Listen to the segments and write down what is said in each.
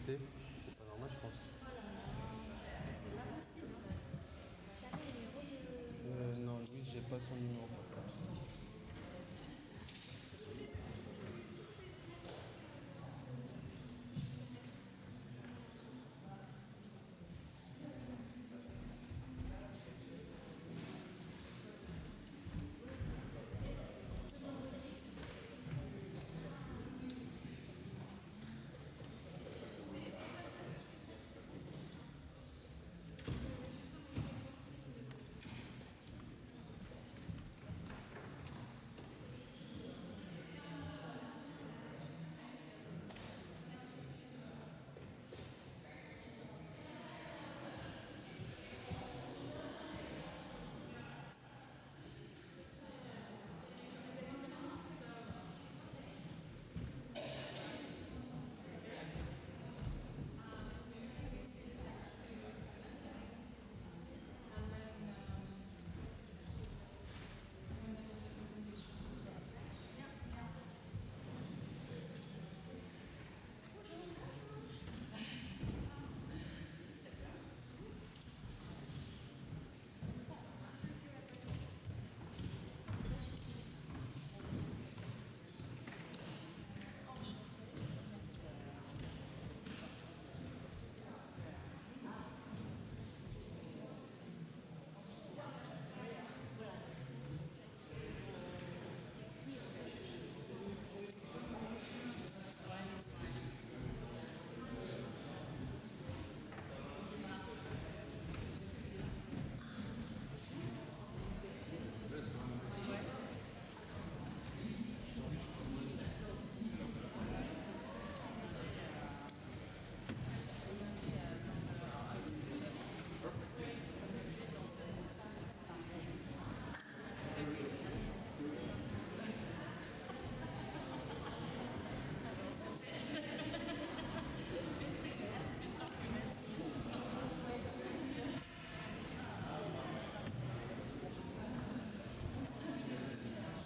Cité. C'est pas normal, je pense. C'est pas possible. T'as le numéro de... Non, Louis, j'ai pas son numéro par contre.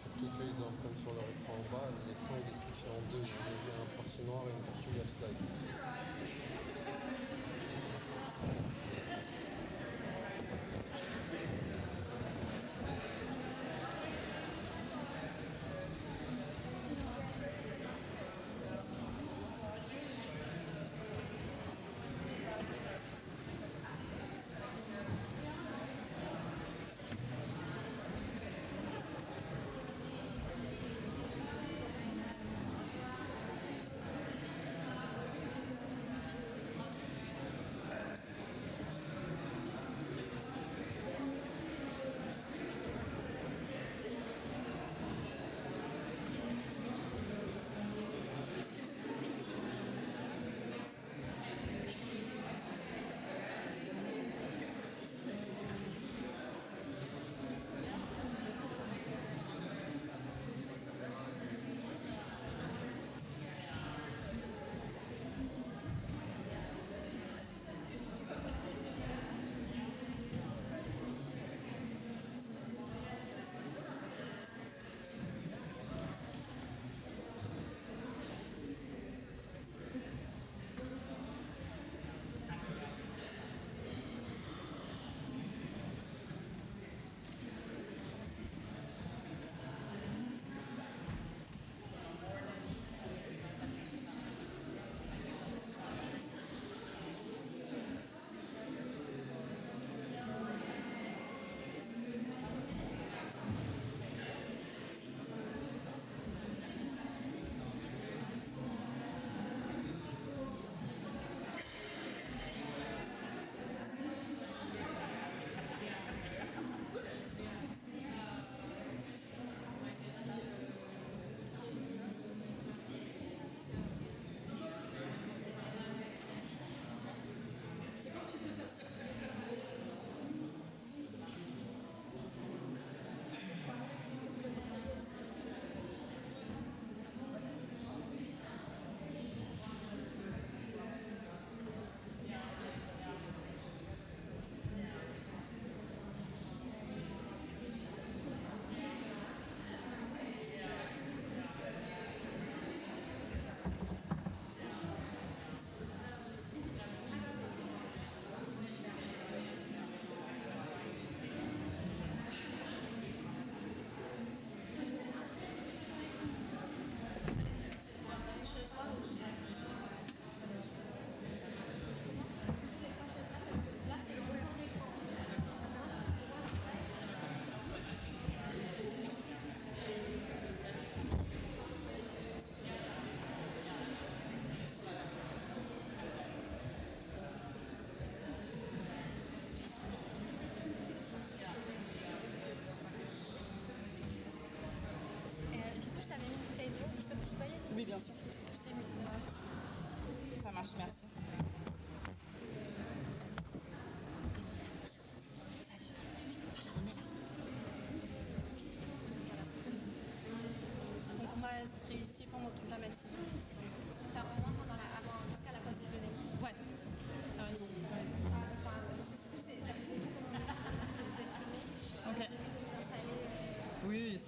Surtout qu'ils ont comme sur leur écran en bas, l'écran il est switché en deux. Il y a une partie noire et une partie où il y a le slide.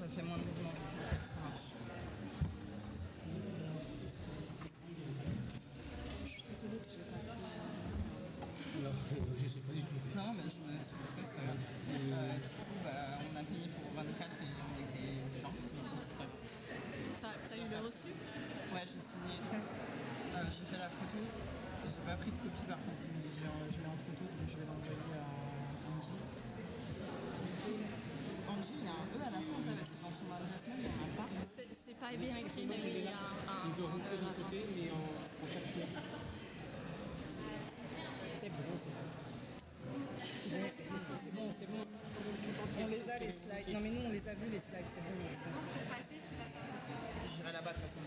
ça fait moins de mouvement. Ça marche. Je suis désolée que j'ai pas pu. Alors, je sais pas du tout. Non, mais je me suis dit, c'est pas grave. Du coup, on a payé pour 24 et on était 20, donc c'est pas grave. T'as eu le reçu? Ouais, j'ai signé et tout. J'ai fait la photo. J'ai pas pris de copie par contre, mais je l'ai en photo, donc je vais l'envoyer à Angie. Angie, il y a un E à la fin, parce que dans son adresse mail, il n'y en a pas. C'est pas bien écrit, mais oui, il y a un. Ils veulent rentrer d'un côté, mais en papier. C'est bon, c'est bon. C'est bon. On les a les slides. Non mais nous on les a vus les slides, c'est bon. Passer, tu vas savoir. J'irai là-bas de toute façon.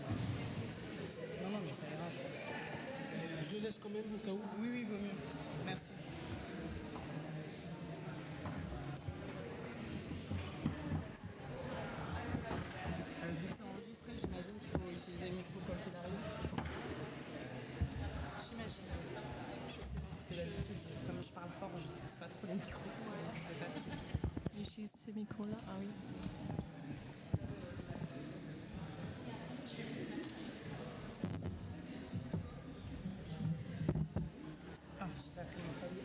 Non mais ça ira je pense. Je le laisse quand même au cas où. Oui, vaut mieux. Merci. Vu que c'est enregistré, j'imagine qu'il faut utiliser le micro quoi qu'il arrive. J'imagine. Je sais pas. Parce que d'habitude, comme je parle fort, je n'utilise pas trop les micros. J'utilise ce micro-là. Ah oui. Ah, j'ai pas pris mon papier.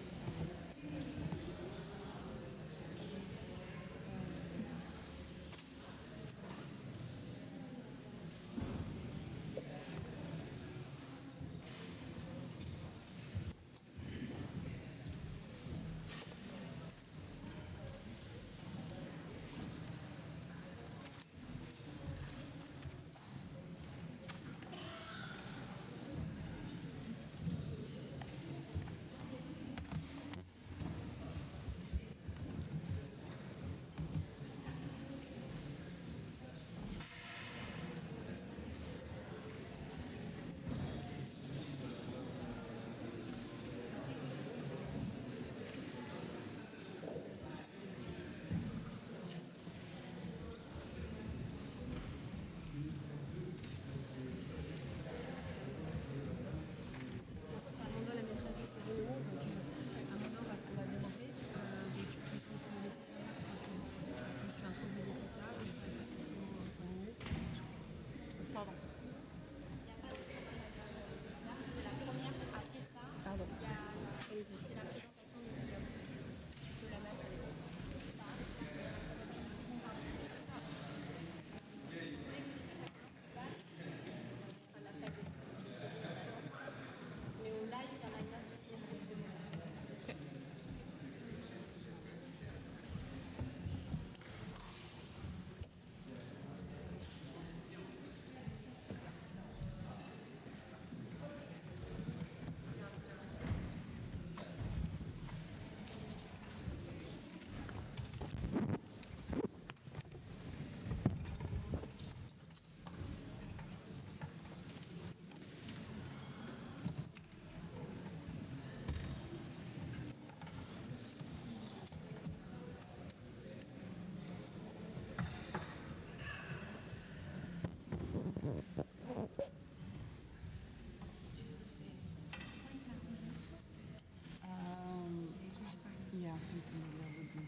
Pardon. C'est la première, après ça, Pardon. il y a c'est la présentation du ICUP. Tu peux la mettre avec ça. La salle de mais au live, il y en a une place aussi pour les événements. Yeah, I think that would be.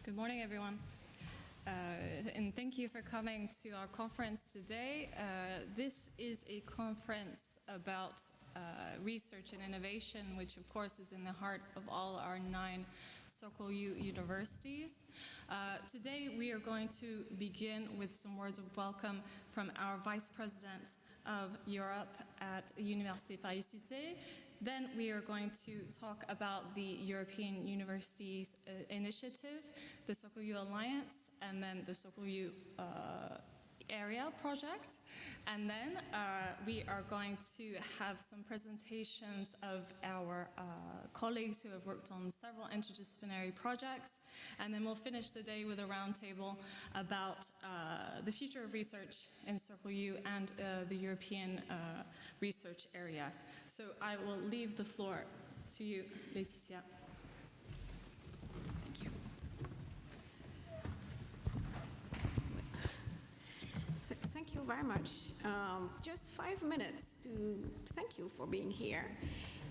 Good morning, everyone. And thank you for coming to our conference today. This is a conference about research and innovation, which of course is in the heart of all our 9 SOCAL universities. Today we are going to begin with some words of welcome from our Vice President of Europe at Université Paris Cité. Then we are going to talk about the European Universities Initiative, the SOCAL Alliance, and then the SOCAL ERIA project. And then we are going to have some presentations of our colleagues who have worked on several interdisciplinary projects. And then we'll finish the day with a roundtable about the future of research in SOCAL and the European research area. So I will leave the floor to you, Laetitia. Thank you. Thank you very much. Just 5 minutes to thank you for being here,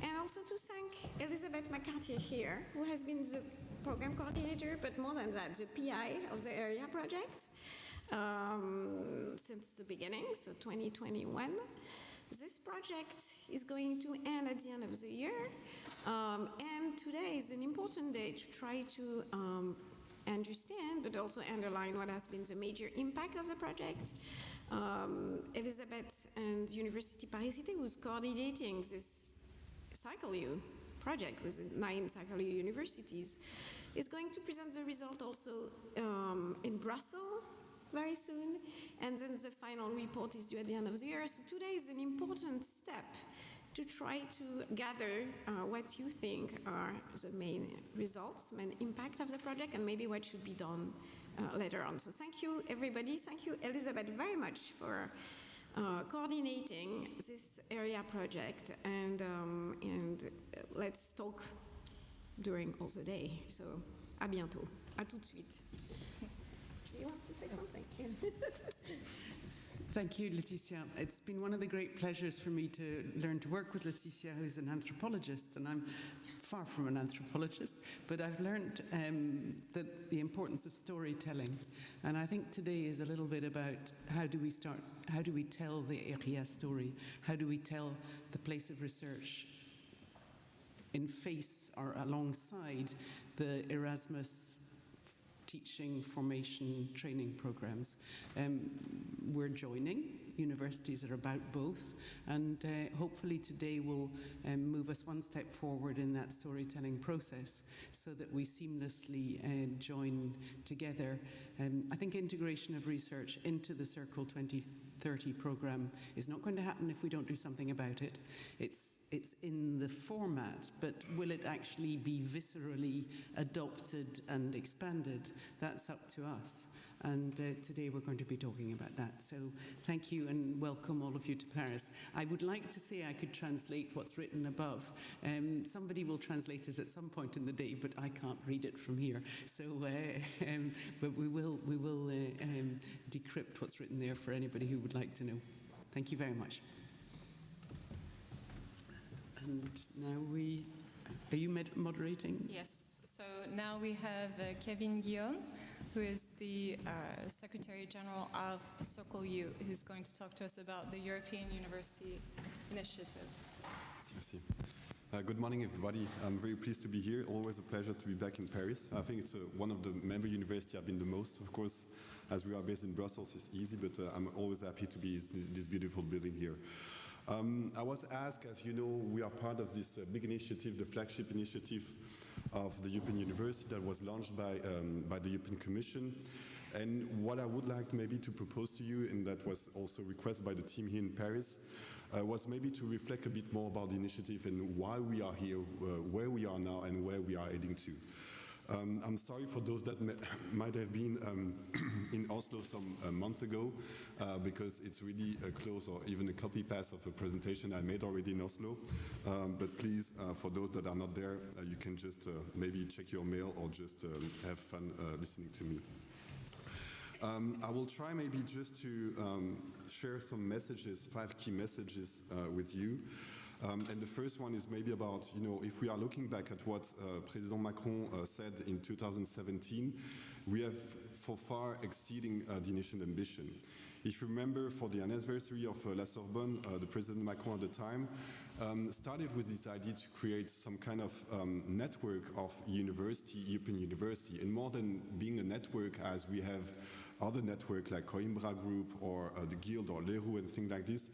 and also to thank Elizabeth McCarthy here, who has been the program coordinator, but more than that, the PI of the ERIA project since the beginning, so 2021. This project is going to end at the end of the year, and today is an important day to try to understand, but also underline what has been the major impact of the project. Elizabeth and Université Paris Cité, who's coordinating this SycleU project with 9 SycleU universities, is going to present the result also in Brussels very soon, and then the final report is due at the end of the year. So today is an important step to try to gather what you think are the main results, main impact of the project, and maybe what should be done later on. So thank you, everybody. Thank you, Elizabeth, very much for coordinating this ERIA project, and let's talk during also the day. So, à bientôt. À tout de suite. You want to say something? Thank you, Laetitia. It's been one of the great pleasures for me to learn to work with Laetitia, who's an anthropologist, and I'm far from an anthropologist, but I've learned the importance of storytelling. And I think today is a little bit about how do we tell the ERIA story? How do we tell the place of research in face or alongside the Erasmus teaching, formation, training programs. We're joining universities that are about both, and hopefully today will move us one step forward in that storytelling process so that we seamlessly join together. I think integration of research into the Circle 2030 program is not going to happen if we don't do something about it. It's in the format, but will it actually be viscerally adopted and expanded? That's up to us. And today we're going to be talking about that. So thank you and welcome all of you to Paris. I would like to say I could translate what's written above. Somebody will translate it at some point in the day, but I can't read it from here. So, but we will decrypt what's written there for anybody who would like to know. Thank you very much. And now are you moderating? Yes, so now we have Kevin Guillaume, who is the Secretary General of SOCAL-U, who's going to talk to us about the European University Initiative. Merci. Good morning, everybody. I'm very pleased to be here. Always a pleasure to be back in Paris. I think it's one of the member universities I've been the most. Of course, as we are based in Brussels, it's easy, but I'm always happy to be in this beautiful building here. I was asked, as you know, we are part of this big initiative, the flagship initiative of the European University that was launched by the European Commission. And what I would like maybe to propose to you, and that was also requested by the team here in Paris, was maybe to reflect a bit more about the initiative and why we are here, where we are now, and where we are heading to. I'm sorry for those that might have been in Oslo some month ago, because it's really a close or even a copy-paste of a presentation I made already in Oslo. But please, for those that are not there, you can just maybe check your mail or just have fun listening to me. I will try maybe just to share some messages, 5 key messages with you. And the first one is maybe about, if we are looking back at what President Macron said in 2017, we have for far exceeding the initial ambition. If you remember, for the anniversary of La Sorbonne, the President Macron at the time started with this idea to create some kind of network of European university, and more than being a network, as we have other networks like Coimbra Group or the Guild or Leroux and things like this.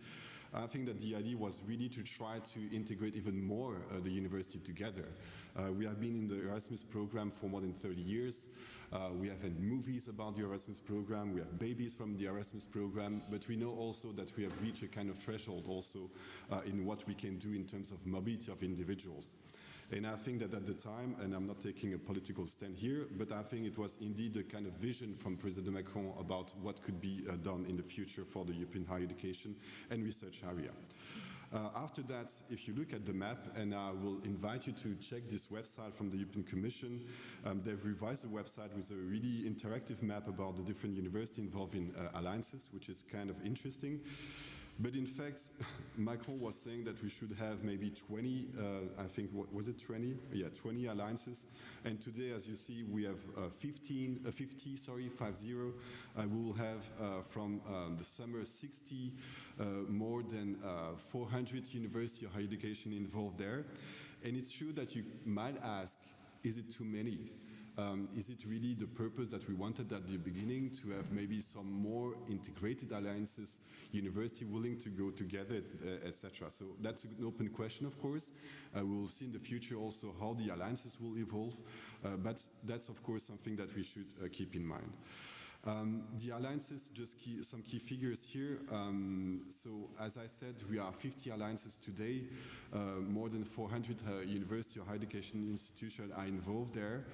I think that the idea was really to try to integrate even more the university together. We have been in the Erasmus program for more than 30 years. We have had movies about the Erasmus program. We have babies from the Erasmus program. But we know also that we have reached a kind of threshold also in what we can do in terms of mobility of individuals. And I think that at the time, and I'm not taking a political stand here, but I think it was indeed a kind of vision from President Macron about what could be done in the future for the European higher education and research area. After that, if you look at the map, and I will invite you to check this website from the European Commission, they've revised the website with a really interactive map about the different universities involved in alliances, which is kind of interesting. But in fact, Macron was saying that we should have maybe 20, I think, was it 20? Yeah, 20 alliances. And today, as you see, we have 50. We will have from the summer 60, more than 400 university of higher education involved there. And it's true that you might ask, is it too many? Is it really the purpose that we wanted at the beginning, to have maybe some more integrated alliances, university willing to go together, etc.? So that's an open question, of course. We will see in the future also how the alliances will evolve, but that's of course something that we should keep in mind. The alliances, just some key figures here. So as I said, we are 50 alliances today. More than 400 university or higher education institutions are involved there.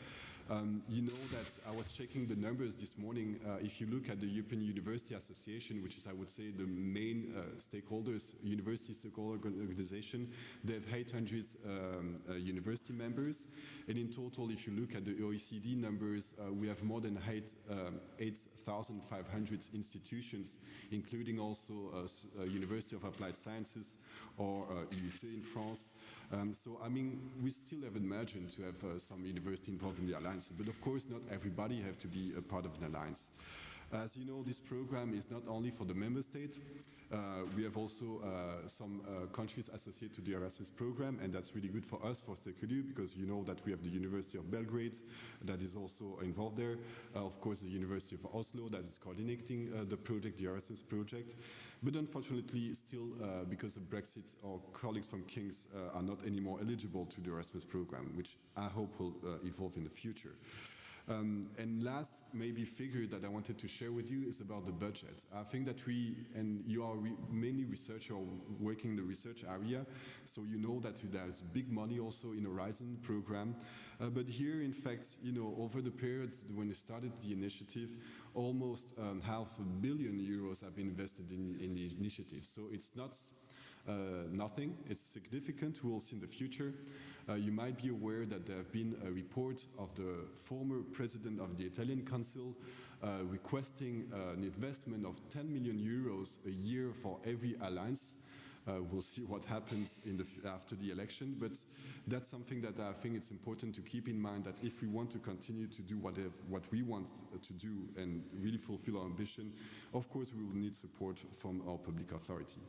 You know that I was checking the numbers this morning. If you look at the European University Association, which is, I would say, the main stakeholders, university stakeholder organization, they have 800 university members. And in total, if you look at the OECD numbers, we have more than 8,500 institutions, including also University of Applied Sciences or ICUP in France. So, I mean, we still have a margin to have some university involved in the alliances, but of course not everybody have to be a part of an alliance. As you know, this program is not only for the member state. We have also some countries associated to the Erasmus program, and that's really good for us, for SECULU, because you know that we have the University of Belgrade that is also involved there. Of course, the University of Oslo that is coordinating the project, the Erasmus project. But unfortunately, still, because of Brexit, our colleagues from King's are not anymore eligible to the Erasmus program, which I hope will evolve in the future. And last, maybe figure that I wanted to share with you is about the budget. I think that and you are mainly researcher working in the research area, so you know that there's big money also in Horizon program. But here, in fact, you know, over the periods when we started the initiative, almost €500 million have been invested in the initiative. So it's not nothing, it's significant. We'll see in the future. You might be aware that there have been a report of the former president of the Italian Council requesting an investment of €10 million a year for every alliance. We'll see what happens after the election, but that's something that I think it's important to keep in mind, that if we want to continue to do what we want to do and really fulfill our ambition, of course we will need support from our public authority.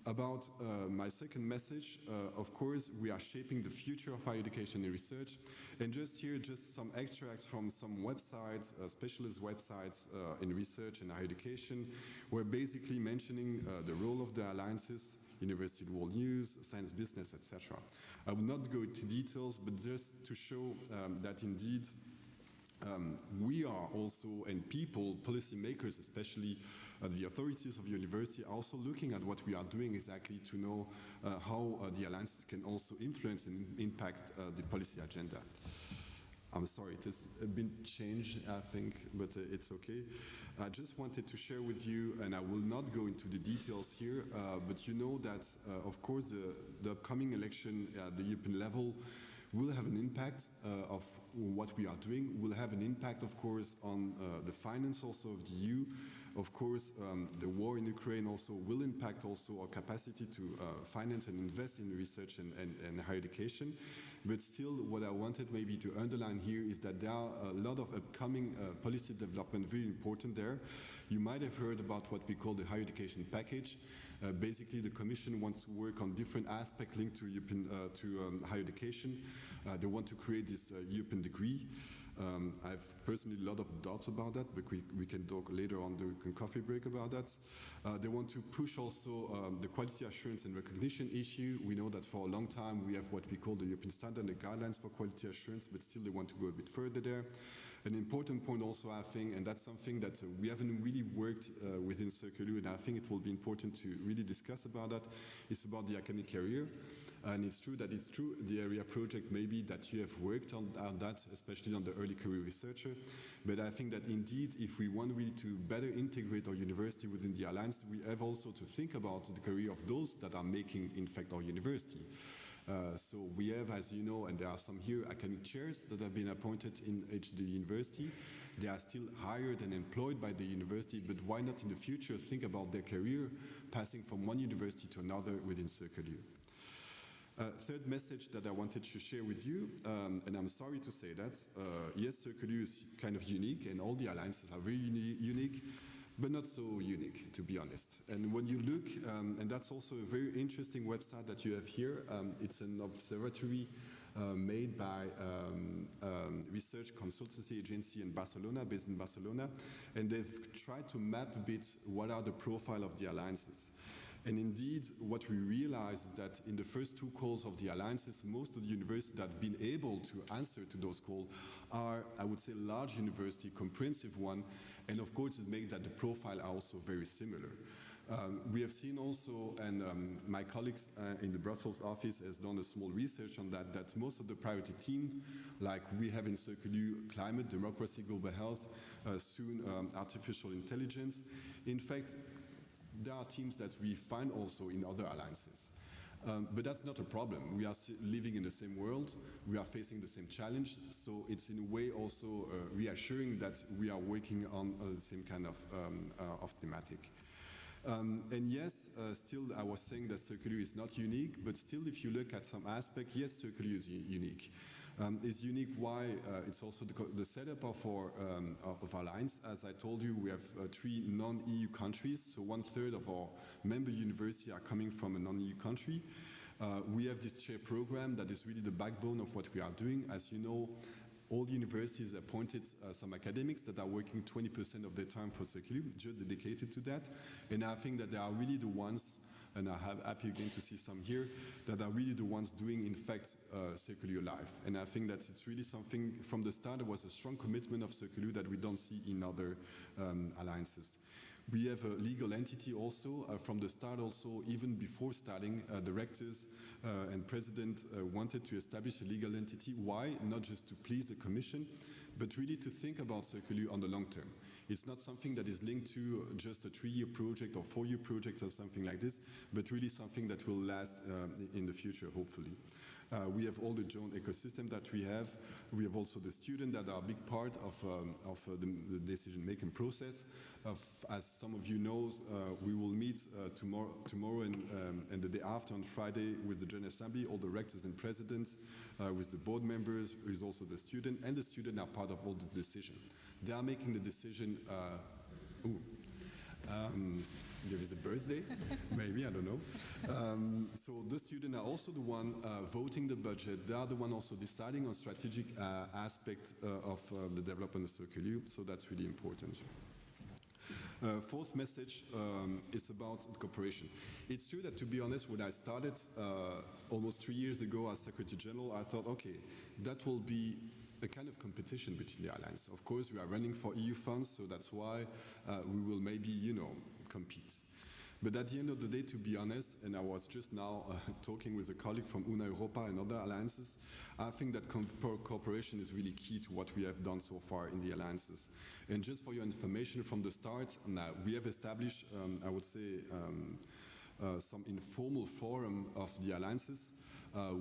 About my second message, of course, we are shaping the future of higher education and research. And just some extracts from some websites, specialist websites in research and higher education, were basically mentioning the role of the alliances, University World News, Science Business, etc. I will not go into details, but just to show that indeed we are also, and people, policymakers especially, the authorities of university are also looking at what we are doing exactly to know how the alliances can also influence and impact the policy agenda. I'm sorry, it has been changed, I think, but it's okay. I just wanted to share with you, and I will not go into the details here, but you know that, of course, the upcoming election at the European level will have an impact of what we are doing will have an impact, of course, on the finance also of the EU. Of course, the war in Ukraine also will impact also our capacity to finance and invest in research and higher education. But still, what I wanted maybe to underline here is that there are a lot of upcoming policy development very important there. You might have heard about what we call the higher education package. Basically, the Commission wants to work on different aspects linked to European, higher education. They want to create this European degree. I have personally a lot of doubts about that, but we can talk later on the coffee break about that. They want to push also the quality assurance and recognition issue. We know that for a long time we have what we call the European standard and the guidelines for quality assurance, but still they want to go a bit further there. An important point also, I think, and that's something that we haven't really worked within Circular, and I think it will be important to really discuss about that, is about the academic career. And it's true that it's true, the ERIA project maybe that you have worked on that, especially on the early career researcher. But I think that indeed, if we want really to better integrate our university within the alliance, we have also to think about the career of those that are making, in fact, our university. So we have, as you know, and there are some here, academic chairs that have been appointed in the university. They are still hired and employed by the university, but why not in the future think about their career passing from one university to another within Circular? Third message that I wanted to share with you, and I'm sorry to say that, yes, Circular is kind of unique, and all the alliances are very unique, but not so unique, to be honest. And when you look, and that's also a very interesting website that you have here, it's an observatory made by research consultancy agency in Barcelona, based in Barcelona, and they've tried to map a bit what are the profile of the alliances. And indeed, what we realized is that in the first two calls of the alliances, most of the universities that have been able to answer to those calls are, I would say, large university, comprehensive one, and of course it makes that the profile are also very similar. We have seen also, and my colleagues in the Brussels office has done a small research on that, that most of the priority teams, like we have in Circular, climate, democracy, global health, soon artificial intelligence, in fact, there are teams that we find also in other alliances. But that's not a problem. We are living in the same world, we are facing the same challenge, so it's in a way also reassuring that we are working on the same kind of thematic. And yes, still I was saying that Circular is not unique, but still if you look at some aspect, yes, Circular is unique. It's unique why it's also the setup of our alliance. As I told you, we have 3 non-EU countries, so 1/3 of our member universities are coming from a non-EU country. We have this chair program that is really the backbone of what we are doing. As you know, all universities appointed some academics that are working 20% of their time for Circular, just dedicated to that. And I think that they are really the ones, and I'm happy again to see some here, that are really the ones doing, in fact, Circular life. And I think that it's really something, from the start, there was a strong commitment of Circular that we don't see in other alliances. We have a legal entity also. From the start also, even before starting, the rectors and president wanted to establish a legal entity. Why? Not just to please the Commission, but really to think about Circular on the long term. It's not something that is linked to just a 3-year project or 4-year project or something like this, but really something that will last in the future, hopefully. We have all the joint ecosystem that we have. We have also the students that are a big part of the decision-making process. As some of you know, we will meet tomorrow and the day after on Friday with the General Assembly, all the rectors and presidents, with the board members, with also the student, and the students are part of all the decision. They are making the decision. There is a birthday, maybe, I don't know. So the students are also the one voting the budget. They are the one also deciding on strategic aspect of the development of Circular, so that's really important. Fourth message is about cooperation. It's true that, to be honest, when I started almost 3 years ago as Secretary General, I thought, okay, that will be a kind of competition between the alliance. Of course, we are running for EU funds, so that's why we will maybe, compete. But at the end of the day, to be honest, and I was just now talking with a colleague from Una Europa and other alliances, I think that cooperation is really key to what we have done so far in the alliances. And just for your information from the start, we have established, I would say, some informal forum of the alliances.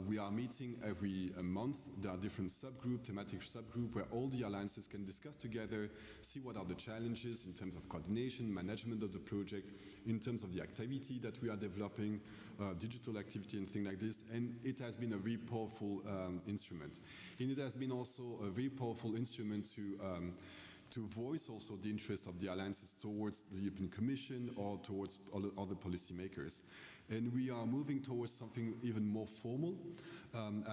We are meeting every month. There are different thematic subgroups, where all the alliances can discuss together, see what are the challenges in terms of coordination, management of the project, in terms of the activity that we are developing, digital activity and things like this. And it has been a very powerful instrument. And it has been also a very powerful instrument to voice also the interest of the alliances towards the European Commission or towards other policymakers. And we are moving towards something even more formal,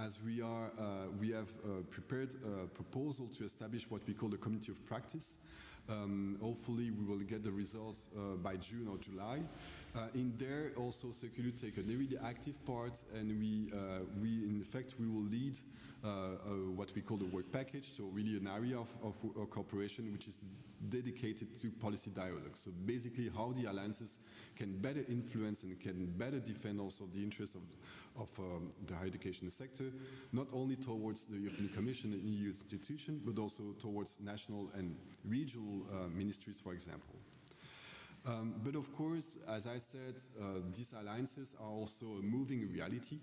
as we have prepared a proposal to establish what we call the community of practice. Hopefully we will get the results by June or July. In there also Circular take a really active part, and we in fact we will lead what we call the work package, so really an area of cooperation which is dedicated to policy dialogue. So basically how the alliances can better influence and can better defend also the interests of the higher education sector, not only towards the European Commission and EU institutions, but also towards national and regional ministries, for example. But of course, as I said, these alliances are also a moving reality.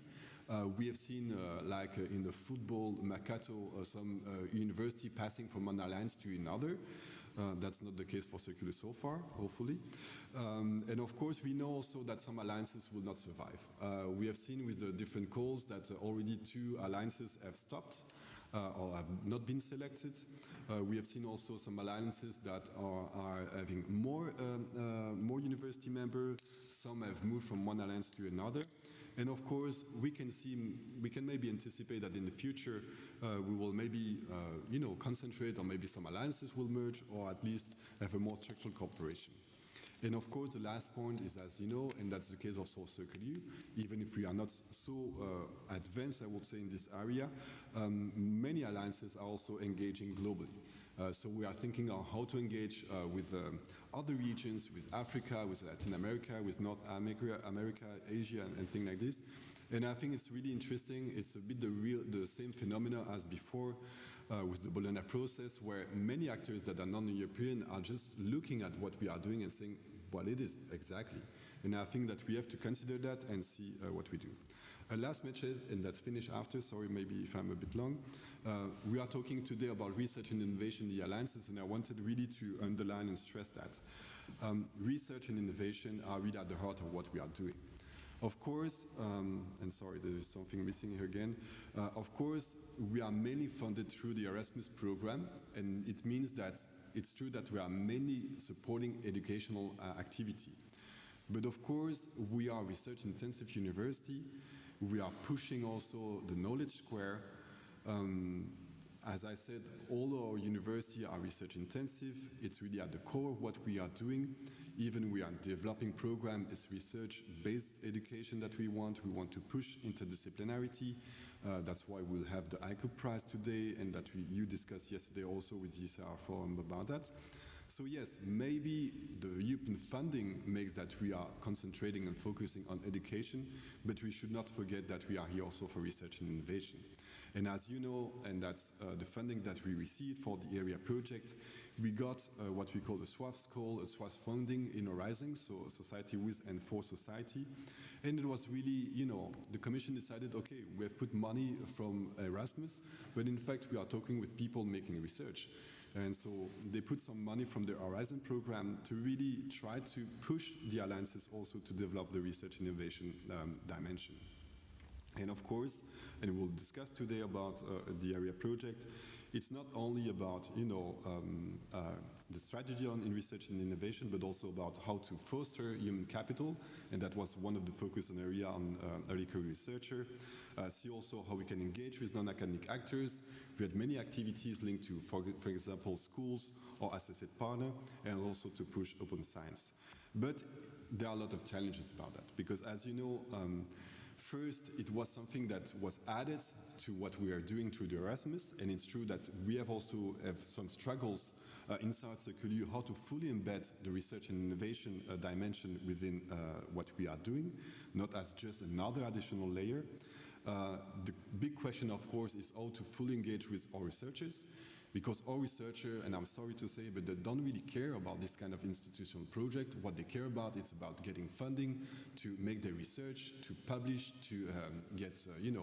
We have seen, like in the football mercato, some university passing from one alliance to another. That's not the case for Circular so far, hopefully. And of course, we know also that some alliances will not survive. We have seen with the different calls that already 2 alliances have stopped or have not been selected. We have seen also some alliances that are having more university members. Some have moved from one alliance to another. And of course, we can maybe anticipate that in the future we will maybe concentrate, or maybe some alliances will merge, or at least have a more structural cooperation. And of course, the last point is, as you know, and that's the case of Circular, even if we are not so advanced, I would say, in this area, many alliances are also engaging globally. So we are thinking of how to engage with other regions, with Africa, with Latin America, with North America, Asia, and things like this. And I think it's really interesting. It's a bit the same phenomena as before with the Bologna process, where many actors that are non-European are just looking at what we are doing and saying what it is exactly. And I think that we have to consider that and see what we do. Last message, and that's finished after, sorry maybe if I'm a bit long. We are talking today about research and innovation in the alliances, and I wanted really to underline and stress that. Research and innovation are really at the heart of what we are doing. Of course, and sorry, there is something missing here again. Of course, we are mainly funded through the Erasmus program, and it means that it's true that we are mainly supporting educational activity. But of course, we are a research-intensive university. We are pushing also the knowledge square. As I said, all our universities are research-intensive. It's really at the core of what we are doing. Even we are developing program, it's research-based education that we want. We want to push interdisciplinarity. That's why we'll have the ICUP prize today, and that you discussed yesterday also with the ICR forum about that. So yes, maybe the European funding makes that we are concentrating and focusing on education, but we should not forget that we are here also for research and innovation. And as you know, and that's the funding that we received for the ERIA project, we got what we call the SwafS call, a SwafS funding in Horizon, so Society with and for Society. And it was really, the Commission decided, okay, we have put money from Erasmus, but in fact we are talking with people making research. And so they put some money from the Horizon program to really try to push the alliances also to develop the research and innovation dimension. And of course, and we'll discuss today about the ERIA project, it's not only about, the strategy in research and innovation, but also about how to foster human capital. And that was one of the focus in ERIA on early career researcher. See also how we can engage with non-academic actors. We had many activities linked to, for example, schools or associate partner, and also to push open science. But there are a lot of challenges about that, because as you know, first, it was something that was added to what we are doing through the Erasmus, and it's true that we have also some struggles inside Circular how to fully embed the research and innovation dimension within what we are doing, not as just another additional layer. The big question, of course, is how to fully engage with our researchers, Because our researchers, and I'm sorry to say, but they don't really care about this kind of institutional project. What they care about, it's about getting funding to make their research, to publish, to get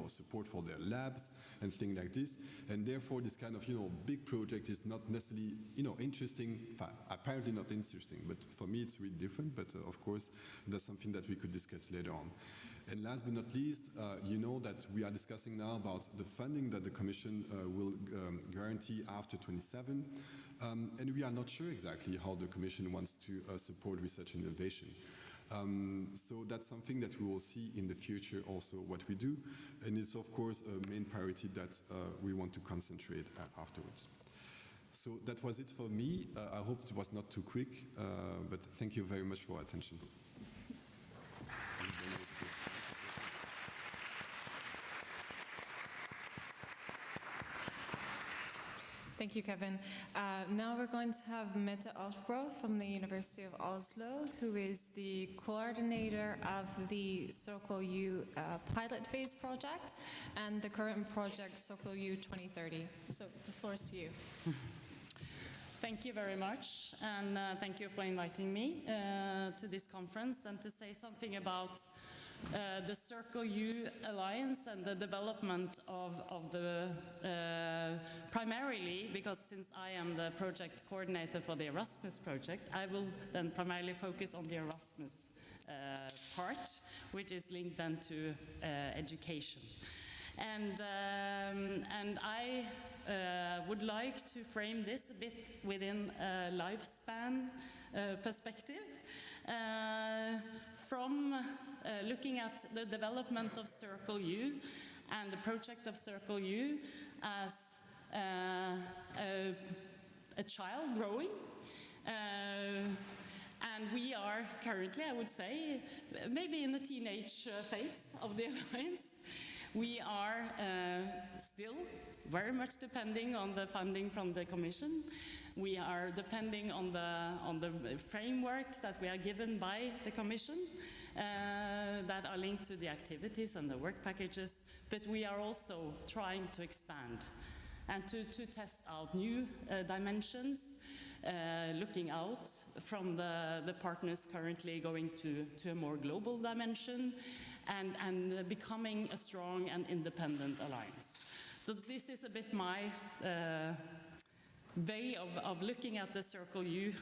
support for their labs and things like this. And therefore, this kind of big project is not necessarily interesting. Apparently not interesting, but for me it's really different. But of course, that's something that we could discuss later on. And last but not least, you know that we are discussing now about the funding that the Commission will guarantee after 27. And we are not sure exactly how the Commission wants to support research and innovation. So that's something that we will see in the future also what we do. And it's of course a main priority that we want to concentrate afterwards. So that was it for me. I hope it was not too quick, but thank you very much for your attention. Thank you, Kevin. Now we're going to have Mette Alfbro from the University of Oslo, who is the coordinator of the Circle U pilot phase project and the current project Circle U 2030. So the floor is to you. Thank you very much, and thank you for inviting me to this conference and to say something about the Circle U Alliance and the development of the, primarily, because since I am the project coordinator for the Erasmus project, I will then primarily focus on the Erasmus part, which is linked then to education. And I would like to frame this a bit within a lifespan perspective. From looking at the development of Circle U and the project of Circle U as a child growing. And we are currently, I would say, maybe in the teenage phase of the Alliance. We are still very much depending on the funding from the Commission. We are depending on the framework that we are given by the Commission that are linked to the activities and the work packages, but we are also trying to expand and to test out new dimensions, looking out from the partners currently going to a more global dimension and becoming a strong and independent alliance. So this is a bit my way of looking at the Circle U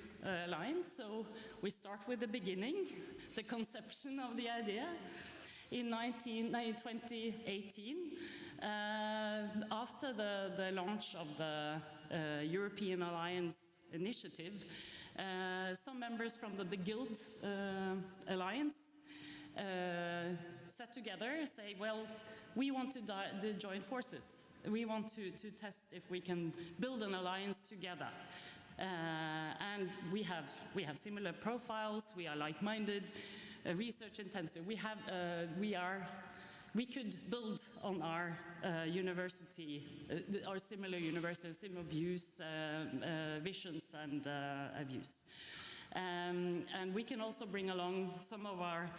Alliance. So we start with the beginning, the conception of the idea. In 2018, after the launch of the European Alliance initiative, some members from the Guild Alliance sat together and say, well, we want to join forces. We want to test if we can build an alliance together. And we have similar profiles, we are like-minded, research intensive. We could build on our university, our similar university, similar views, visions and views. And we can also bring along some of our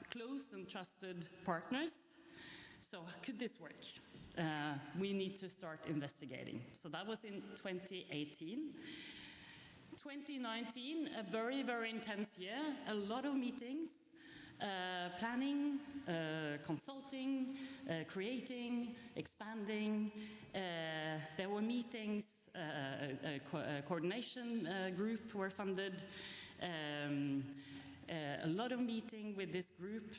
close and trusted partners. So could this work? We need to start investigating. So that was in 2018. 2019, a very, very intense year, a lot of meetings, planning, consulting, creating, expanding. There were meetings, a coordination group were funded, a lot of meeting with this group,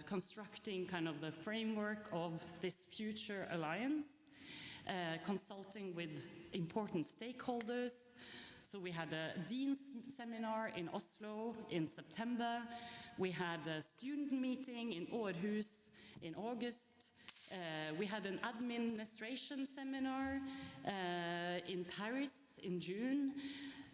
constructing kind of the framework of this future alliance, consulting with important stakeholders. So we had a Dean's seminar in Oslo in September. We had a student meeting in Aarhus in August. We had an administration seminar in Paris in June.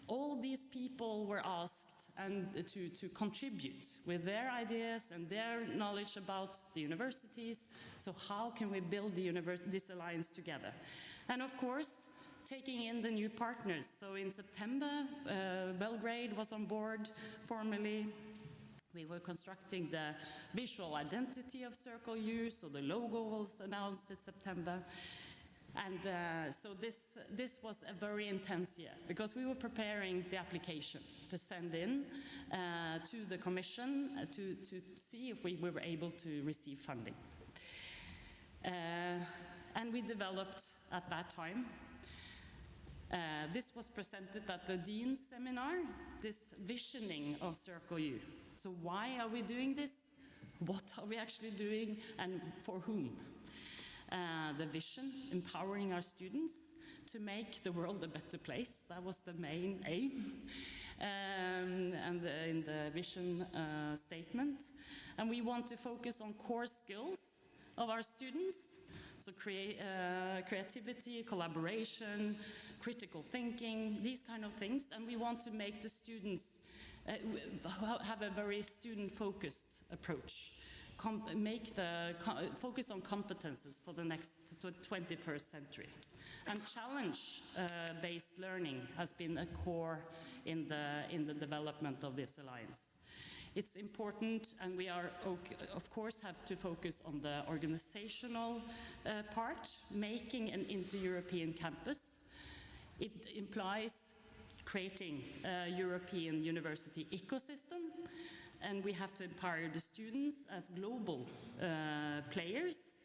All these people were asked to contribute with their ideas and their knowledge about the universities. So how can we build this alliance together? And of course, taking in the new partners. So in September, Belgrade was on board formally. We were constructing the visual identity of Circle U, so the logo was announced in September. And so this was a very intense year because we were preparing the application to send in to the Commission to see if we were able to receive funding. And we developed at that time. This was presented at the Dean's Seminar, this visioning of Circle U. So why are we doing this? What are we actually doing and for whom? The vision, empowering our students to make the world a better place. That was the main aim and in the vision statement. And we want to focus on core skills of our students. So creativity, collaboration, critical thinking, these kind of things. And we want to make the students have a very student-focused approach. Focus on competences for the next 21st century. And challenge-based learning has been a core in the development of this alliance. It's important, and we are, of course, have to focus on the organizational part, making an inter-European campus. It implies creating a European university ecosystem, and we have to empower the students as global players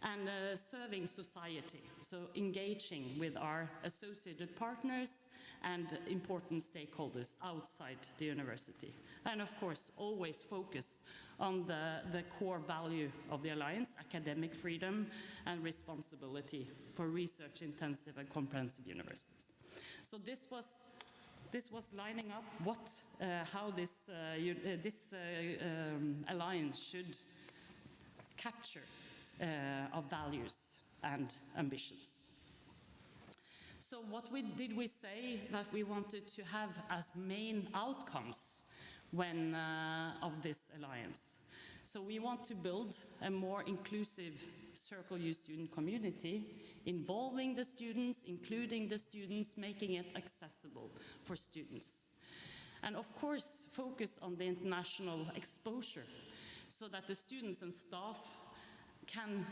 and serving society, so engaging with our associated partners and important stakeholders outside the university. And of course, always focus on the core value of the Alliance, academic freedom and responsibility for research-intensive and comprehensive universities. So this was lining up how this alliance should capture of values and ambitions. So what did we say that we wanted to have as main outcomes of this alliance? So we want to build a more inclusive Circle U student community, involving the students, including the students, making it accessible for students. And of course, focus on the international exposure so that the students and staff can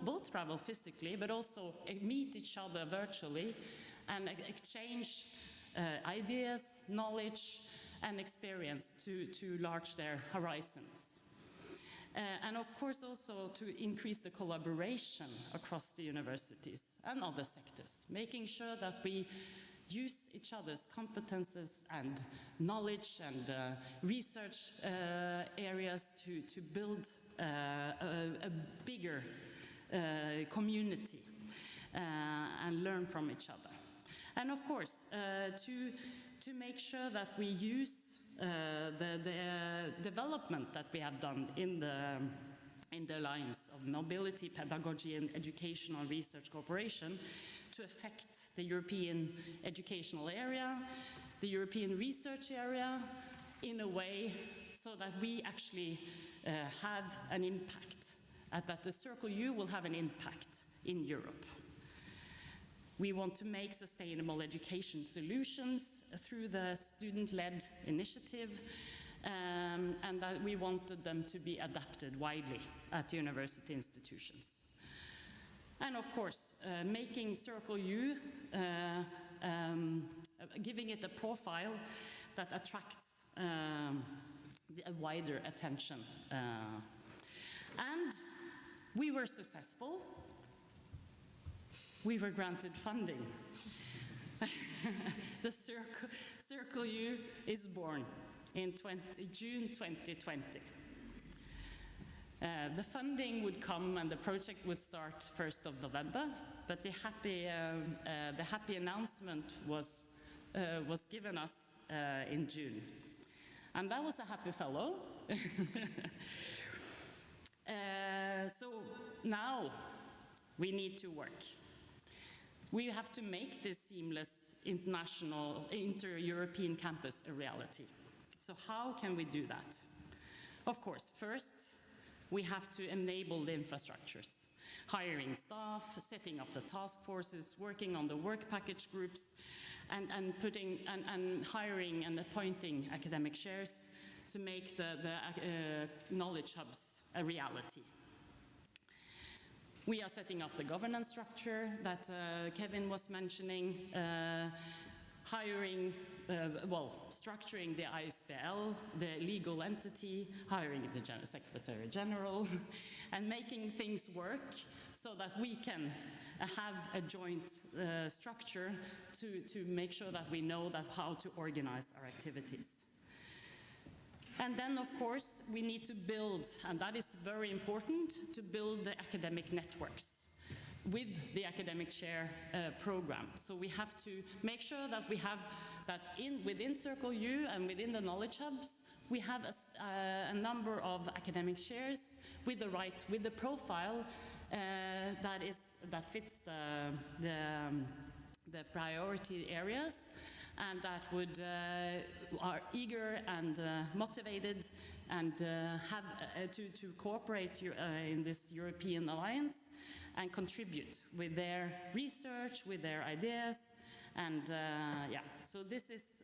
both travel physically, but also meet each other virtually and exchange ideas, knowledge, and experience to enlarge their horizons. And of course also to increase the collaboration across the universities and other sectors, making sure that we use each other's competences and knowledge and research areas to build a bigger community and learn from each other. And of course, to make sure that we use the development that we have done in the Alliance of Mobility, Pedagogy and Educational Research Cooperation to affect the European educational area, the European research area, in a way so that we actually have an impact, that the Circle U will have an impact in Europe. We want to make sustainable education solutions through the student-led initiative, and that we wanted them to be adapted widely at university institutions. And of course, making Circle U, giving it a profile that attracts a wider attention. And we were successful. We were granted funding. The Circle U is born in June 2020. The funding would come and the project would start 1st of November, but the happy announcement was given us in June. And that was a happy fellow. So now we need to work. We have to make this seamless international, inter-European campus a reality. So how can we do that? Of course, first, we have to enable the infrastructures, hiring staff, setting up the task forces, working on the work package groups, and hiring and appointing academic chairs to make the knowledge hubs a reality. We are setting up the governance structure that Kevin was mentioning, hiring, structuring the ISBL, the legal entity, hiring the Secretary General, and making things work so that we can have a joint structure to make sure that we know how to organize our activities. And then, of course, we need to build, and that is very important, to build the academic networks with the academic chair program. So we have to make sure that we have that within Circle U and within the knowledge hubs, we have a number of academic chairs with the profile that fits the priority areas, and that are eager and motivated and have to cooperate in this European alliance and contribute with their research, with their ideas, and so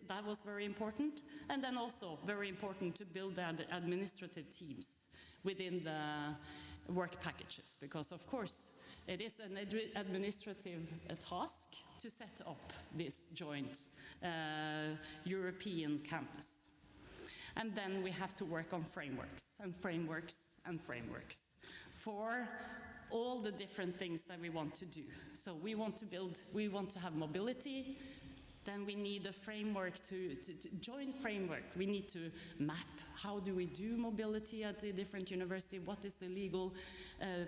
that was very important. And then also very important to build the administrative teams within the work packages, because of course it is an administrative task to set up this joint European campus. And then we have to work on frameworks and frameworks and frameworks for all the different things that we want to do. So we want to have mobility, then we need a framework to join framework. We need to map how do we do mobility at the different university, what is the legal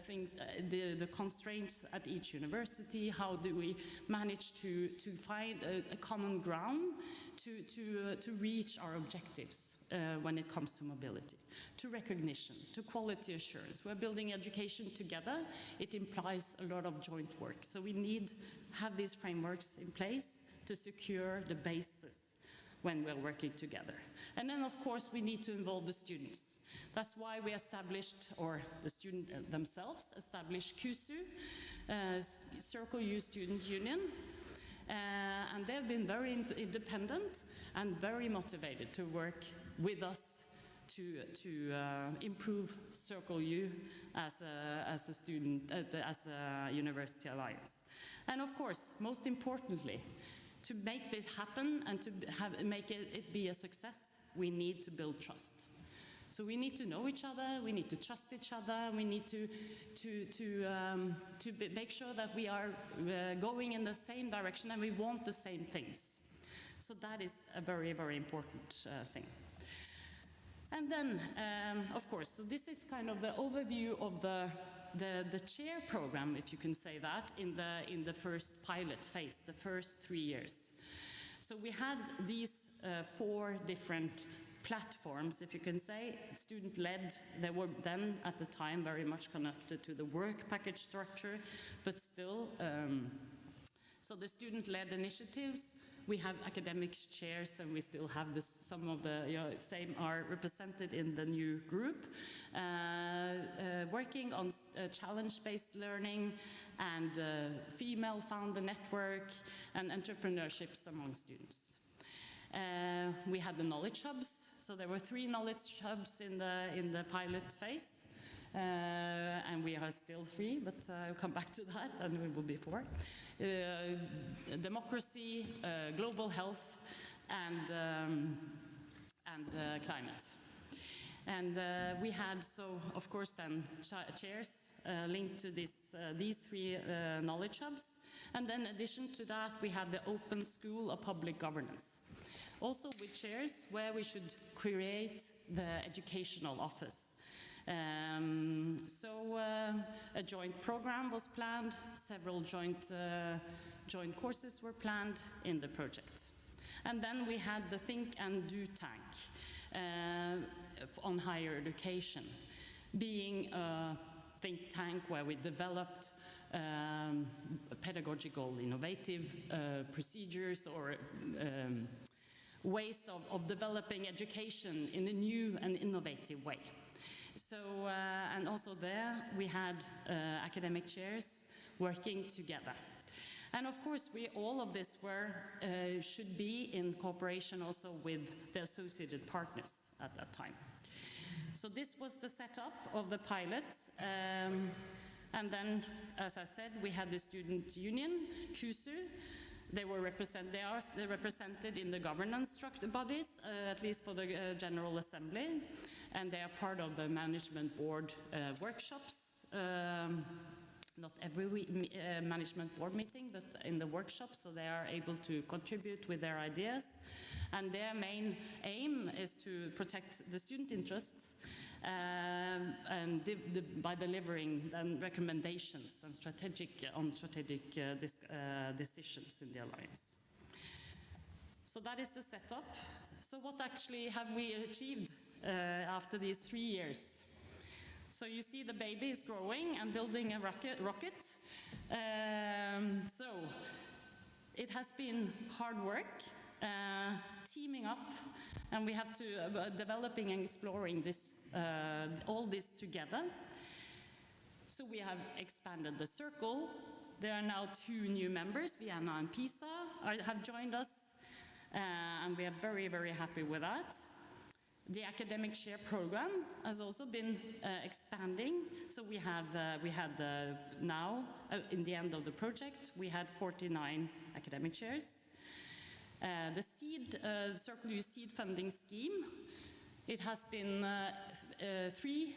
things, the constraints at each university, how do we manage to find a common ground to reach our objectives when it comes to mobility, to recognition, to quality assurance. We're building education together. It implies a lot of joint work. So we need to have these frameworks in place to secure the basis when we're working together. And then, of course, we need to involve the students. That's why we established, or the students themselves established KUSU, Circle U Student Union. And they've been very independent and very motivated to work with us to improve Circle U as a university alliance. And of course, most importantly, to make this happen and to make it be a success, we need to build trust. So we need to know each other, we need to trust each other, we need to make sure that we are going in the same direction and we want the same things. So that is a very, very important thing. And then, of course, so this is kind of the overview of the chair program, if you can say that, in the first pilot phase, the first 3 years. So we had these 4 different platforms, if you can say, student-led. They were then, at the time, very much connected to the work package structure, but still, so the student-led initiatives, we have academic chairs, and we still have this, some of the same are represented in the new group, working on challenge-based learning and female-founder network and entrepreneurships among students. We had the knowledge hubs, so there were 3 knowledge hubs in the pilot phase. And we are still 3, but I'll come back to that, and we will be 4. Democracy, global health, and climate. And we had, so of course, then chairs linked to these 3 knowledge hubs. And then in addition to that, we had the Open School of Public Governance. Also with chairs where we should create the educational office. So a joint program was planned, several joint courses were planned in the project. And then we had the Think and Do tank on higher education, being a think tank where we developed pedagogical, innovative procedures or ways of developing education in a new and innovative way. So, and also there we had academic chairs working together. And of course, all of this should be in cooperation also with the associated partners at that time. So this was the setup of the pilot. And then, as I said, we had the student union, KUSU. They are represented in the governance bodies, at least for the General Assembly, and they are part of the management board workshops. Not every management board meeting, but in the workshops, so they are able to contribute with their ideas. And their main aim is to protect the student interests and by delivering then recommendations and strategic decisions in the Alliance. So that is the setup. So what actually have we achieved after these 3 years? So you see the baby is growing and building a rocket. So it has been hard work, teaming up, and we have to developing and exploring this, all this together. So we have expanded the circle. There are now 2 new members, Vienna and Pisa, have joined us, and we are very, very happy with that. The academic share program has also been expanding. So we had now, in the end of the project, we had 49 academic shares. The Circle U seed funding scheme, it has been 3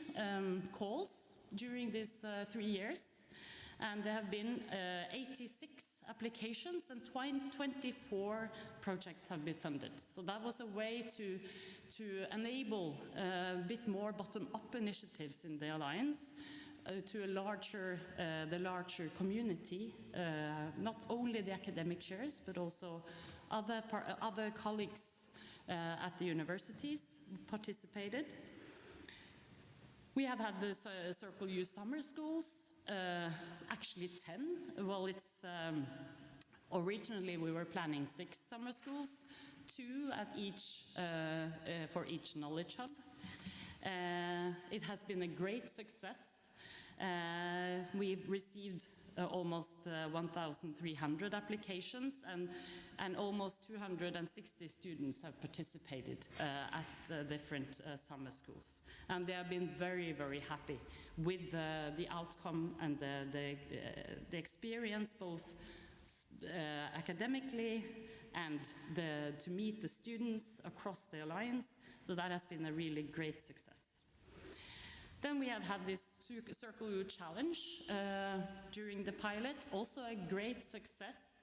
calls during these 3 years, and there have been 86 applications and 24 projects have been funded. So that was a way to enable a bit more bottom-up initiatives in the Alliance to the larger community, not only the academic chairs, but also other colleagues at the universities participated. We have had the Circle U summer schools, actually 10. Well, it's originally we were planning 6 summer schools, 2 at each for each knowledge hub. It has been a great success. We've received almost 1,300 applications, and almost 260 students have participated at the different summer schools. And they have been very, very happy with the outcome and the experience, both academically and to meet the students across the Alliance. So that has been a really great success. Then we have had this Circle U challenge during the pilot, also a great success.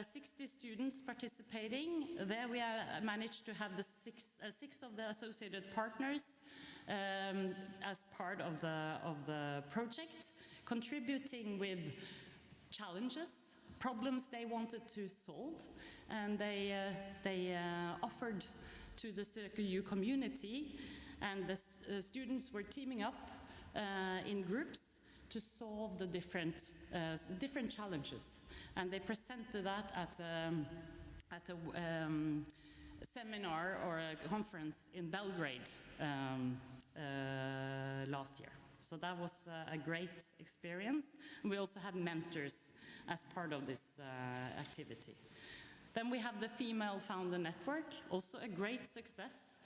60 students participating. There we managed to have the six of the associated partners as part of the project, contributing with challenges, problems they wanted to solve, and they offered to the Circle U community, and the students were teaming up in groups to solve the different challenges, and they presented that at a seminar or a conference in Belgrade last year. So that was a great experience. We also had mentors as part of this activity. Then we have the Female Founder Network, also a great success,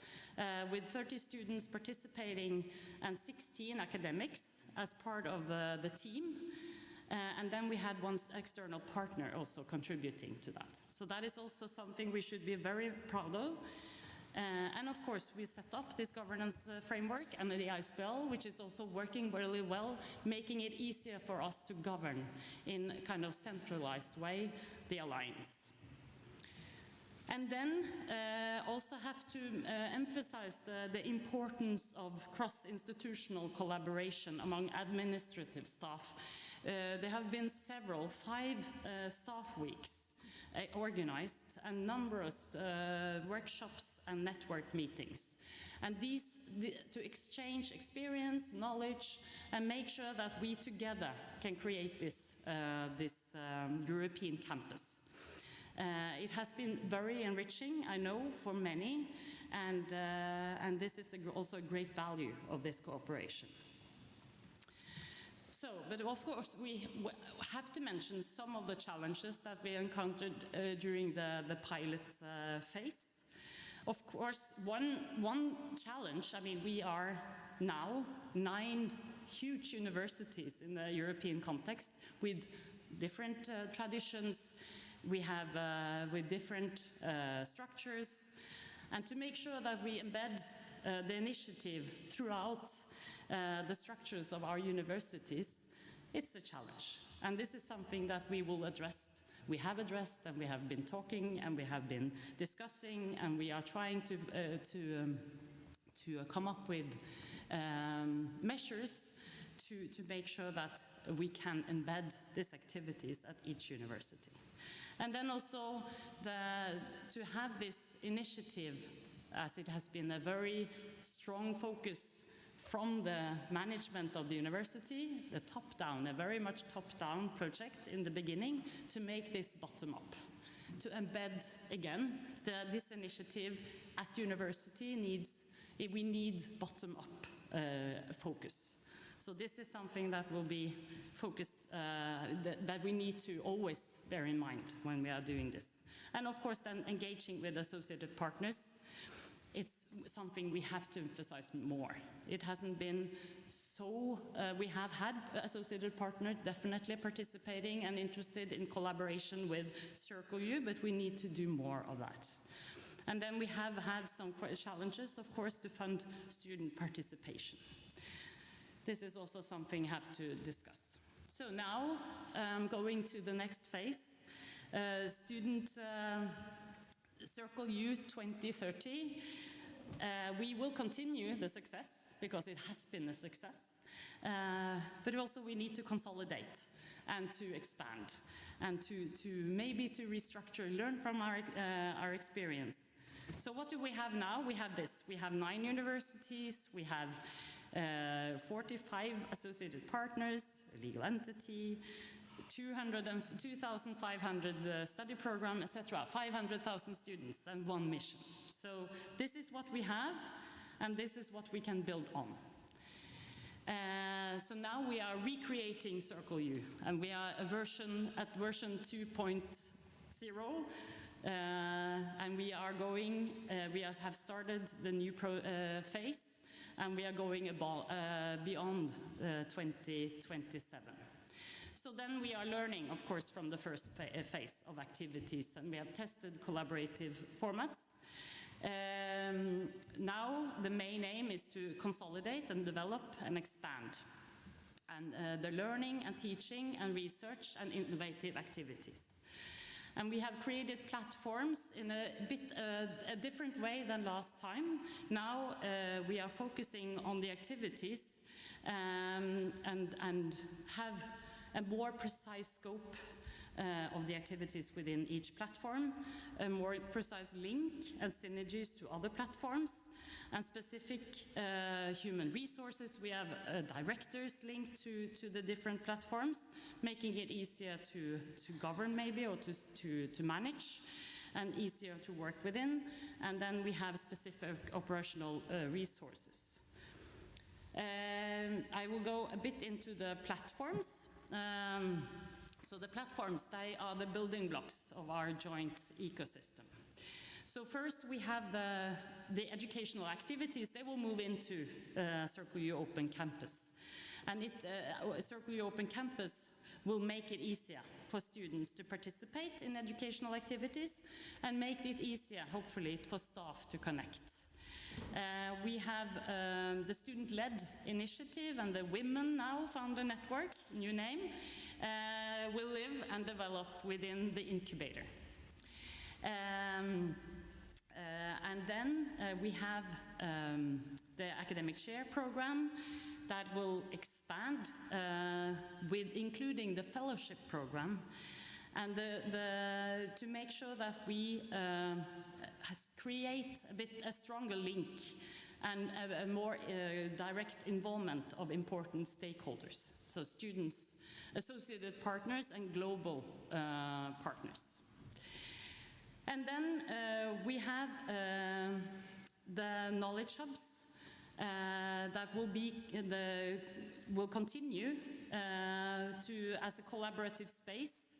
with 30 students participating and 16 academics as part of the team. And then we had one external partner also contributing to that. So that is also something we should be very proud of. And of course, we set up this governance framework and the ISPL, which is also working really well, making it easier for us to govern in a kind of centralized way the Alliance. And then also have to emphasize the importance of cross-institutional collaboration among administrative staff. There have been 5 staff weeks organized, and numerous workshops and network meetings. And these to exchange experience, knowledge, and make sure that we together can create this European campus. It has been very enriching, I know, for many, and this is also a great value of this cooperation. So, but of course, we have to mention some of the challenges that we encountered during the pilot phase. Of course, one challenge, I mean, we are now 9 huge universities in the European context with different traditions, we have with different structures, and to make sure that we embed the initiative throughout the structures of our universities, it's a challenge. And this is something that we will address. We have addressed, and we have been talking, and we have been discussing, and we are trying to come up with measures to make sure that we can embed these activities at each university. And then also to have this initiative, as it has been a very strong focus from the management of the university, the top-down, a very much top-down project in the beginning, to make this bottom-up, to embed again this initiative at university we need bottom-up focus. So this is something that will be focused, that we need to always bear in mind when we are doing this. And of course then engaging with associated partners, it's something we have to emphasize more. It hasn't been so, we have had associated partners definitely participating and interested in collaboration with Circle U, but we need to do more of that. And then we have had some challenges, of course, to fund student participation. This is also something we have to discuss. So now, going to the next phase, student Circle U 2030. We will continue the success, because it has been a success, but also we need to consolidate and to expand, and to maybe to restructure, learn from our experience. So what do we have now? We have this. We have 9 universities, we have 45 associated partners, a legal entity, 2,500 study program, etc., 500,000 students and 1 mission. So this is what we have, and this is what we can build on. So now we are recreating Circle U, and we are at version 2.0, and we are going, we have started the new phase, and we are going beyond 2027. So then we are learning, of course, from the first phase of activities, and we have tested collaborative formats. Now the main aim is to consolidate and develop and expand, and the learning and teaching and research and innovative activities. And we have created platforms in a bit a different way than last time. Now we are focusing on the activities and have a more precise scope of the activities within each platform, a more precise link and synergies to other platforms, and specific human resources. We have directors linked to the different platforms, making it easier to govern maybe, or to manage, and easier to work within. And then we have specific operational resources. I will go a bit into the platforms. So the platforms, they are the building blocks of our joint ecosystem. So first we have the educational activities. They will move into Circle U Open Campus. And Circle U Open Campus will make it easier for students to participate in educational activities, and make it easier, hopefully, for staff to connect. We have the student-led initiative, and the Women Now Founder Network, new name, will live and develop within the incubator. And then we have the Academic Share program that will expand with including the fellowship program, and to make sure that we create a stronger link and a more direct involvement of important stakeholders, so students, associated partners, and global partners. And then we have the knowledge hubs that will continue as a collaborative space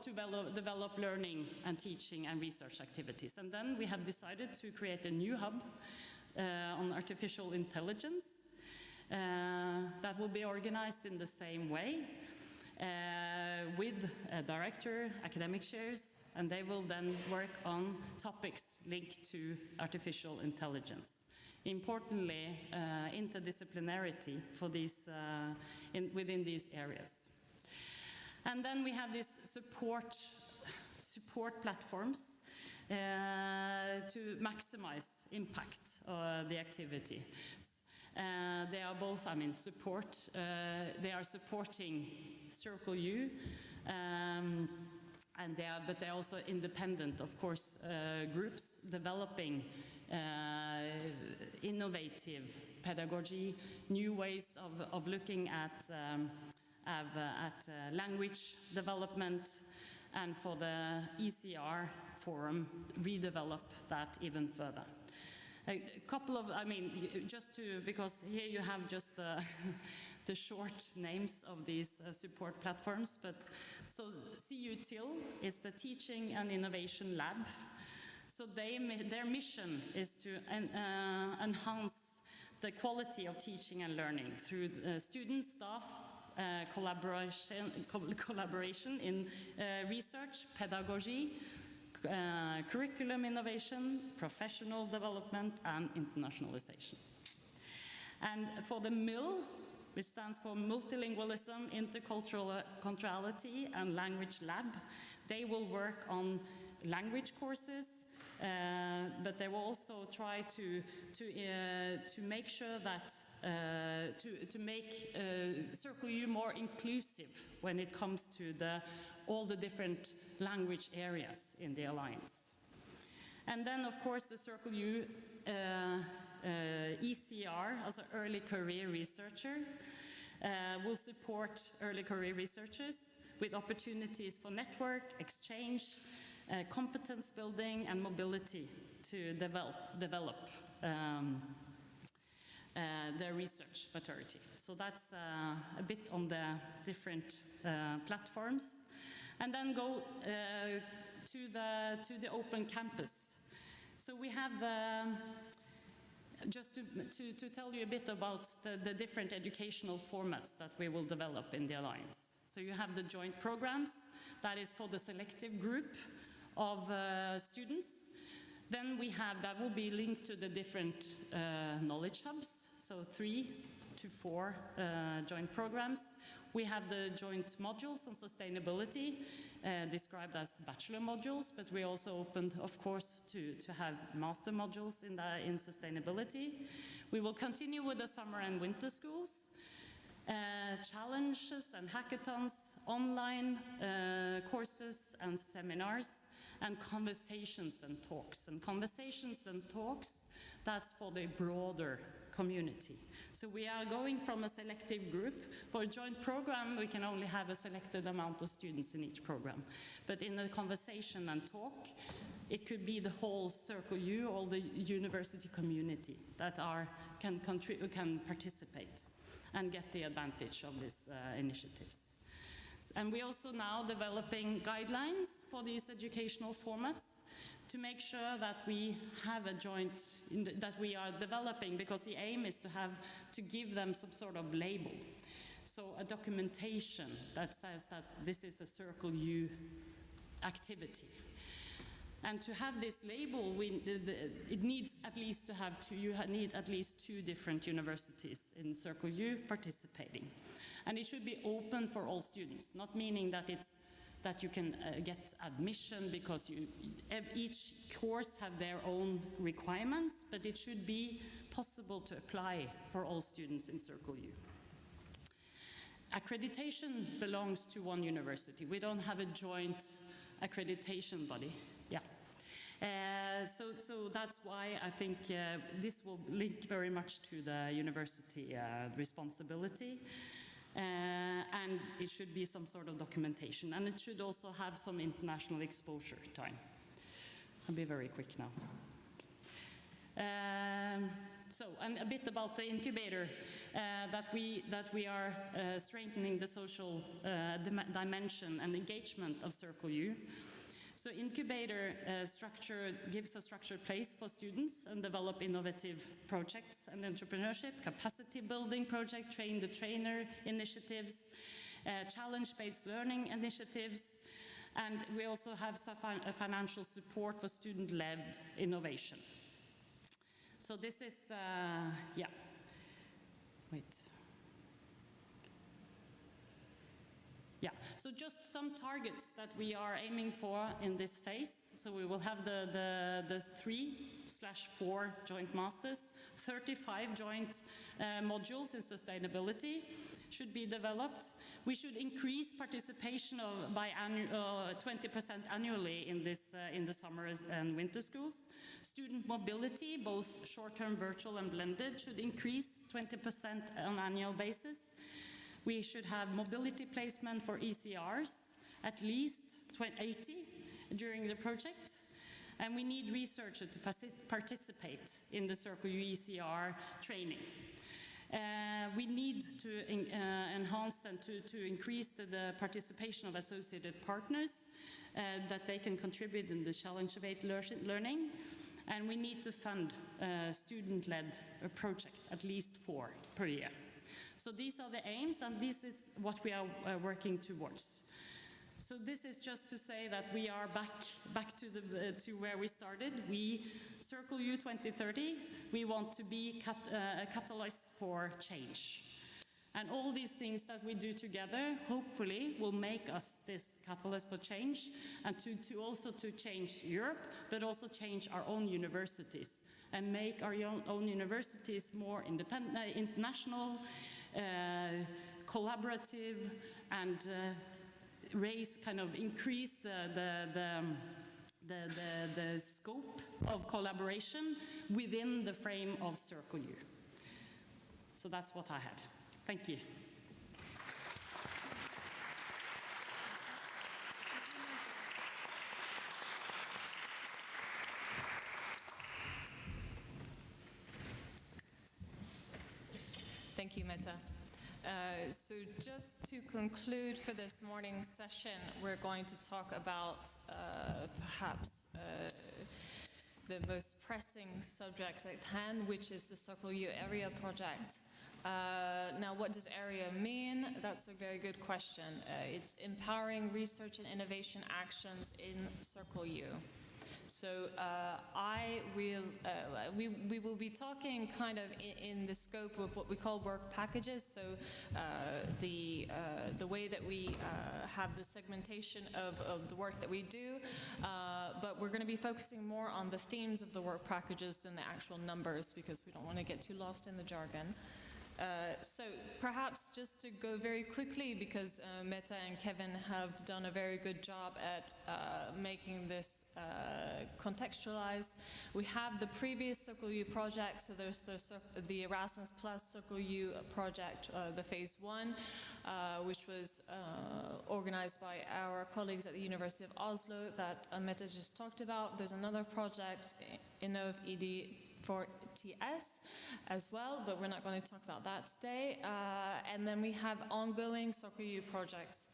to develop learning and teaching and research activities. And then we have decided to create a new hub on artificial intelligence, that will be organized in the same way with a director, academic chairs, and they will then work on topics linked to artificial intelligence. Importantly, interdisciplinarity for these, within these areas. And then we have these support platforms to maximize impact of the activity. They are both, they are supporting Circle U, but they are also independent, of course, groups developing innovative pedagogy, new ways of looking at language development, and for the ECR forum, redevelop that even further. A couple of, because here you have just the short names of these support platforms, but so CUTIL is the Teaching and Innovation Lab. So their mission is to enhance the quality of teaching and learning through student, staff, collaboration in research, pedagogy, curriculum innovation, professional development, and internationalization. And for the MIL, which stands for Multilingualism, Interculturality, and Language Lab, they will work on language courses, but they will also try to make sure that to make Circle U more inclusive when it comes to all the different language areas in the Alliance. And then, of course, the Circle U ECR, also early career researchers, will support early career researchers with opportunities for network, exchange, competence building, and mobility to develop their research maturity. So that's a bit on the different platforms. And then go to the open campus. So we have just to tell you a bit about the different educational formats that we will develop in the Alliance. So you have the joint programs, that is for the selective group of students. Then we have, that will be linked to the different knowledge hubs, so 3 to 4 joint programs. We have the joint modules on sustainability, described as bachelor modules, but we also opened, of course, to have master modules in sustainability. We will continue with the summer and winter schools, challenges and hackathons, online courses and seminars, and conversations and talks. And conversations and talks, that's for the broader community. So we are going from a selective group. For a joint program, we can only have a selected amount of students in each program. But in a conversation and talk, it could be the whole Circle U, all the university community that can participate and get the advantage of these initiatives. And we're also now developing guidelines for these educational formats to make sure that we have a joint, that we are developing, because the aim is to give them some sort of label. So a documentation that says that this is a Circle U activity. And to have this label, it needs at least to have you need at least 2 different universities in Circle U participating. And it should be open for all students, not meaning that you can get admission because each course have their own requirements, but it should be possible to apply for all students in Circle U. Accreditation belongs to one university. We don't have a joint accreditation body. So that's why I think this will link very much to the university responsibility. And it should be some sort of documentation, and it should also have some international exposure time. I'll be very quick now. And a bit about the incubator, that we are strengthening the social dimension and engagement of Circle U. So incubator structure gives a structured place for students and develop innovative projects and entrepreneurship, capacity building project, train the trainer initiatives, challenge-based learning initiatives, and we also have some financial support for student-led innovation. So this is, yeah, wait. Yeah, so just some targets that we are aiming for in this phase. So we will have the 3/4 joint masters, 35 joint modules in sustainability should be developed. We should increase participation by 20% annually in the summer and winter schools. Student mobility, both short-term, virtual and blended, should increase 20% on an annual basis. We should have mobility placement for ECRs, at least 80 during the project. And we need researchers to participate in the Circle U ECR training. We need to enhance and to increase the participation of associated partners, that they can contribute in the challenge-based learning. And we need to fund student-led project, at least 4 per year. So these are the aims, and this is what we are working towards. So this is just to say that we are back to where we started. We, Circle U 2030, we want to be a catalyst for change. And all these things that we do together, hopefully, will make us this catalyst for change, and to also change Europe, but also change our own universities, and make our own universities more independent, international, collaborative, and increase the scope of collaboration within the frame of Circle U. So that's what I had. Thank you. Thank you, Mette. So just to conclude for this morning's session, we're going to talk about perhaps the most pressing subject at hand, which is the Circle U ERIA project. Now, what does ERIA mean? That's a very good question. It's empowering research and innovation actions in Circle U. So we will be talking kind of in the scope of what we call work packages. So the way that we have the segmentation of the work that we do, but we're going to be focusing more on the themes of the work packages than the actual numbers, because we don't want to get too lost in the jargon. So perhaps just to go very quickly, because Mette and Kevin have done a very good job at making this contextualized. We have the previous Circle U project, so there's the Erasmus Plus Circle U project, the phase 1, which was organized by our colleagues at the University of Oslo that Mette just talked about. There's another project, Innov ED for TS as well, but we're not going to talk about that today. And then we have ongoing Circle U projects.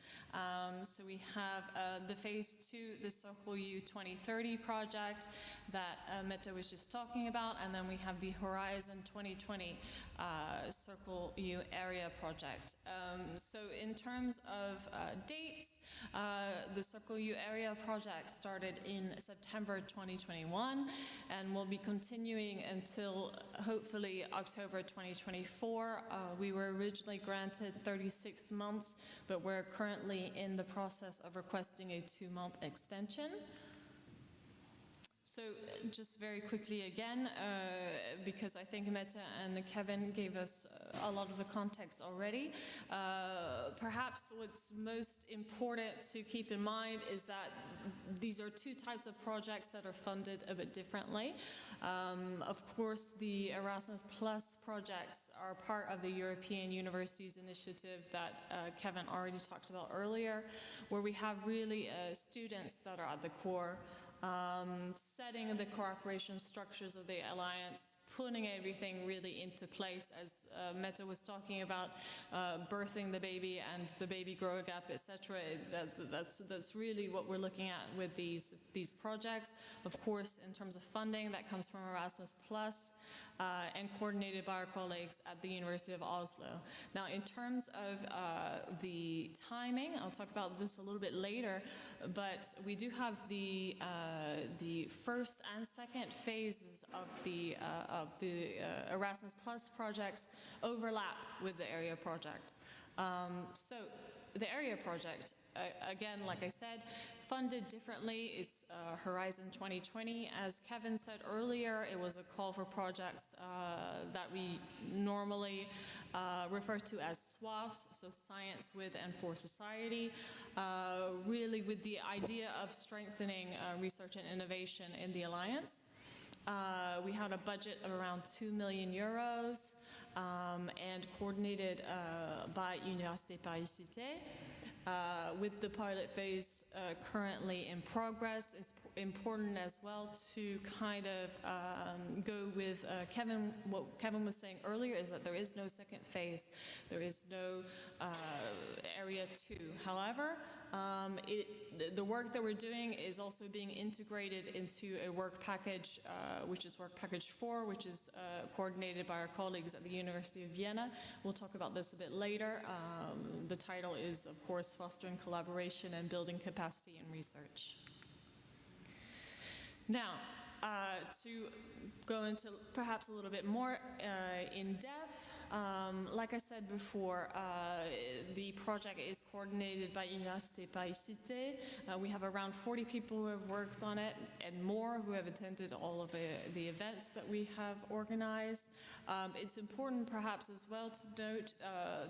So we have the phase 2, the Circle U 2030 project that Mette was just talking about, and then we have the Horizon 2020 Circle U ERIA project. So in terms of dates, the Circle U ERIA project started in September 2021 and will be continuing until hopefully October 2024. We were originally granted 36 months, but we're currently in the process of requesting a 2-month extension. So just very quickly again, because I think Mette and Kevin gave us a lot of the context already, perhaps what's most important to keep in mind is that these are 2 types of projects that are funded a bit differently. Of course, the Erasmus Plus projects are part of the European Universities Initiative that Kevin already talked about earlier, where we have really students that are at the core, setting the cooperation structures of the alliance, putting everything really into place, as Meta was talking about, birthing the baby and the baby growing up, etc. That's really what we're looking at with these projects. Of course, in terms of funding, that comes from Erasmus+, and coordinated by our colleagues at the University of Oslo. Now, in terms of the timing, I'll talk about this a little bit later, but we do have the first and second phases of the Erasmus Plus projects overlap with the ERIA project. So the ERIA project, again, like I said, funded differently. It's Horizon 2020. As Kevin said earlier, it was a call for projects that we normally refer to as SwafS, so Science with and for Society, really with the idea of strengthening research and innovation in the Alliance. We had a budget of around 2 million euros and coordinated by Université Paris Cité. With the pilot phase currently in progress, it's important as well to kind of go with what Kevin was saying earlier, is that there is no second phase, there is no Area 2. However, the work that we're doing is also being integrated into a work package, which is work package 4, which is coordinated by our colleagues at the University of Vienna. We'll talk about this a bit later. The title is, of course, Fostering Collaboration and Building Capacity in Research. Now, to go into perhaps a little bit more in depth, like I said before, the project is coordinated by Université Paris Cité. We have around 40 people who have worked on it and more who have attended all of the events that we have organized. It's important perhaps as well to note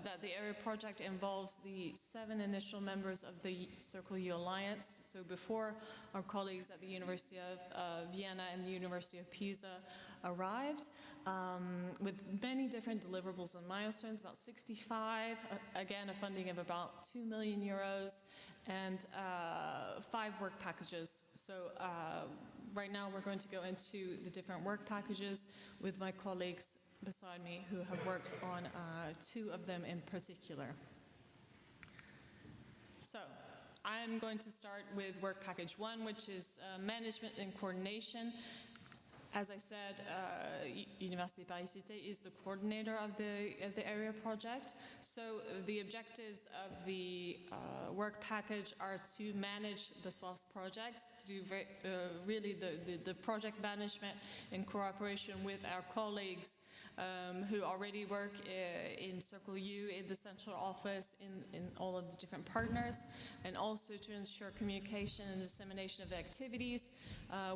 that the ERIA project involves the 7 initial members of the Circle U Alliance. So before our colleagues at the University of Vienna and the University of Pisa arrived, with many different deliverables and milestones, about 65, again a funding of about 2 million euros, and 5 work packages. So right now we're going to go into the different work packages with my colleagues beside me who have worked on 2 of them in particular. So I'm going to start with work package 1, which is management and coordination. As I said, Université Paris Cité is the coordinator of the ERIA project. So the objectives of the work package are to manage the SwafS projects, to do really the project management in cooperation with our colleagues who already work in Circle U, in the central office, in all of the different partners, and also to ensure communication and dissemination of activities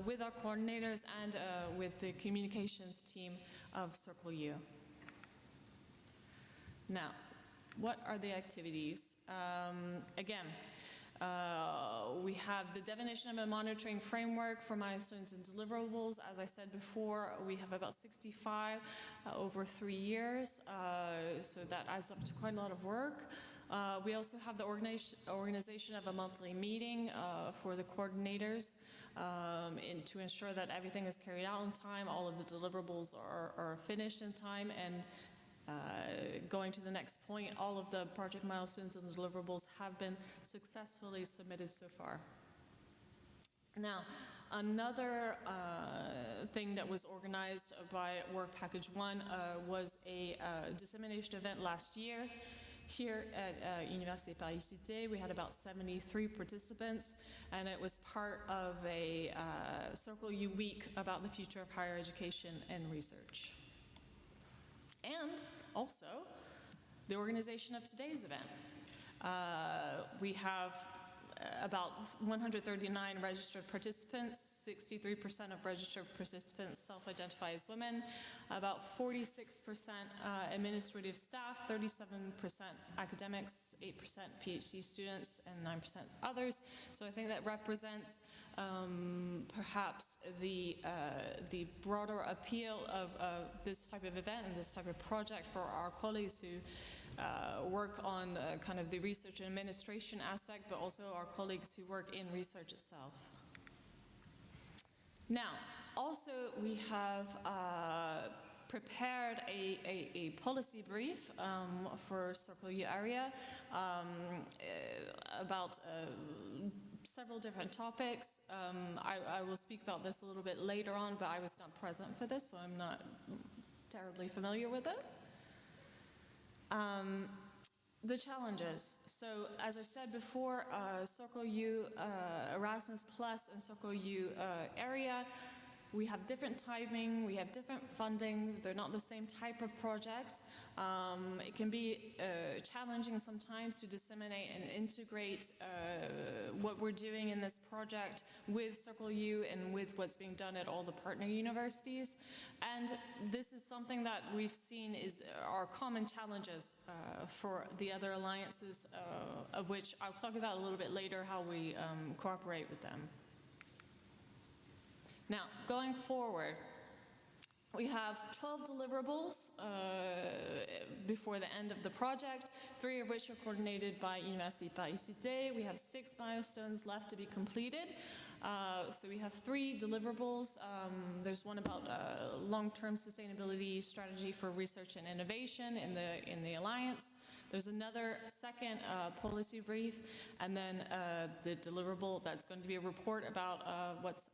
with our coordinators and with the communications team of Circle U. Now, what are the activities? Again, we have the definition of a monitoring framework for milestones and deliverables. As I said before, we have about 65 over 3 years, so that adds up to quite a lot of work. We also have the organization of a monthly meeting for the coordinators to ensure that everything is carried out on time, all of the deliverables are finished in time, and going to the next point, all of the project milestones and deliverables have been successfully submitted so far. Now, another thing that was organized by Work Package 1 was a dissemination event last year. Here at Université Paris Cité, we had about 73 participants, and it was part of a Circle U week about the future of higher education and research. And also, the organization of today's event. We have about 139 registered participants, 63% of registered participants self-identify as women, about 46% administrative staff, 37% academics, 8% PhD students, and 9% others. So I think that represents perhaps the broader appeal of this type of event and this type of project for our colleagues who work on kind of the research and administration aspect, but also our colleagues who work in research itself. Now, Also, we have prepared a policy brief for Circle U area about several different topics. I will speak about this a little bit later on, but I was not present for this, so I'm not terribly familiar with it. The challenges. So, as I said before, Circle U Erasmus Plus and Circle U area, we have different timing, we have different funding, they're not the same type of project. It can be challenging sometimes to disseminate and integrate what we're doing in this project with Circle U and with what's being done at all the partner universities. And this is something that we've seen are common challenges for the other alliances, of which I'll talk about a little bit later, how we cooperate with them. Now, going forward, we have 12 deliverables before the end of the project, 3 of which are coordinated by Université Paris Cité. We have 6 milestones left to be completed. So we have 3 deliverables. There's one about long-term sustainability strategy for research and innovation in the Alliance. There's another second policy brief, and then the deliverable that's going to be a report about what's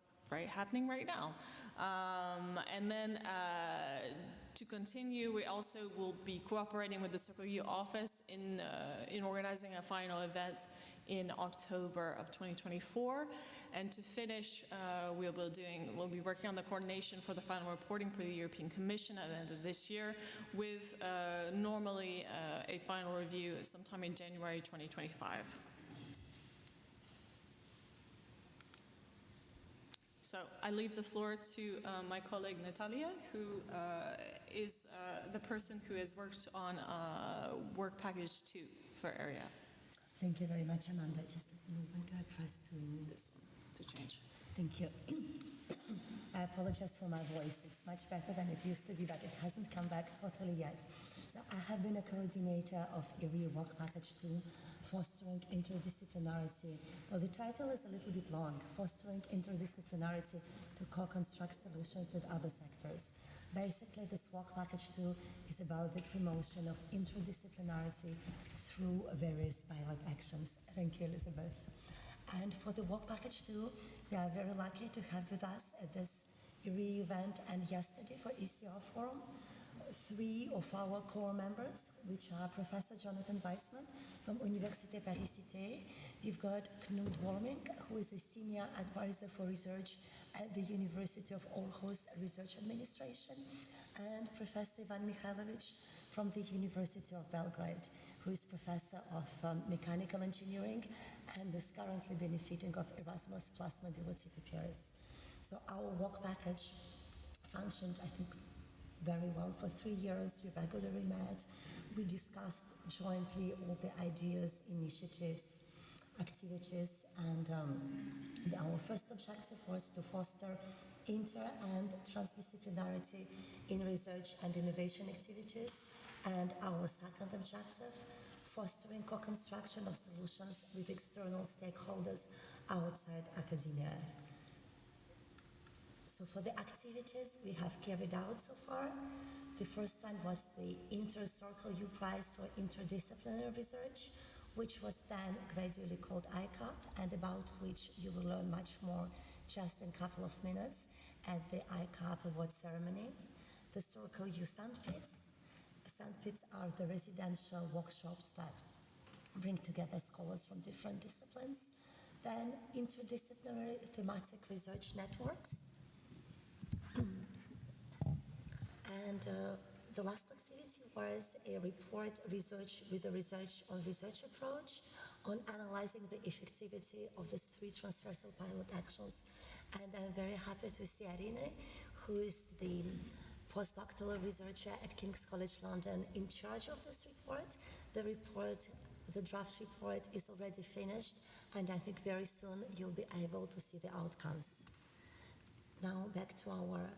happening right now. And then to continue, we also will be cooperating with the Circle U office in organizing a final event in October of 2024. And to finish, we'll be working on the coordination for the final reporting for the European Commission at the end of this year, with normally a final review sometime in January 2025. So I leave the floor to my colleague Natalia, who is the person who has worked on work package 2 for ERIA. Thank you very much, Amanda. Just when do I press to this one to change? Thank you. I apologize for my voice. It's much better than it used to be, but it hasn't come back totally yet. So I have been a coordinator of ERIA Work Package 2, Fostering Interdisciplinarity. Well, the title is a little bit long, Fostering Interdisciplinarity to Co-construct Solutions with Other Sectors. Basically, this Work Package 2 is about the promotion of interdisciplinarity through various pilot actions. Thank you, Elizabeth. And for the Work Package 2, we are very lucky to have with us at this ERIA event and yesterday for ECR Forum 3 of our core members, which are Professor Jonathan Weitzman from Université Paris Cité. We've got Knut Worming, who is a senior advisor for research at the University of Aarhus Research Administration, and Professor Ivan Mikhailovic from the University of Belgrade, who is professor of mechanical engineering and is currently benefiting of Erasmus Plus mobility to Paris. So our work package functioned, I think, very well. For 3 years, we regularly met. We discussed jointly all the ideas, initiatives, activities, and our first objective was to foster inter- and transdisciplinarity in research and innovation activities, and our second objective, fostering co-construction of solutions with external stakeholders outside academia. So for the activities we have carried out so far, the first one was the Inter-Circle U Prize for Interdisciplinary Research, which was then gradually called ICUP, and about which you will learn much more just in a couple of minutes at the ICUP award ceremony. The Circle U Sandpits. Sandpits are the residential workshops that bring together scholars from different disciplines. Then interdisciplinary thematic research networks. And the last activity was a report research with a research on research approach on analyzing the effectivity of these 3 transversal pilot actions. And I'm very happy to see Arine, who is the postdoctoral researcher at King's College London, in charge of this report. The draft report is already finished, and I think very soon you'll be able to see the outcomes. Now back to our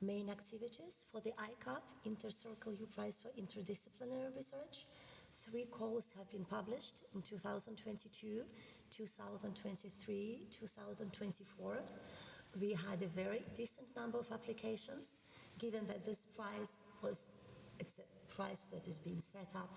main activities. For the ICUP, Inter-Circle U Prize for Interdisciplinary Research, 3 calls have been published in 2022, 2023, 2024. We had a very decent number of applications, given that this prize it's a prize that has been set up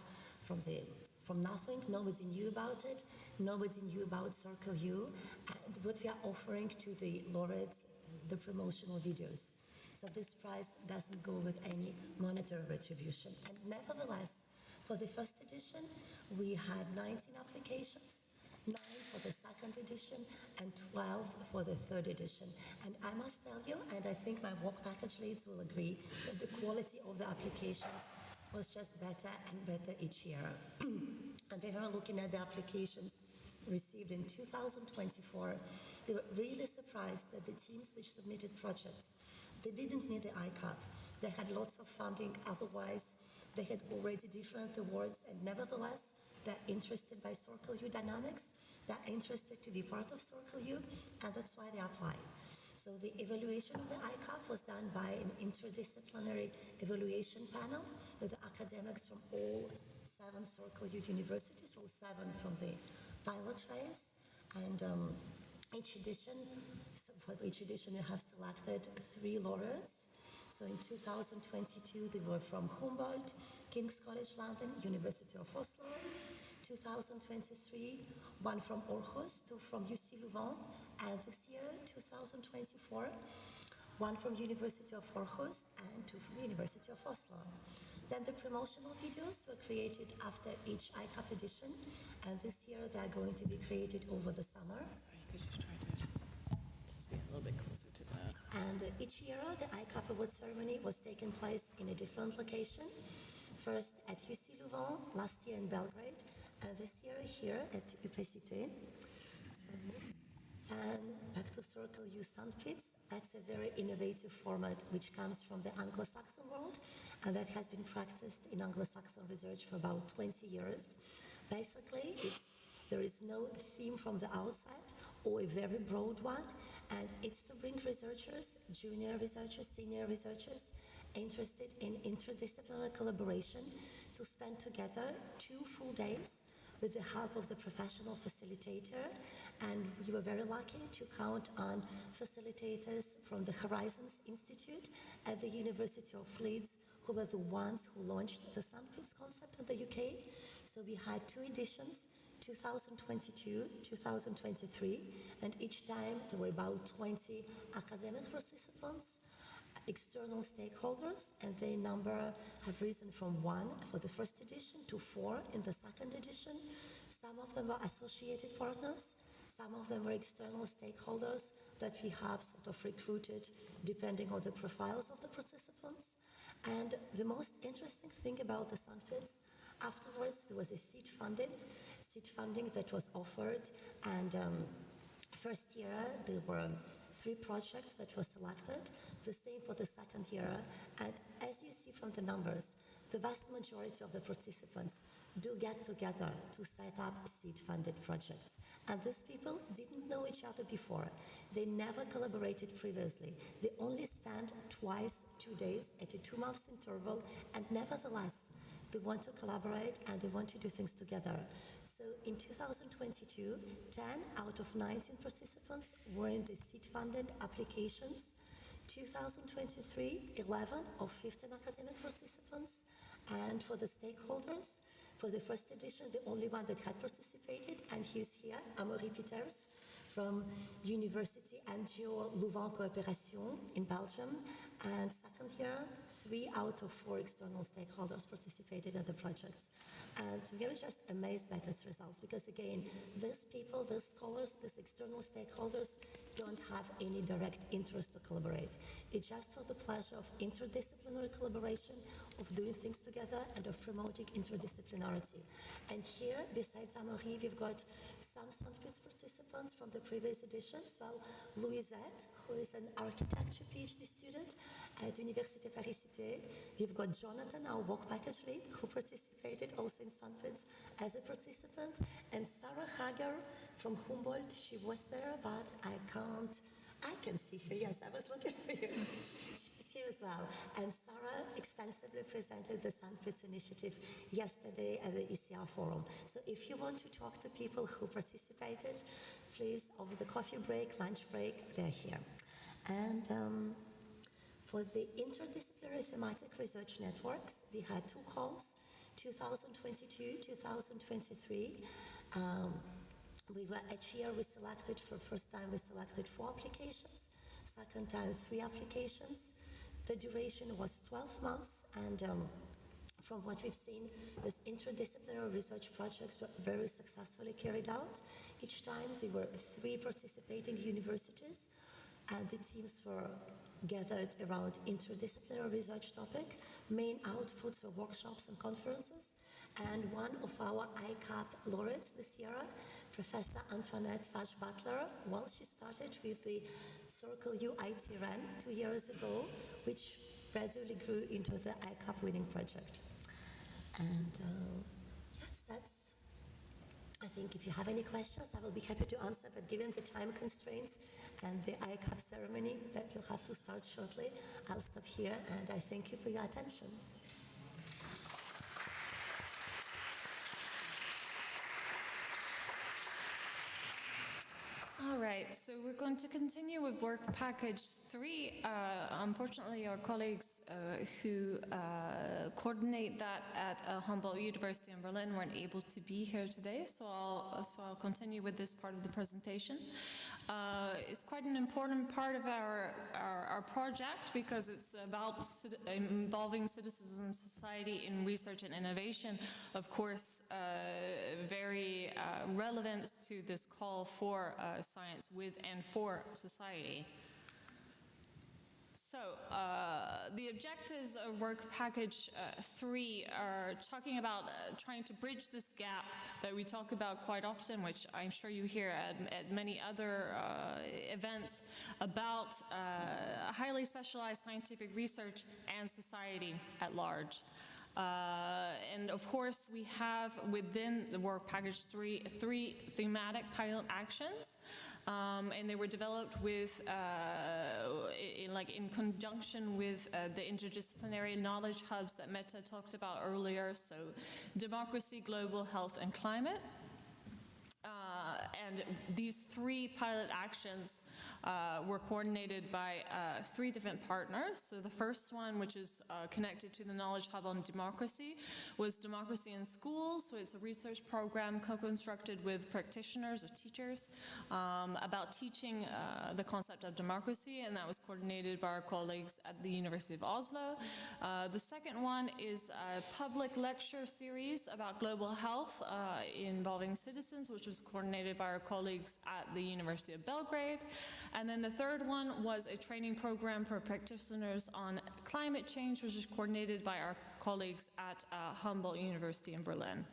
from nothing. Nobody knew about it. Nobody knew about Circle U, and what we are offering to the laureates, the promotional videos. So this prize doesn't go with any monetary retribution. And nevertheless, for the first edition, we had 19 applications, 9 for the second edition, and 12 for the third edition. And I must tell you, and I think my work package leads will agree, that the quality of the applications was just better and better each year. And we were looking at the applications received in 2024. We were really surprised that the teams which submitted projects, they didn't need the ICUP. They had lots of funding, otherwise they had already different awards, and nevertheless, they're interested by Circle U dynamics, they're interested to be part of Circle U, and that's why they apply. So the evaluation of the ICUP was done by an interdisciplinary evaluation panel with academics from all 7 Circle U universities, well, 7 from the pilot phase, and each edition, so for each edition we have selected 3 laureates. So in 2022 they were from Humboldt, King's College London, University of Oslo. 2023, 1 from Aarhus, 2 from UC Louvain, and this year, 2024, 1 from University of Aarhus and 2 from University of Oslo. Then the promotional videos were created after each ICUP edition, and this year they're going to be created over the summer. Sorry, could you try to just be a little bit closer to that? And each year the ICUP award ceremony was taking place in a different location. First at UC Louvain, last year in Belgrade, and this year here at Université Paris Cité. And back to Circle U Sandpits. That's a very innovative format which comes from the Anglo-Saxon world, and that has been practiced in Anglo-Saxon research for about 20 years. Basically, there is no theme from the outside or a very broad one, and it's to bring researchers, junior researchers, senior researchers, interested in interdisciplinary collaboration to spend together 2 full days with the help of the professional facilitator, and we were very lucky to count on facilitators from the Horizons Institute at the University of Leeds, who were the ones who launched the Sandpits concept in the UK. So we had 2 editions, 2022, 2023, and each time there were about 20 academic participants, external stakeholders, and their number have risen from 1 for the first edition to 4 in the second edition. Some of them were associated partners, some of them were external stakeholders that we have sort of recruited depending on the profiles of the participants. And the most interesting thing about the Sandpits, afterwards there was a seed funding that was offered, and first year there were 3 projects that were selected, the same for the second year, and as you see from the numbers, the vast majority of the participants do get together to set up seed-funded projects. And these people didn't know each other before. They never collaborated previously. They only spent twice 2 days at a 2-month interval, and nevertheless, they want to collaborate and they want to do things together. So in 2022, 10 out of 19 participants were in the seed-funded applications. 2023, 11 of 15 academic participants. And for the stakeholders, for the first edition, the only one that had participated, and he's here, Amaury Peters, from University NGO Louvain Coopération in Belgium. And second year, 3 out of 4 external stakeholders participated in the projects. And we are just amazed by these results because, again, these people, these scholars, these external stakeholders don't have any direct interest to collaborate. It's just for the pleasure of interdisciplinary collaboration, of doing things together, and of promoting interdisciplinarity. And here, besides Amaury, we've got some Sandpits participants from the previous editions. Well, Louisette, who is an architecture PhD student at Université Paris Cité. We've got Jonathan, our work package lead, who participated also in Sandpits as a participant, and Sarah Hager from Humboldt. She was there, but I can see her. Yes, I was looking for you. She's here as well. And Sarah extensively presented the Sandpits initiative yesterday at the ECR forum. So if you want to talk to people who participated, please, over the coffee break, lunch break, they're here. And for the interdisciplinary thematic research networks, we had 2 calls, 2022, 2023. Each year we selected, for first time we selected 4 applications, second time 3 applications. The duration was 12 months, and from what we've seen, these interdisciplinary research projects were very successfully carried out. Each time there were 3 participating universities, and the teams were gathered around interdisciplinary research topic. Main outputs were workshops and conferences, and one of our ICUP laureates this year, Professor Antoinette Vash-Butler, well, she started with the Circle U IT RAN 2 years ago, which gradually grew into the ICUP winning project. And yes, that's, I think if you have any questions, I will be happy to answer, but given the time constraints and the ICUP ceremony that will have to start shortly, I'll stop here, and I thank you for your attention. All right, so we're going to continue with work package 3. Unfortunately, our colleagues who coordinate that at Humboldt University in Berlin weren't able to be here today, so I'll continue with this part of the presentation. It's quite an important part of our project because it's about involving citizens and society in research and innovation. Of course, very relevant to this call for science with and for society. So, the objectives of work package 3 are talking about trying to bridge this gap that we talk about quite often, which I'm sure you hear at many other events, about highly specialized scientific research and society at large. And of course, we have within the work package 3 thematic pilot actions, and they were developed with, in conjunction with the interdisciplinary knowledge hubs that Meta talked about earlier. So, democracy, global health, and climate. And these 3 pilot actions were coordinated by 3 different partners. So the first one, which is connected to the Knowledge Hub on Democracy, was Democracy in Schools. So it's a research program co-constructed with practitioners or teachers about teaching the concept of democracy, and that was coordinated by our colleagues at the University of Oslo. The second one is a public lecture series about global health involving citizens, which was coordinated by our colleagues at the University of Belgrade. And then the third one was a training program for practitioners on climate change, which is coordinated by our colleagues at Humboldt University in Berlin.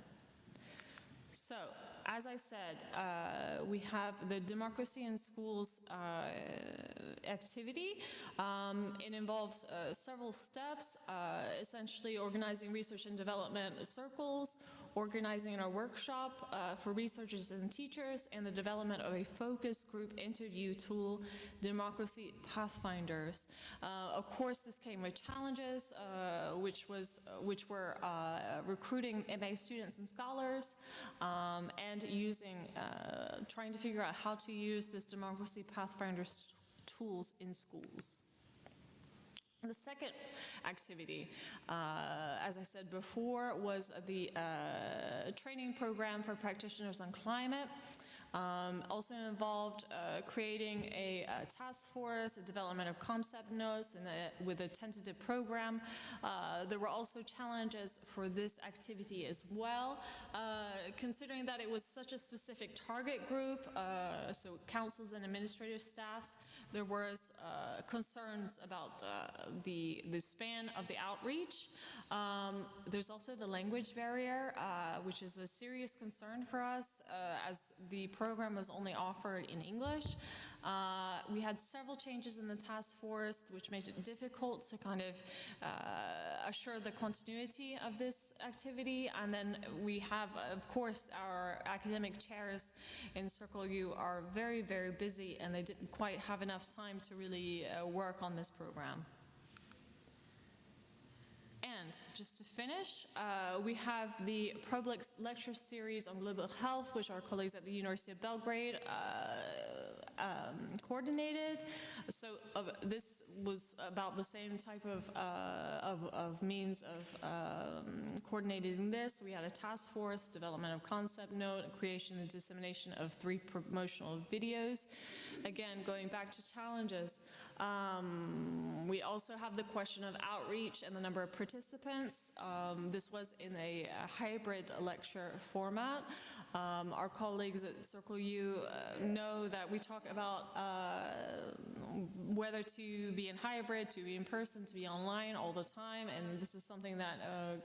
So, as I said, we have the Democracy in Schools activity. It involves several steps, essentially organizing research and development circles, organizing our workshop for researchers and teachers, and the development of a focus group interview tool, Democracy Pathfinders. Of course, this came with challenges, which were recruiting MA students and scholars, and trying to figure out how to use this Democracy Pathfinders tools in schools. The second activity, as I said before, was the training program for practitioners on climate. Also involved creating a task force, a development of concept notes, and with a tentative program. There were also challenges for this activity as well, considering that it was such a specific target group, so councils and administrative staffs. There was concerns about the span of the outreach. There's also the language barrier, which is a serious concern for us, as the program was only offered in English. We had several changes in the task force, which made it difficult to kind of assure the continuity of this activity. And then we have, of course, our academic chairs in Circle U are very, very busy, and they didn't quite have enough time to really work on this program. And just to finish, we have the public lecture series on global health, which our colleagues at the University of Belgrade coordinated. So this was about the same type of means of coordinating this. We had a task force, development of concept note, creation and dissemination of 3 promotional videos. Again, going back to challenges, we also have the question of outreach and the number of participants. This was in a hybrid lecture format. Our colleagues at Circle U know that we talk about whether to be in hybrid, to be in person, to be online all the time, and this is something that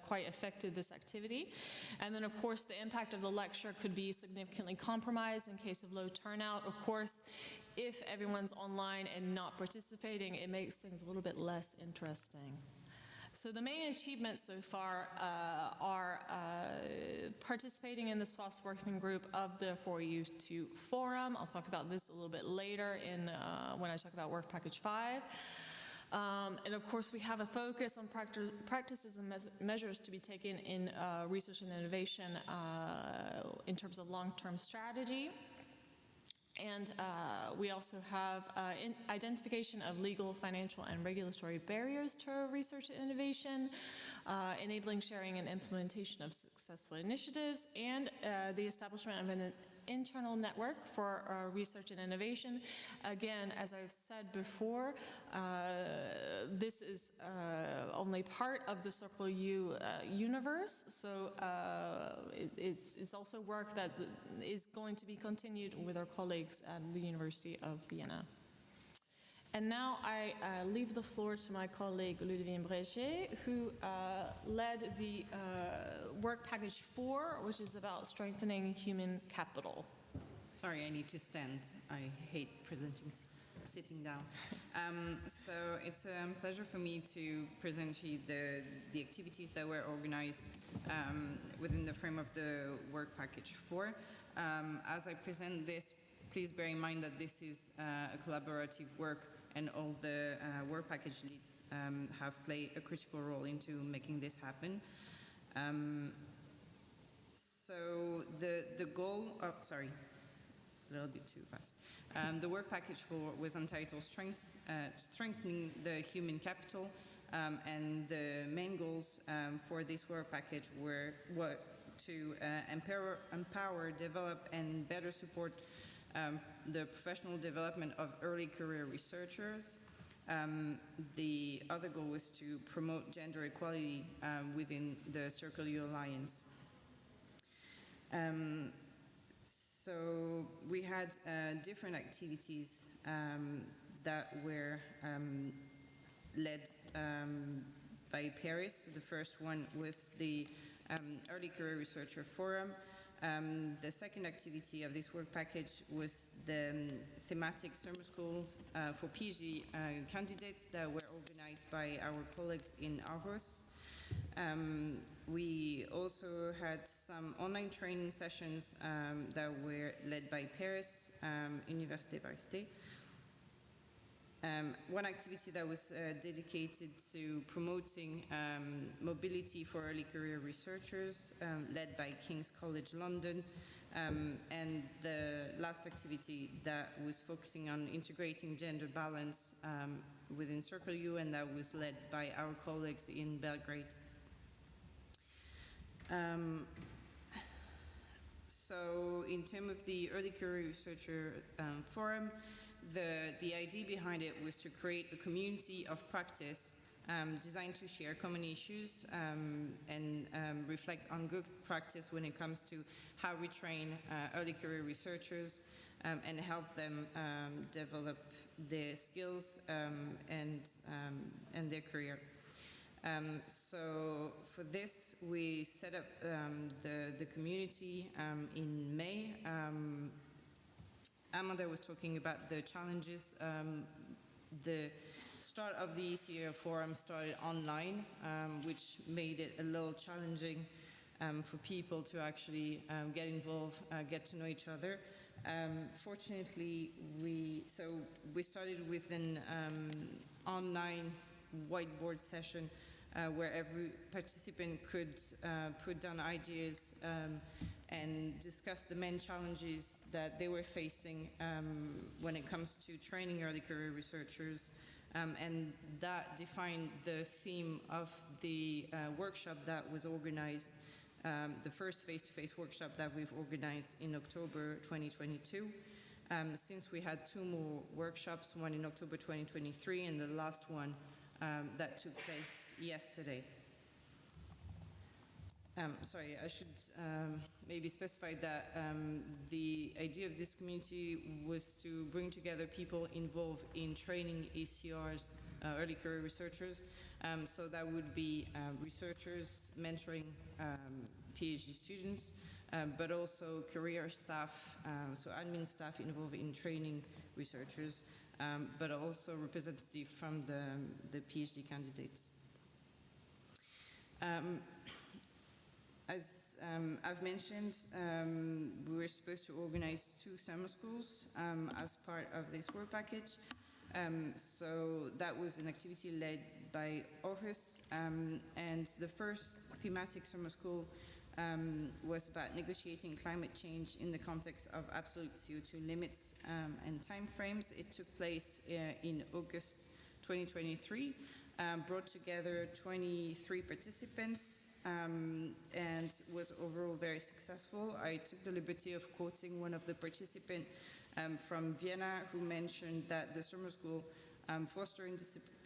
quite affected this activity. And then, of course, the impact of the lecture could be significantly compromised in case of low turnout. Of course, if everyone's online and not participating, it makes things a little bit less interesting. So the main achievements so far are participating in the SwafS working group of the For You to Forum. I'll talk about this a little bit later when I talk about Work Package 5. And of course, we have a focus on practices and measures to be taken in research and innovation in terms of long-term strategy. And we also have identification of legal, financial, and regulatory barriers to research and innovation, enabling sharing and implementation of successful initiatives, and the establishment of an internal network for research and innovation. Again, as I've said before, this is only part of the Circle U universe, so it's also work that is going to be continued with our colleagues at the University of Vienna. And now I leave the floor to my colleague Ludivine Breger, who led the Work Package 4, which is about strengthening human capital. Sorry, I need to stand. I hate presenting sitting down. So it's a pleasure for me to present to you the activities that were organized within the frame of the Work Package 4. As I present this, please bear in mind that this is a collaborative work, and all the work package leads have played a critical role into making this happen. So the goal of, sorry, a little bit too fast. The work package 4 was entitled Strengthening the Human Capital, and the main goals for this work package were to empower, develop, and better support the professional development of early career researchers. The other goal was to promote gender equality within the Circle U Alliance. So we had different activities that were led by Paris. The first one was the Early Career Researcher Forum. The second activity of this work package was the thematic summer schools for PhD candidates that were organized by our colleagues in Aarhus. We also had some online training sessions that were led by Paris, Université Paris Cité. One activity that was dedicated to promoting mobility for early career researchers, led by King's College London, and the last activity that was focusing on integrating gender balance within Circle U, and that was led by our colleagues in Belgrade. So in terms of the Early Career Researcher Forum, the idea behind it was to create a community of practice designed to share common issues and reflect on good practice when it comes to how we train early career researchers and help them develop their skills and their career. So for this, we set up the community in May. Amanda was talking about the challenges. The start of the ECA forum started online, which made it a little challenging for people to actually get involved, get to know each other. Fortunately, we started with an online whiteboard session where every participant could put down ideas and discuss the main challenges that they were facing when it comes to training early career researchers. And that defined the theme of the workshop that was organized, the first face-to-face workshop that we've organized in October 2022. Since we had 2 more workshops, one in October 2023 and the last one that took place yesterday. Sorry, I should maybe specify that the idea of this community was to bring together people involved in training ECRs, early career researchers. So that would be researchers mentoring PhD students, but also career staff, so admin staff involved in training researchers, but also representative from the PhD candidates. As I've mentioned, we were supposed to organize 2 summer schools as part of this work package. So that was an activity led by Aarhus, and the first thematic summer school was about negotiating climate change in the context of absolute CO2 limits and timeframes. It took place in August 2023, brought together 23 participants, and was overall very successful. I took the liberty of quoting one of the participants from Vienna who mentioned that the summer school fostering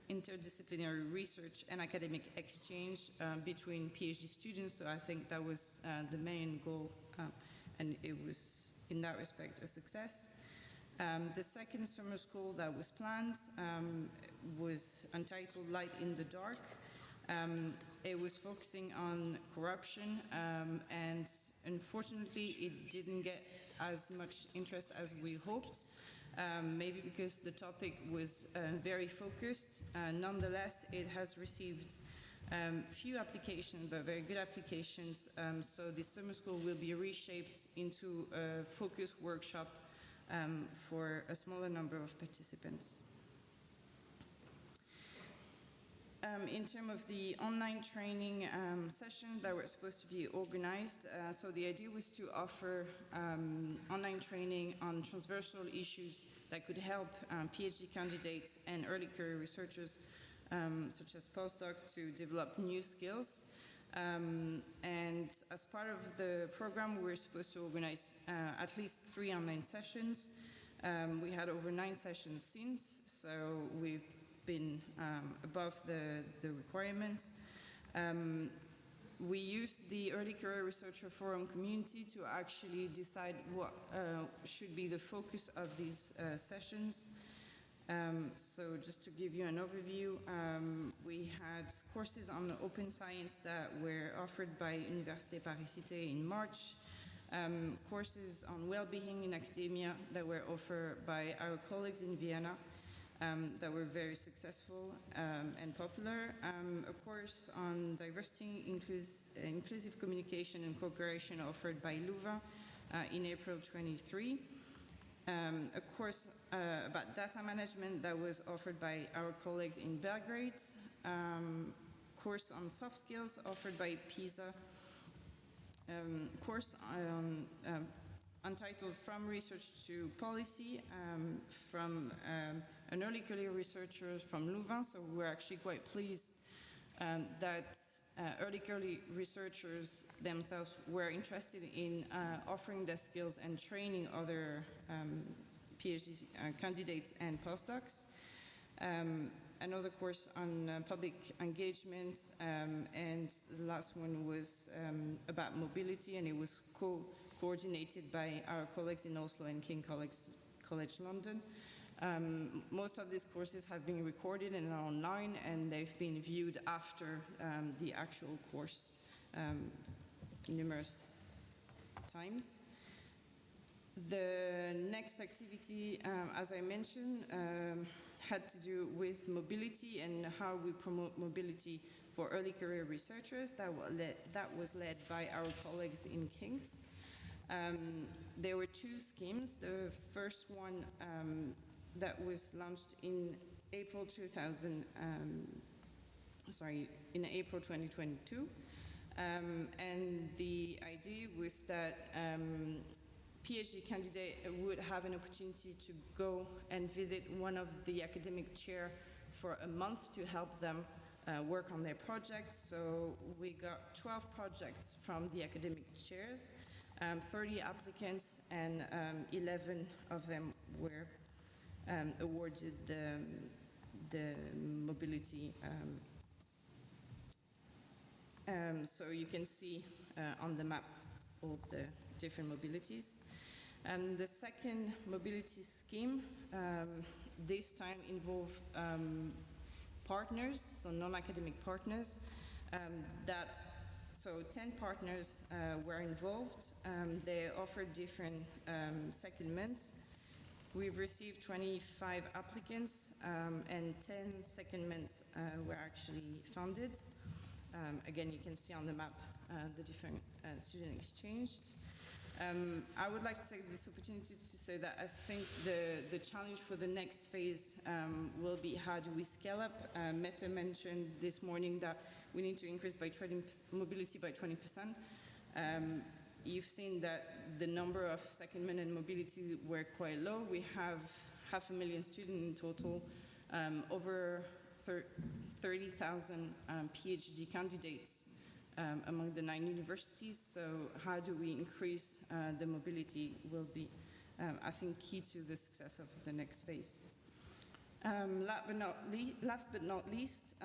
interdisciplinary research and academic exchange between PhD students. So I think that was the main goal, and it was in that respect a success. The second summer school that was planned was entitled Light in the Dark. It was focusing on corruption, and unfortunately it didn't get as much interest as we hoped, maybe because the topic was very focused. Nonetheless, it has received few applications, but very good applications, so this summer school will be reshaped into a focus workshop for a smaller number of participants. In terms of the online training sessions that were supposed to be organized, so the idea was to offer online training on transversal issues that could help PhD candidates and early career researchers, such as postdocs, to develop new skills. And as part of the program, we were supposed to organize at least 3 online sessions. We had over 9 sessions since, so we've been above the requirements. We used the Early Career Researcher Forum community to actually decide what should be the focus of these sessions. So just to give you an overview, we had courses on open science that were offered by Université Paris Cité in March, courses on well-being in academia that were offered by our colleagues in Vienna, that were very successful and popular. A course on diversity, inclusive communication and cooperation offered by Louvain in April 23. A course about data management that was offered by our colleagues in Belgrade. Course on soft skills offered by PISA. Course on entitled From Research to Policy from an early career researcher from Louvain. So we're actually quite pleased that early career researchers themselves were interested in offering their skills and training other PhD candidates and postdocs. Another course on public engagement, and the last one was about mobility, and it was coordinated by our colleagues in Oslo and King College London. Most of these courses have been recorded and are online, and they've been viewed after the actual course numerous times. The next activity, as I mentioned, had to do with mobility and how we promote mobility for early career researchers. That was led by our colleagues in King's. There were 2 schemes. The first one that was launched in April 2000, in April 2022. And the idea was that PhD candidate would have an opportunity to go and visit one of the academic chair for a month to help them work on their projects. So we got 12 projects from the academic chairs, 30 applicants, and 11 of them were awarded the mobility. So you can see on the map all the different mobilities. The second mobility scheme this time involved partners, so non-academic partners. So 10 partners were involved. They offered different secondments. We've received 25 applicants and 10 secondments were actually funded. Again, you can see on the map the different student exchanged. I would like to take this opportunity to say that I think the challenge for the next phase will be how do we scale up. Meta mentioned this morning that we need to increase by mobility by 20%. You've seen that the number of secondment and mobility were quite low. We have 500,000 students in total, over 30,000 PhD candidates among the 9 universities. So how do we increase the mobility will be, I think, key to the success of the next phase. Last but not least,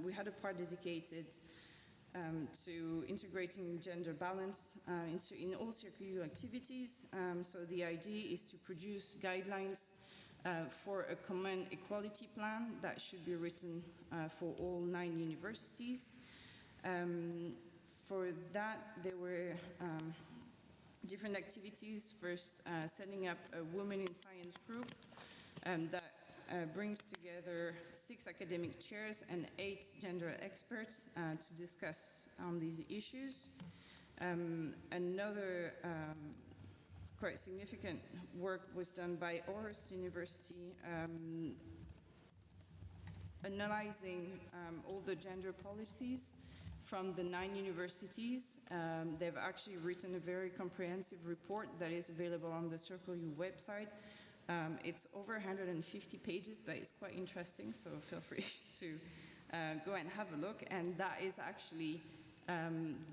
we had a part dedicated to integrating gender balance in all circular activities. So the idea is to produce guidelines for a common equality plan that should be written for all 9 universities. For that, there were different activities. First, setting up a Women in Science group that brings together 6 academic chairs and 8 gender experts to discuss on these issues. Another quite significant work was done by Aarhus University, analyzing all the gender policies from the 9 universities. They've actually written a very comprehensive report that is available on the Circle U website. It's over 150 pages, but it's quite interesting, so feel free to go and have a look. And that is actually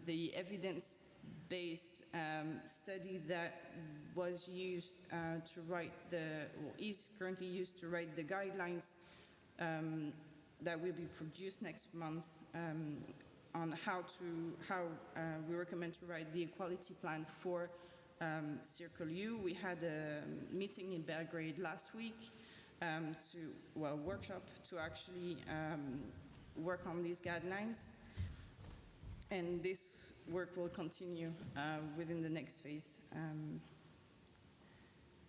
the evidence-based study that was used to write or is currently used to write the guidelines that will be produced next month on how we recommend to write the equality plan for Circle U. We had a meeting in Belgrade last week workshop to actually work on these guidelines. And this work will continue within the next phase.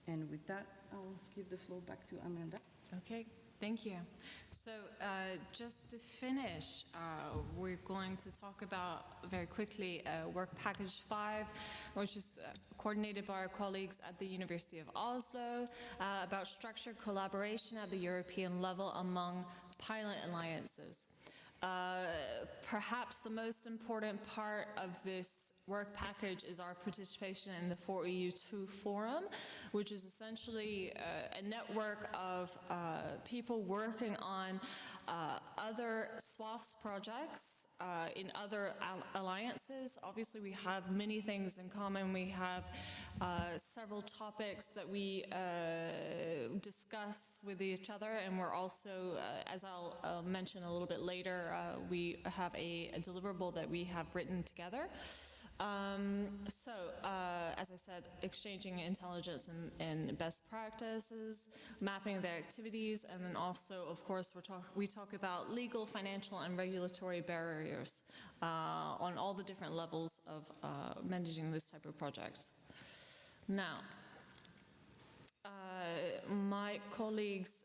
And with that, I'll give the floor back to Amanda. Okay, thank you. So just to finish, we're going to talk about very quickly work package 5, which is coordinated by our colleagues at the University of Oslo, about structured collaboration at the European level among pilot alliances. Perhaps the most important part of this work package is our participation in the 4EU2 forum, which is essentially a network of people working on other SwafS projects in other alliances. Obviously, we have many things in common. We have several topics that we discuss with each other, and we're also, as I'll mention a little bit later, we have a deliverable that we have written together. As I said, exchanging intelligence and best practices, mapping their activities, and then also, of course, we talk about legal, financial, and regulatory barriers on all the different levels of managing this type of project. Now, my colleagues,